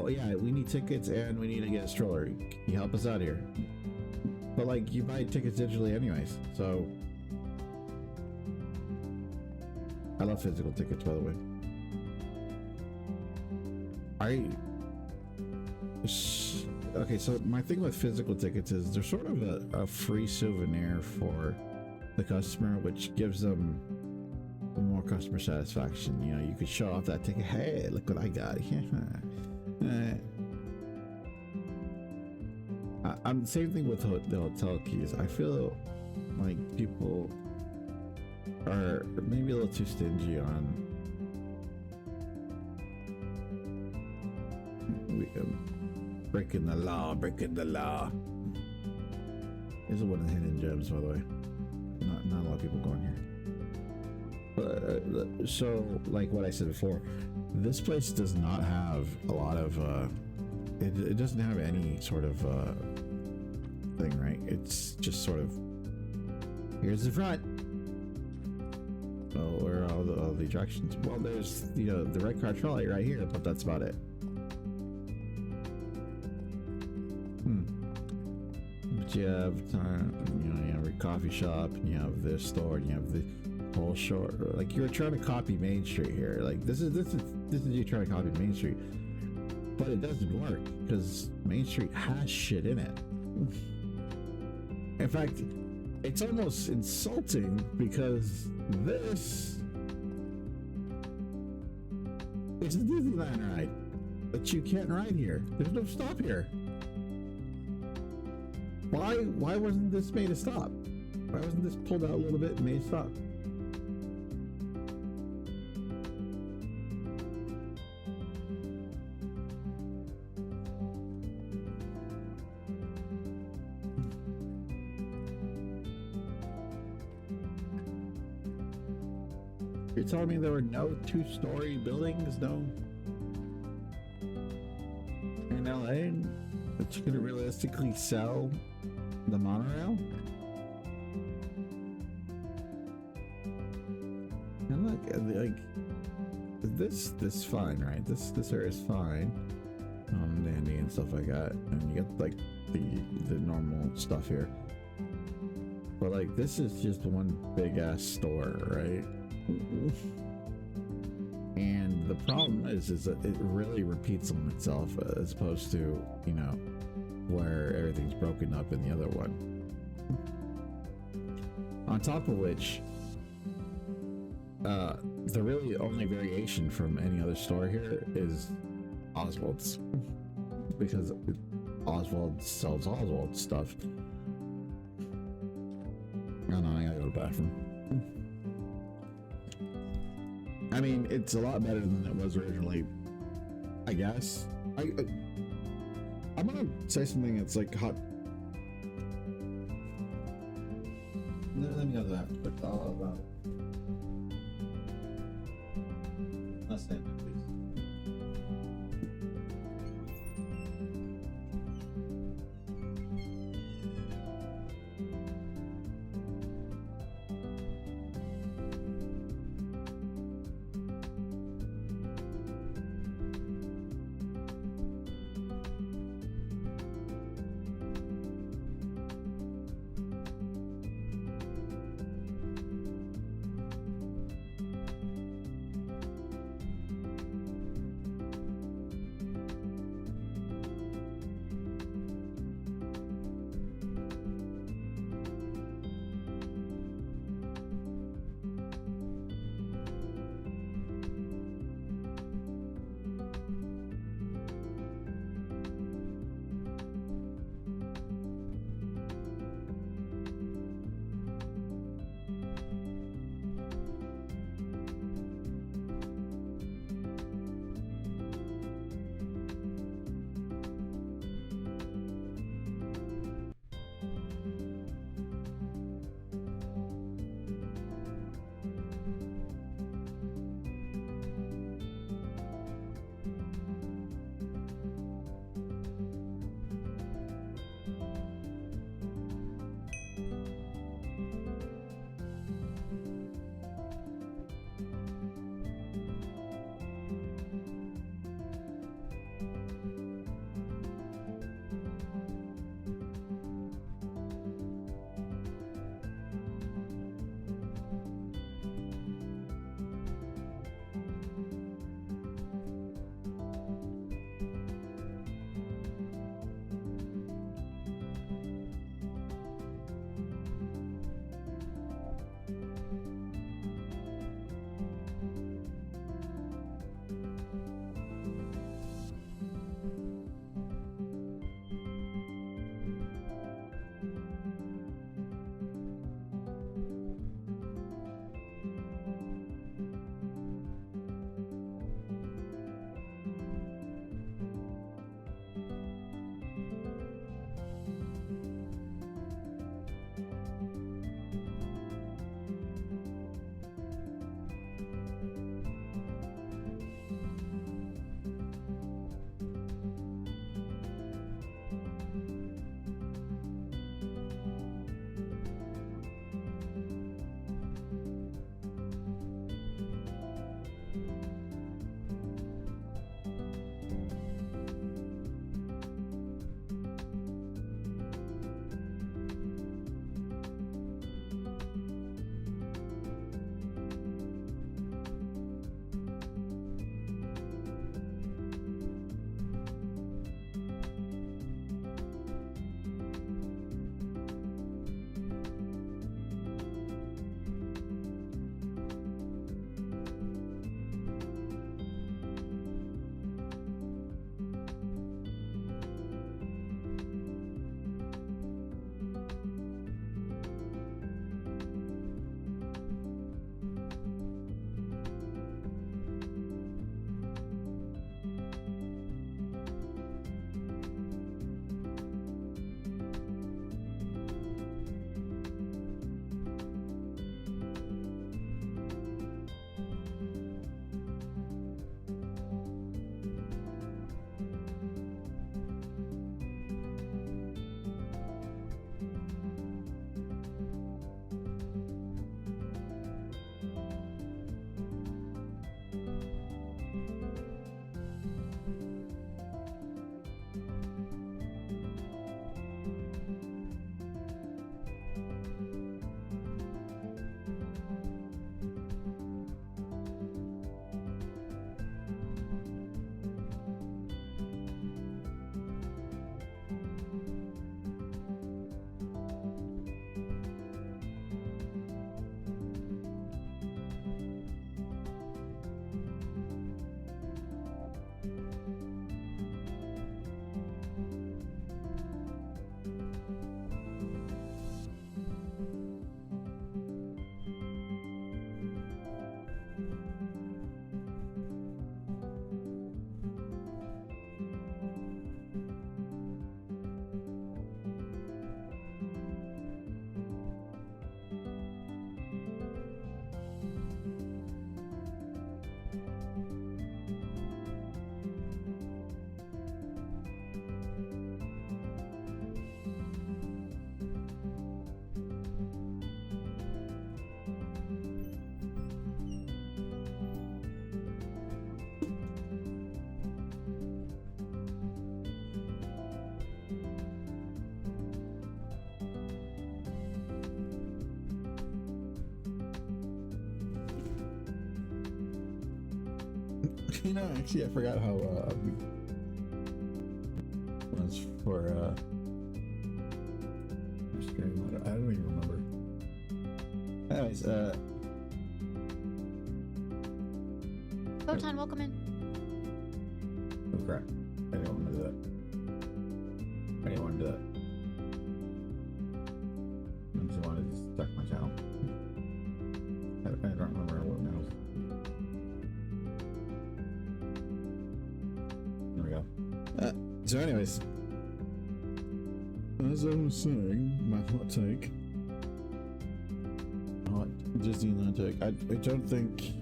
S3: yeah, we need tickets and we need to get a stroller. Can you help us out here? But like, you buy tickets digitally anyways, so. I love physical tickets, by the way. Okay, so my thing with physical tickets is they're sort of a free souvenir for the customer, which gives them more customer satisfaction. You know, you could show off that ticket. Hey, look what I got. I'm the same thing with the hotel keys. I feel like people are maybe a little too stingy on breaking the law. This is one of the hidden gems, by the way. Not a lot of people going here. So, like what I said before, this place does not have a lot of it doesn't have any sort of thing, right? It's just sort of, here's the front. Oh, where are all the attractions? Well, there's, you know, the red car trolley right here, but that's about it. But you have time, you know, you have your coffee shop, and you have this store, and you have the whole shore. Like, you're trying to copy Main Street here. Like, this is you trying to copy Main Street, but it doesn't work because Main Street has shit in it. In fact, it's almost insulting because this is a Disneyland ride, but you can't ride here. There's no stop here. Why wasn't this made a stop? Why wasn't this pulled out a little bit and made a stop? You're telling me there were no two-story buildings, no, in LA that you could realistically sell the monorail? And look, like this fine, right? This area is fine, dandy and stuff like that, and you get like the normal stuff here. But like, this is just one big ass store, right? And the problem is that it really repeats on itself, as opposed to, you know, where everything's broken up in the other one. On top of which, the really only variation from any other store here is Oswald's, because Oswald sells Oswald stuff. I don't know, I gotta go to the bathroom. I mean, it's a lot better than it was originally, I guess. I'm gonna say something that's like hot. Let me go to that. Let's stand there, please. You know, actually, I forgot how was for I don't even remember. Anyways,
S4: Photon, welcome in.
S3: oh crap! I didn't want to do that. I didn't want to do that. I just wanted to stuck my channel. I don't remember what now. There we go. So anyways, as I was saying, my hot take. Hot Disneyland take. I don't think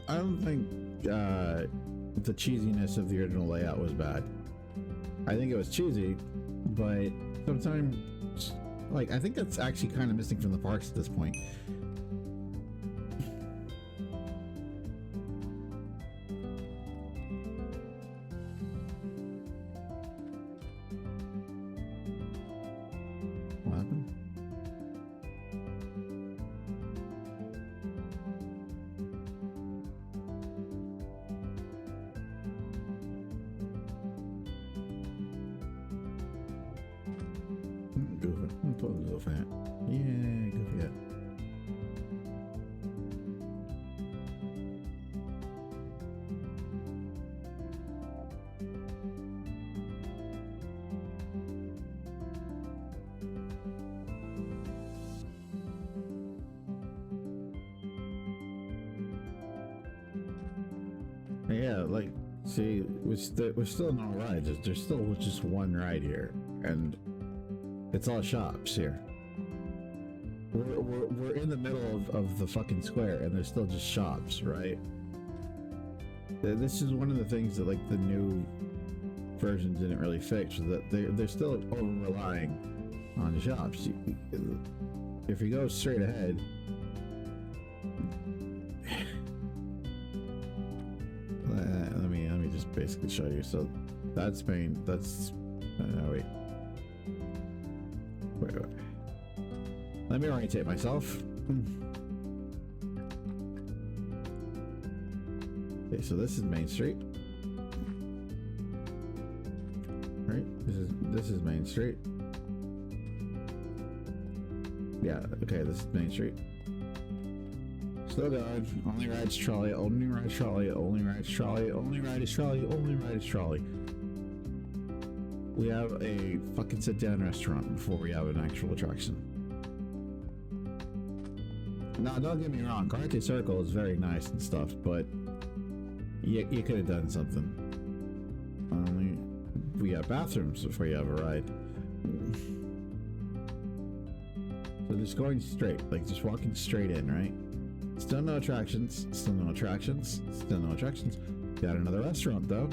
S3: I don't think the cheesiness of the original layout was bad. I think it was cheesy, but sometimes, like, I think that's actually kind of missing from the parks at this point. What happened? Goofy. I'm totally little fat. Yeah, goofy. Yeah. Yeah, like, see, we're still not rides. There's still just one ride here, and it's all shops here. We're in the middle of the fucking square, and there's still just shops, right? This is one of the things that, like, the new version didn't really fix, that they're still over relying on the shops. If you go straight ahead, let me just basically show you. So that's Spain. That's wait. Let me orientate myself. Okay, so this is Main Street. Right? This is Main Street. Yeah, okay, this is Main Street. Slow down. Only rides trolley, only rides trolley, only rides trolley, only ride is trolley, only ride is trolley. We have a fucking sit-down restaurant before we have an actual attraction. Now, don't get me wrong, Karate Circle is very nice and stuff, but you could have done something. Only we have bathrooms before you have a ride. So just going straight, like just walking straight in, right? Still no attractions, still no attractions, still no attractions. Got another restaurant though.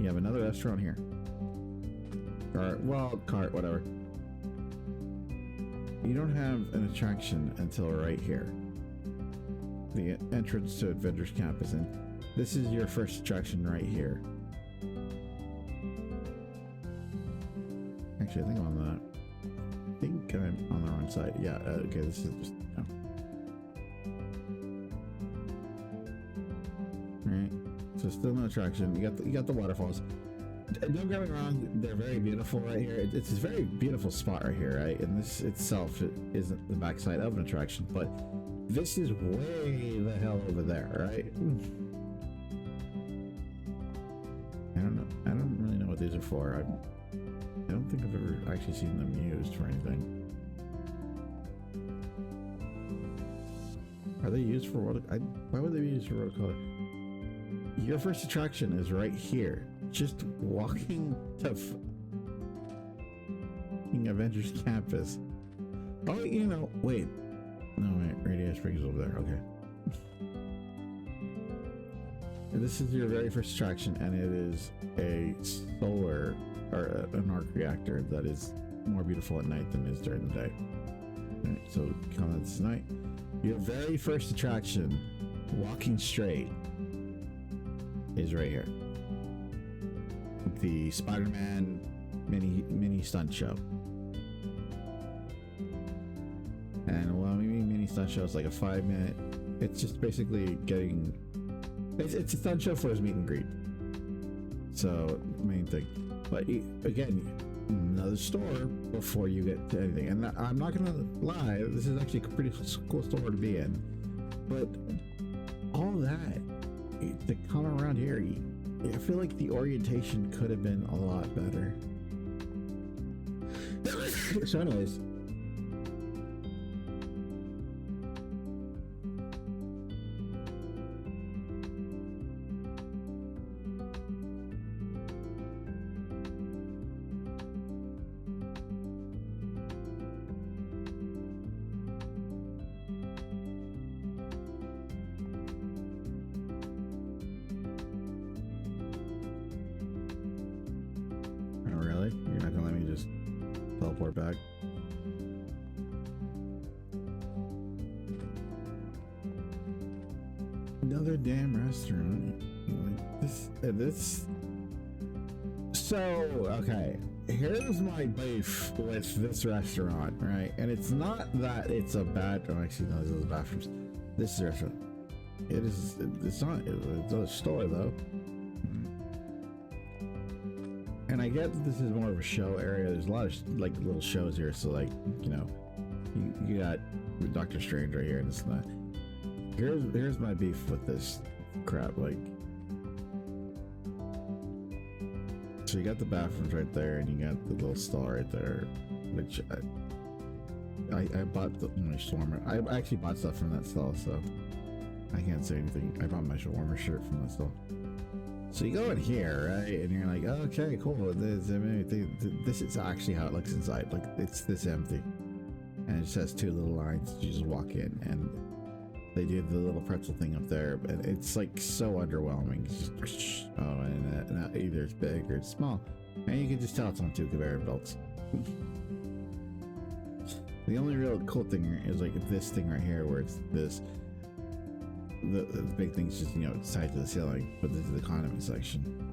S3: You have another restaurant here. Or, well, cart, whatever. You don't have an attraction until right here. The entrance to Adventures Campus, and this is your first attraction right here. Actually, I think I'm on the wrong side. Yeah, okay, this is just, no. Right, so still no attraction. You got the waterfalls. Don't get me wrong, they're very beautiful right here. It's a very beautiful spot right here, right? And this itself isn't the backside of an attraction, but this is way the hell over there, right? I don't know. I don't really know what these are for. I don't think I've ever actually seen them used for anything. Are they used for what? Why would they be used for road color? Your first attraction is right here. Just walking to Avengers Campus. Oh, you know, wait. No, wait. Radius Springs over there. Okay. And this is your very first attraction, and it is a solar or an arc reactor that is more beautiful at night than it is during the day. Right, so come this night. Your very first attraction, walking straight, is right here. The Spider-Man mini stunt show. And well, maybe mini stunt show is like a 5-minute. It's just basically getting. It's a stunt show for his meet and greet. So main thing, but again, another store before you get to anything. And I'm not gonna lie, this is actually a pretty cool store to be in. But all that to come around here, I feel like the orientation could have been a lot better. So anyways, oh really? You're not gonna let me just teleport back? Another damn restaurant. Like this. So, okay. Here's my beef with this restaurant, right? And it's not that it's a bad. Oh, actually, no, these are the bathrooms. This is a restaurant. It is. It's not. It's a store, though. And I get that this is more of a show area. There's a lot of like little shows here. So, like, you know, you got Doctor Strange right here, and it's not. Here's my beef with this crap. Like, so you got the bathrooms right there, and you got the little stall right there, which I bought my shawarma. I actually bought stuff from that stall, so I can't say anything. I bought my shawarma shirt from that stall. So you go in here, right, and you're like, oh, okay, cool. This is actually how it looks inside. Like, it's this empty, and it just has two little lines. You just walk in, and they do the little pretzel thing up there, but it's like so underwhelming. It's just, oh, and either it's big or it's small, and you can just tell it's on two conveyor belts. The only real cool thing is like this thing right here, where it's this. The big thing's just, you know, it's tied to the ceiling, but this is the condiment section.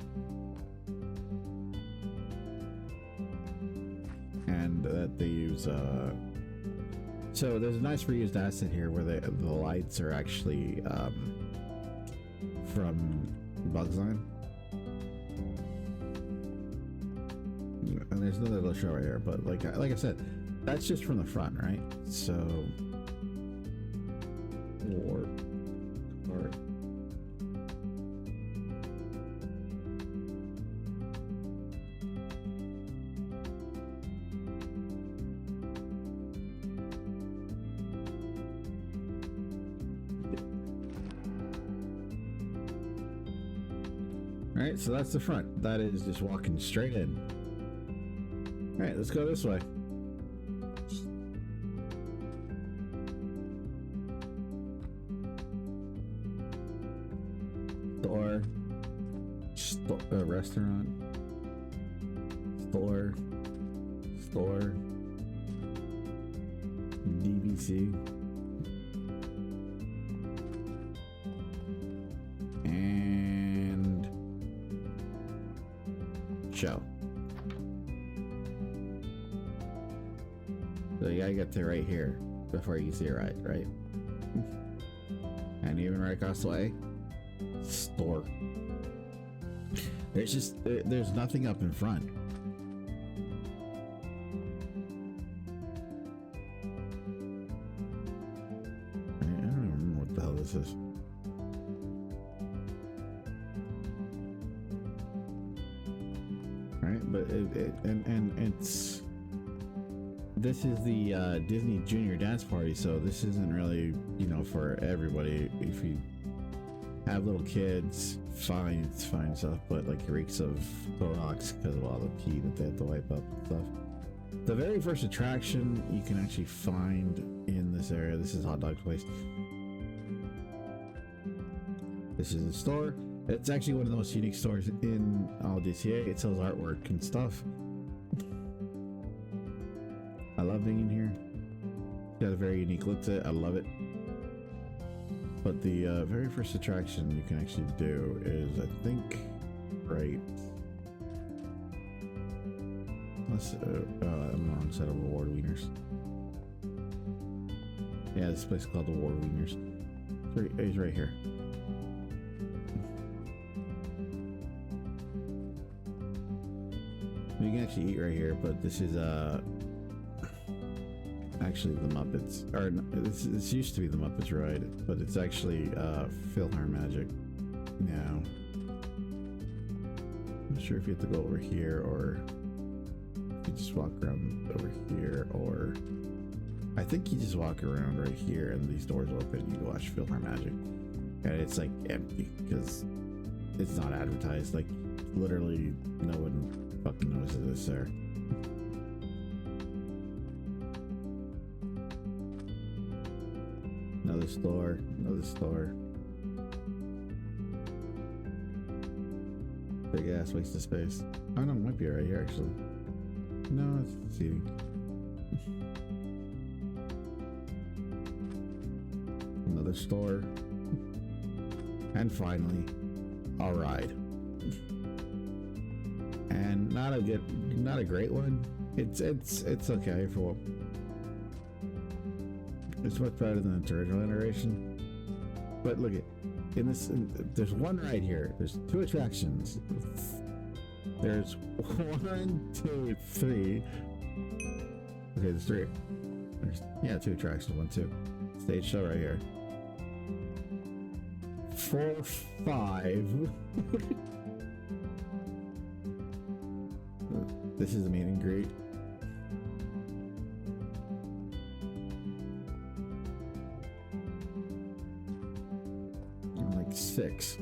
S3: And that they use, so there's a nice reused asset here where the lights are actually from Bugs Line. And there's another little show right here, but like I said, that's just from the front, right? So, Alright, so that's the front. That is just walking straight in. Alright, let's go this way. Restaurant. Store. DVC. And show. So you gotta get to right here before you see it right? And even right across the way, store. There's nothing up in front. I don't even remember what the hell this is. Right, but it's this is the Disney Junior Dance Party, so this isn't really, you know, for everybody. If you have little kids, fine, it's fine stuff, but like it reeks of Clorox because of all the pee that they have to wipe up and stuff. The very first attraction you can actually find in this area, this is Hot Dog Place. This is the store. It's actually one of the most unique stores in all DCA. It sells artwork and stuff. I love being in here. It's got a very unique look to it. I love it. But the very first attraction you can actually do is, I think, right. I'm on a set of reward wieners. Yeah, this place is called the War Wieners. He's right here. You can actually eat right here, but this is actually the Muppets. Or this used to be the Muppets ride, but it's actually PhilharMagic now. I'm not sure if you have to go over here or if you just walk around over here, or I think you just walk around right here and these doors open and you go watch PhilharMagic. And it's like empty because it's not advertised. Like literally no one fucking knows that it's there. Another store, another store. Big ass waste of space. Oh no, it might be right here actually. No, it's seating. Another store. And finally, a ride. And not a great one. It's okay for. It's much better than its original iteration. But look at there's one ride here. There's 2 attractions. There's 1, 2, 3. Okay, there's 3. There's 2 attractions. 1, 2. Stage show right here. 4, 5. This is the meet and greet. Like 6.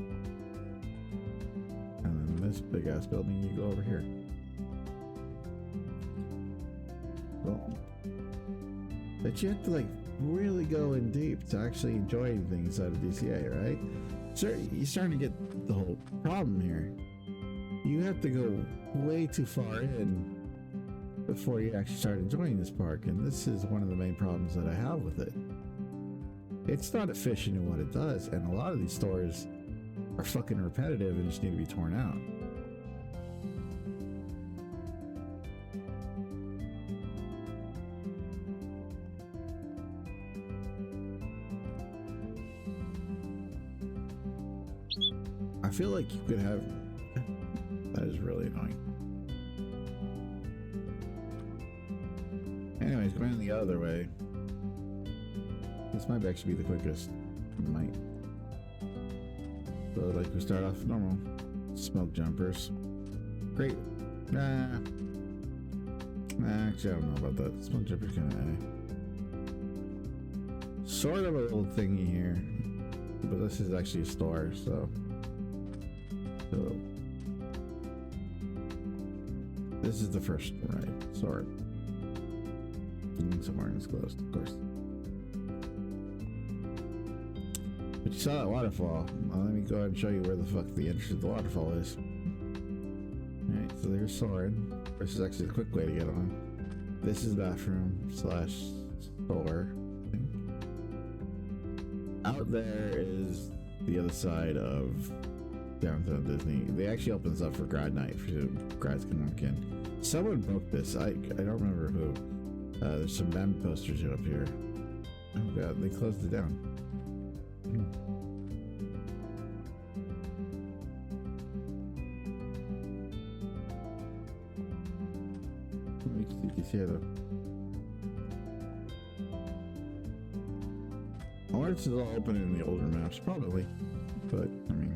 S3: And then this big ass building, you go over here. Well, but you have to like really go in deep to actually enjoy anything inside of DCA, right? So you're starting to get the whole problem here. You have to go way too far in before you actually start enjoying this park, and this is one of the main problems that I have with it. It's not efficient in what it does, and a lot of these stores are fucking repetitive and just need to be torn out. I feel like you could have... That is really annoying. Anyways, going the other way. This might actually be the quickest. It might. So like we start off normal. Smoke jumpers. Great. Actually I don't know about that. Smoke jumpers kinda sort of a little thingy here. But this is actually a store, so this is the first ride. Sorry. Somewhere is closed, of course. But you saw that waterfall. Well, let me go ahead and show you where the fuck the entrance of the waterfall is. Alright, so there's Soren. This is actually the quick way to get on. This is bathroom / store. Out there is the other side of Downtown Disney. They actually open this up for grad night, for grads can walk in. Someone broke this. I don't remember who. There's some bamboo posters up here. Oh god, they closed it down. You can see it. I wonder if this is all open in the older maps. Probably. But, I mean...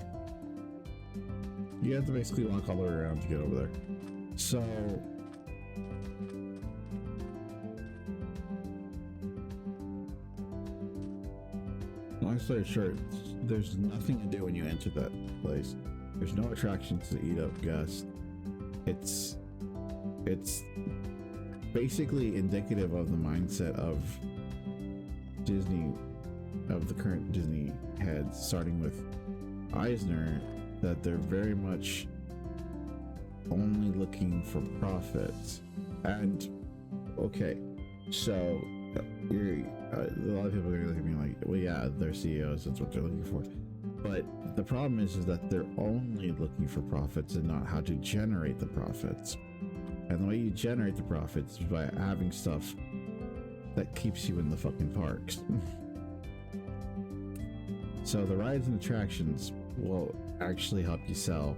S3: You have to basically walk all the way around to get over there. So... Long story short, there's nothing to do when you enter that place. There's no attractions to eat up guests. It's basically indicative of the mindset of Disney, of the current Disney heads, starting with Eisner, that they're very much only looking for profits. And okay, so a lot of people are gonna look at me like, well, yeah, they're CEOs, that's what they're looking for. But the problem is that they're only looking for profits and not how to generate the profits. And the way you generate the profits is by having stuff that keeps you in the fucking parks. So the rides and attractions will actually help you sell,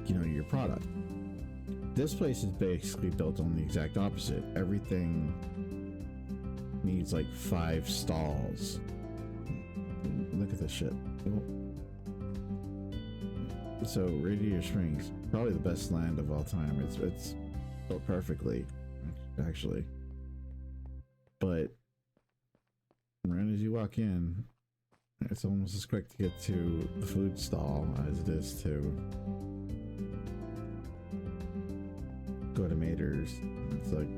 S3: you know, your product. This place is basically built on the exact opposite. Everything needs like 5 stalls. Look at this shit. So Radiator Springs, probably the best land of all time. It's built perfectly, actually. But right as you walk in, it's almost as quick to get to the food stall as it is to go to Mater's. It's like,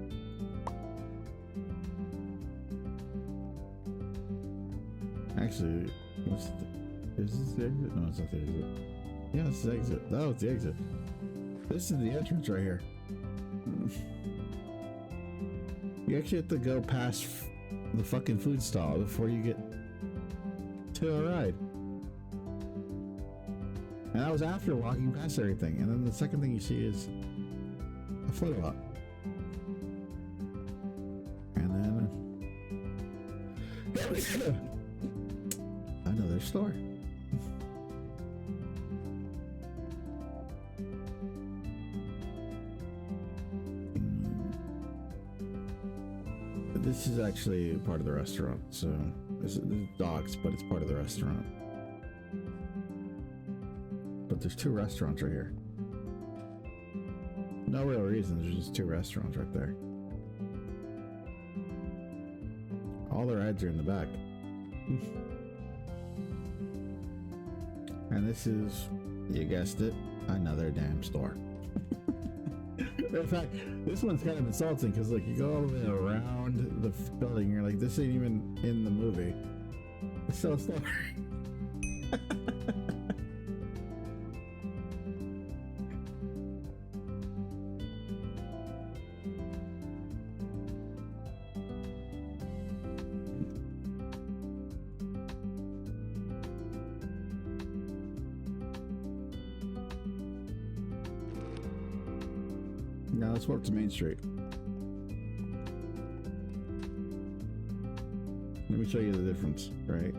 S3: actually, is this the exit? No, it's not the exit. Yeah, it's the exit. Oh, it's the exit. This is the entrance right here. You actually have to go past the fucking food stall before you get to a ride. And that was after walking past everything. And then the second thing you see is a photo op. And then another store. This is actually part of the restaurant, so there's dogs, but it's part of the restaurant. But there's 2 restaurants right here. No real reason, there's just 2 restaurants right there. All the rides are in the back. And this is, you guessed it, another damn store. In fact, this one's kind of insulting because, like, you go all the way around the building, you're like, this ain't even in the movie. It's still a store. Now let's walk to Main Street. Let me show you the difference, right?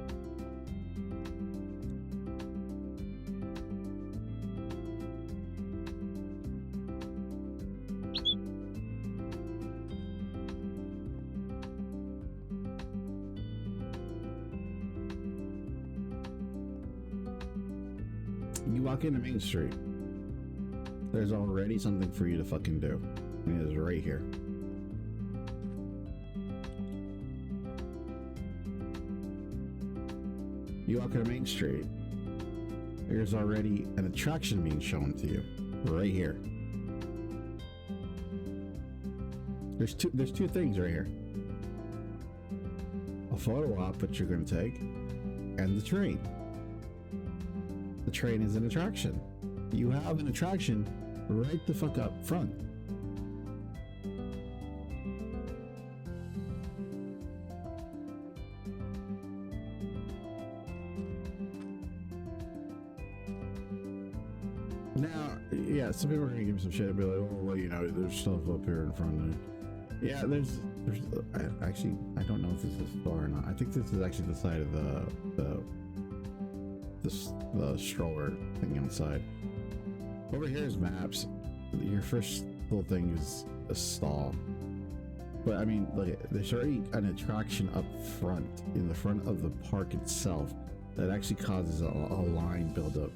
S3: You walk into Main Street. There's already something for you to fucking do. I mean, it's right here. You walk into Main Street. There's already an attraction being shown to you. Right here. There's two things right here. A photo op that you're gonna take, and the train. The train is an attraction. You have an attraction right the fuck up front. Now, yeah, some people are gonna give me some shit and be like, oh, well, you know, there's stuff up here in front of it. Yeah, there's actually, I don't know if this is a store or not. I think this is actually the side of the stroller thing outside. Over here is maps. Your first little thing is a stall. But I mean, look, there's already an attraction up front, in the front of the park itself, that actually causes a line buildup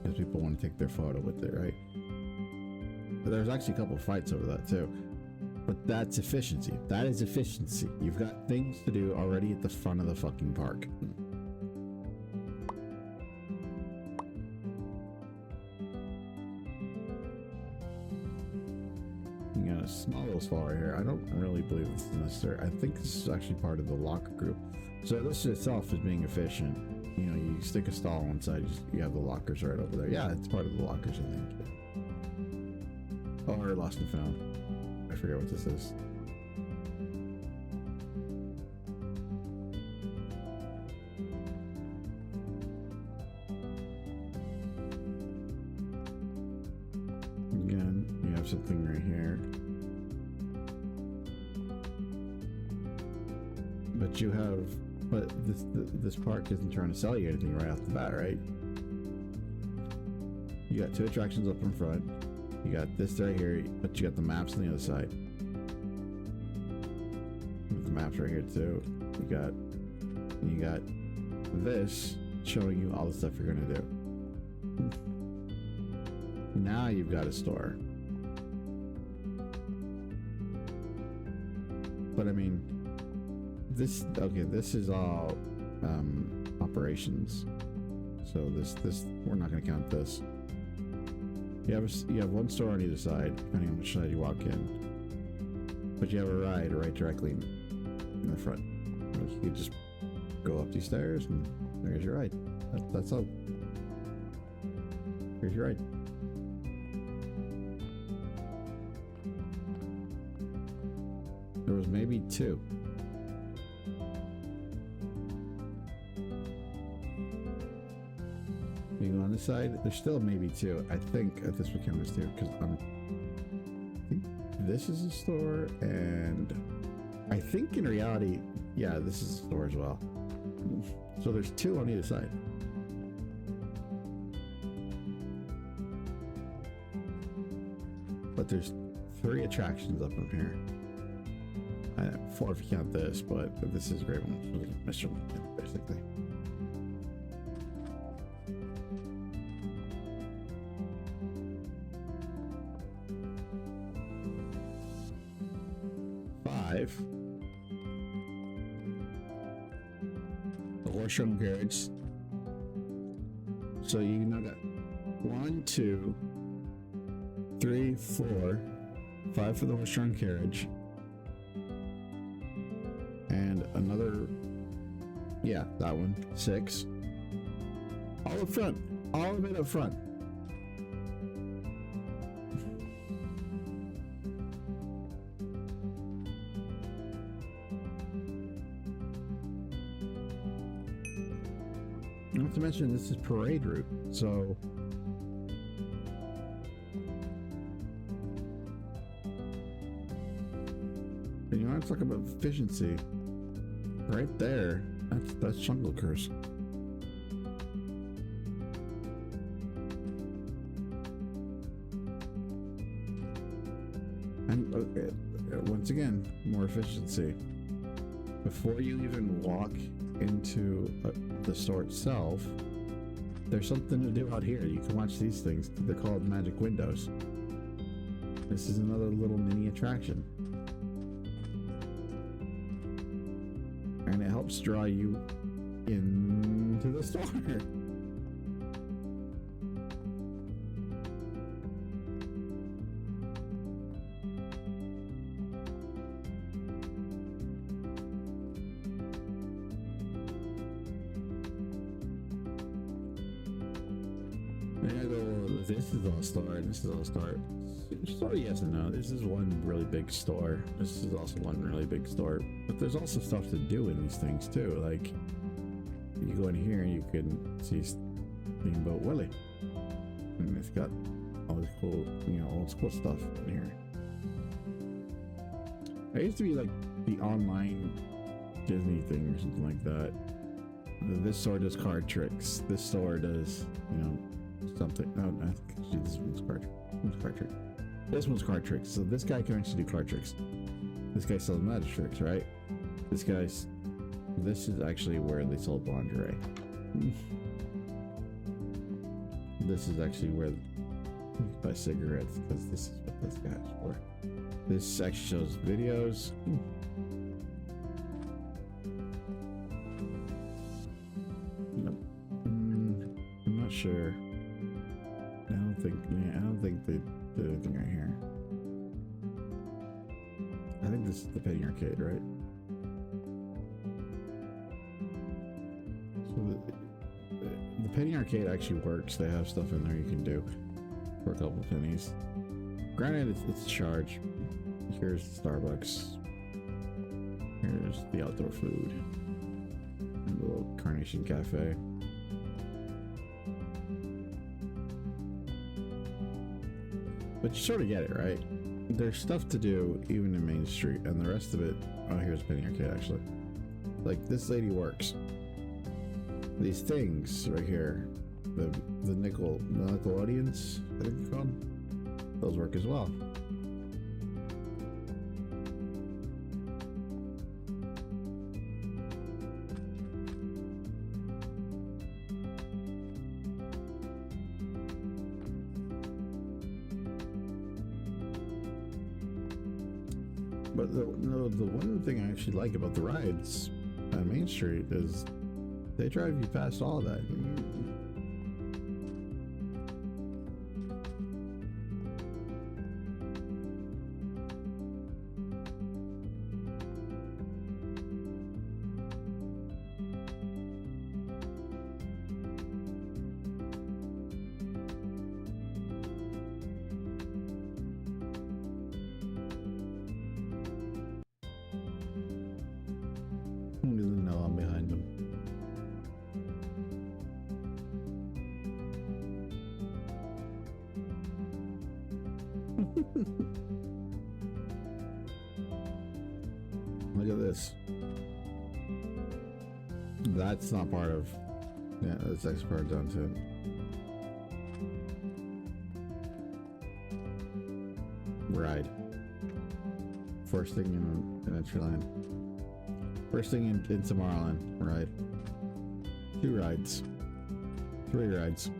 S3: because people want to take their photo with it, right? But there's actually a couple of fights over that too. But that's efficiency. That is efficiency. You've got things to do already at the front of the fucking park. You got a small little stall right here. I don't really believe this is necessary. I think this is actually part of the locker group. So this itself is being efficient. You know, you stick a stall inside, you have the lockers right over there. Yeah, it's part of the lockers, I think. Or lost and found. I forget what this is. Again, you have something right here. but this park isn't trying to sell you anything right off the bat, right? You got 2 attractions up in front. You got this right here, but you got the maps on the other side. The maps right here too. You got this showing you all the stuff you're gonna do. Now you've got a store. But I mean, this is all operations. So this we're not gonna count this. You have one store on either side, depending on which side you walk in. But you have a ride right directly in the front. You can just go up these stairs and there's your ride. That's all. Here's your ride. There was maybe 2. You go on this side, there's still maybe 2. I think at this we count as 2 because I think this is a store, and I think in reality, yeah, this is a store as well. So there's 2 on either side. But there's 3 attractions up in here. 4 if you count this, but this is a great one. Mission, basically. The horse-drawn carriage. So you now got 1, 2, 3, 4, 5 for the horse-drawn carriage, and another, yeah, that one, 6. All up front, all of it up front. Not to mention this is parade route, so you know, let's talk about efficiency. Right there, that's Jungle Curse. And once again, more efficiency. Before you even walk into the store itself, there's something to do out here. You can watch these things. They're called magic windows. This is another little mini attraction. And it helps draw you into the store. This is all Star, and this is all Star. Star, yes and no. This is one really big store. This is also one really big store. But there's also stuff to do in these things too. Like, you go in here and you can see Steamboat Willie. And it's got all this cool, all this cool stuff in here. It used to be like the online Disney thing or something like that. This store does card tricks. This store does, something. Oh, no, this one's card trick. This one's card tricks. So this guy can actually do card tricks. This guy sells magic tricks, right? This is actually where they sold lingerie. This is actually where you buy cigarettes, because this is what this guy's for. This actually shows videos. Nope. I'm not sure. I don't think they did anything right here. I think this is the penny arcade, right? So the penny arcade actually works. They have stuff in there you can do for a couple pennies. Granted, it's charged. Here's Starbucks. Here's the outdoor food. And the little Carnation Cafe. But you sort of get it, right? There's stuff to do even in Main Street, and the rest of it... Oh, here's Penny Arcade, actually. like this lady works. These things right here, the Nickelodeons, I think they're called, those work as well. But the one thing I actually like about the rides on Main Street is they drive you past all of that. Who doesn't know I'm behind them? Look at this. That's not part of. Yeah, that's next part done too. Ride. First thing in Adventureland. First thing in Tomorrowland. Ride. 2 rides. 3 rides.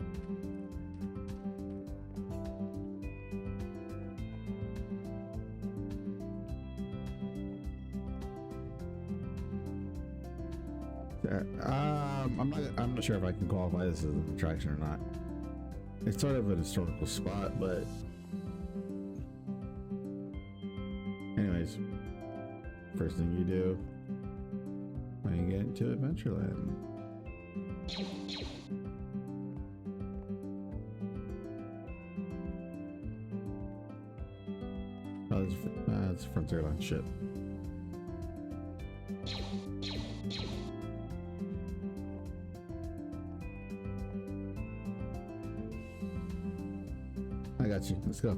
S3: I'm not sure if I can qualify this as an attraction or not. It's sort of an historical spot, but anyways, first thing you do when you get into Adventureland. Oh, that's Frontierland shit. I got you. Let's go.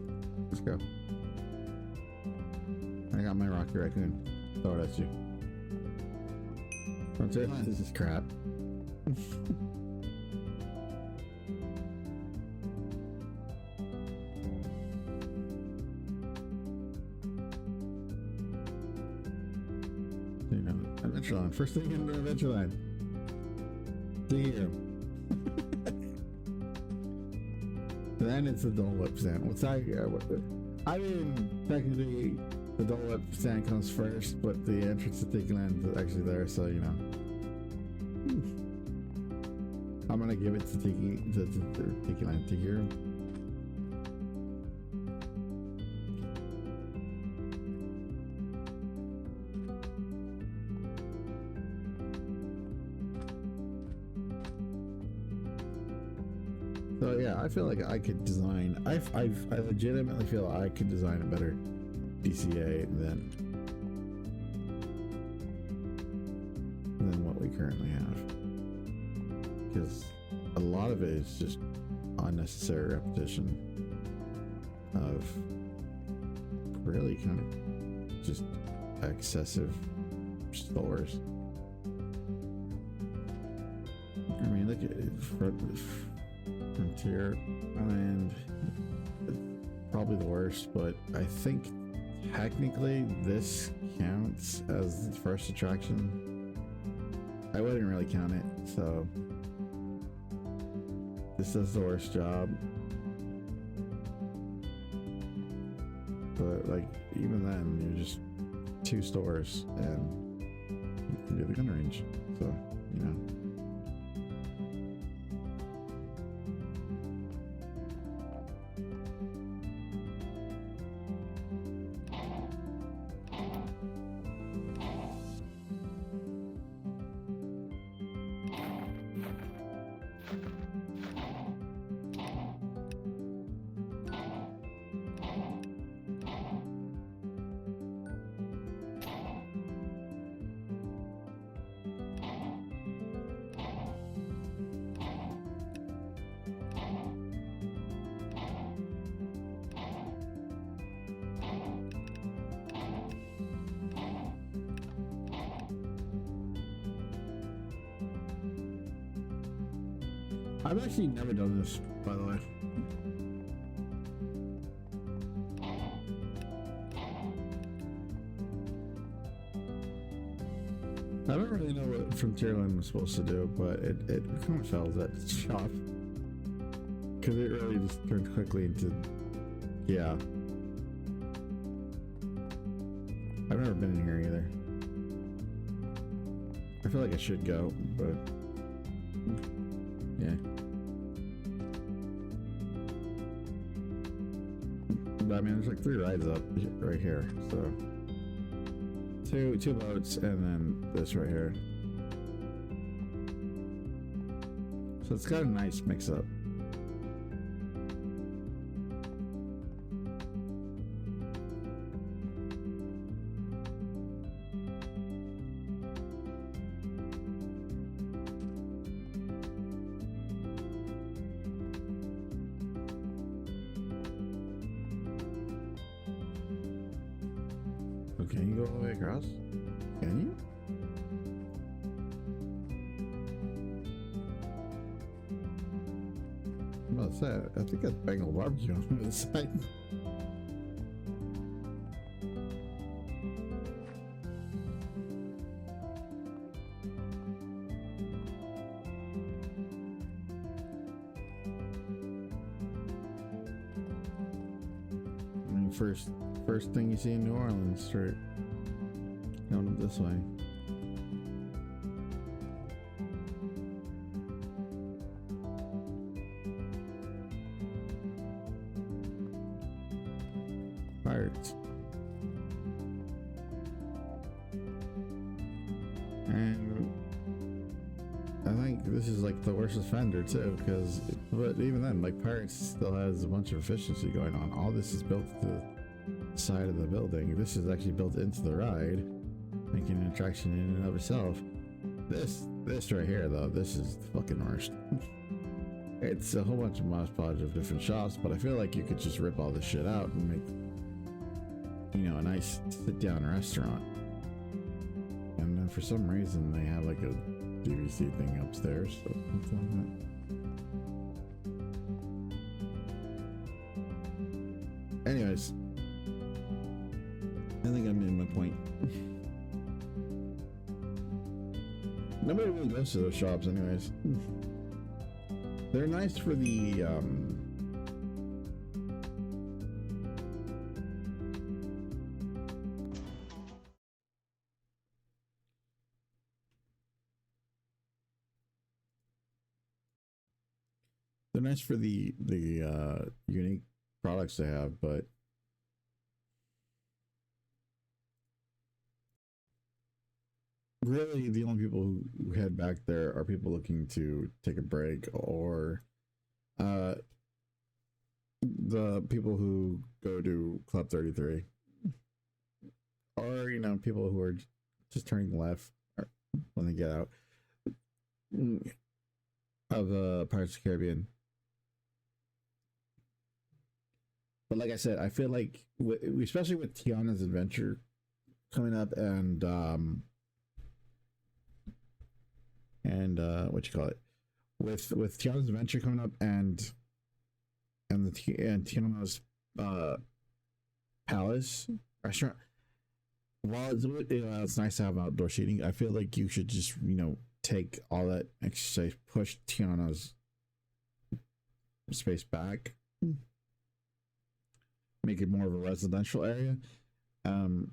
S3: Let's go. I got my Rocky Raccoon. Throw it at you. Frontierland, this is crap. Adventureland. First thing into Adventureland. See you. Then it's the Dole Whip stand. What's that? I mean, technically, the Dole Whip stand comes first, but the entrance to Tikiland is actually there, so you know. I'm gonna give it to Tikiland. Tiki Room. So yeah, I feel like I could design. I legitimately feel I could design a better DCA than what we currently have, because a lot of it is just unnecessary repetition of really kind of just excessive stores. I mean, look at it. Frontier Island, probably the worst, but I think technically this counts as the first attraction. I wouldn't really count it, so this does the worst job. But like, even then, you're just 2 stores and you can do the gun range, so you know. I've actually never done this, by the way. I don't really know what Frontierland was supposed to do, but it kind of failed at shop. Because it really just turned quickly into... Yeah. I've never been in here either. I feel like I should go, but... Yeah. But I mean, there's like 3 rides up right here, so... Two boats, and then this right here. So it's got a nice mix-up. Can you go all the way across? Can you? What's that? I think that's Bengal barbecue on the side. I mean, first thing you see in New Orleans, straight going up this way. Pirates. And I think this is like the worst offender too, because but even then, like, Pirates still has a bunch of efficiency going on. All this is built to the side of the building. This is actually built into the ride, making an attraction in and of itself. This right here though, this is the fucking worst. It's a whole bunch of Mod Podge of different shops, but I feel like you could just rip all this shit out and make, you know, a nice sit-down restaurant. And then for some reason they have like a DVC thing upstairs, so it's like that. Anyways, I think I made my point. Nobody really goes to those shops anyways. They're nice for the they're nice for the unique products they have, but really the only people who head back there are people looking to take a break, or the people who go to Club 33, or, you know, people who are just turning left when they get out of Pirates of the Caribbean. But like I said, I feel like especially with Tiana's Adventure coming up, and what you call it, with Tiana's Adventure coming up, and Tiana's Palace restaurant, while it's nice to have outdoor seating, I feel like you should just, you know, take all that extra space, push Tiana's space back, make it more of a residential area, and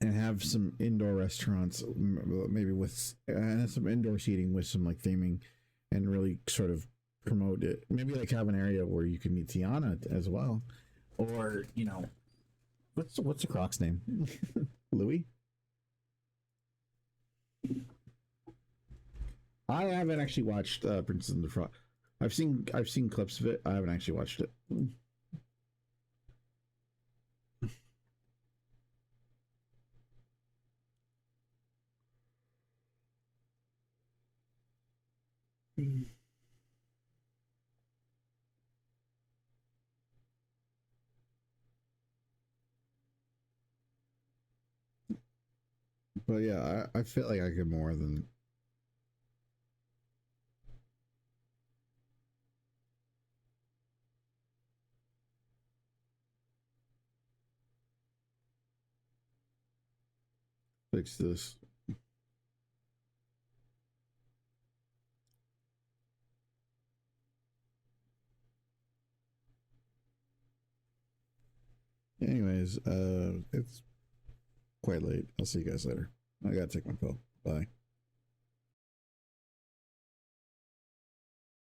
S3: have some indoor restaurants, maybe with and some indoor seating with some like theming, and really sort of promote it. Maybe like have an area where you can meet Tiana as well, or, you know, what's the Croc's name? Louis. I haven't actually watched Princess and the Frog. I've seen clips of it. I haven't actually watched it. But yeah, I feel like I get more than fix this. Anyways, it's quite late. I'll see you guys later. I gotta take my pill. Bye.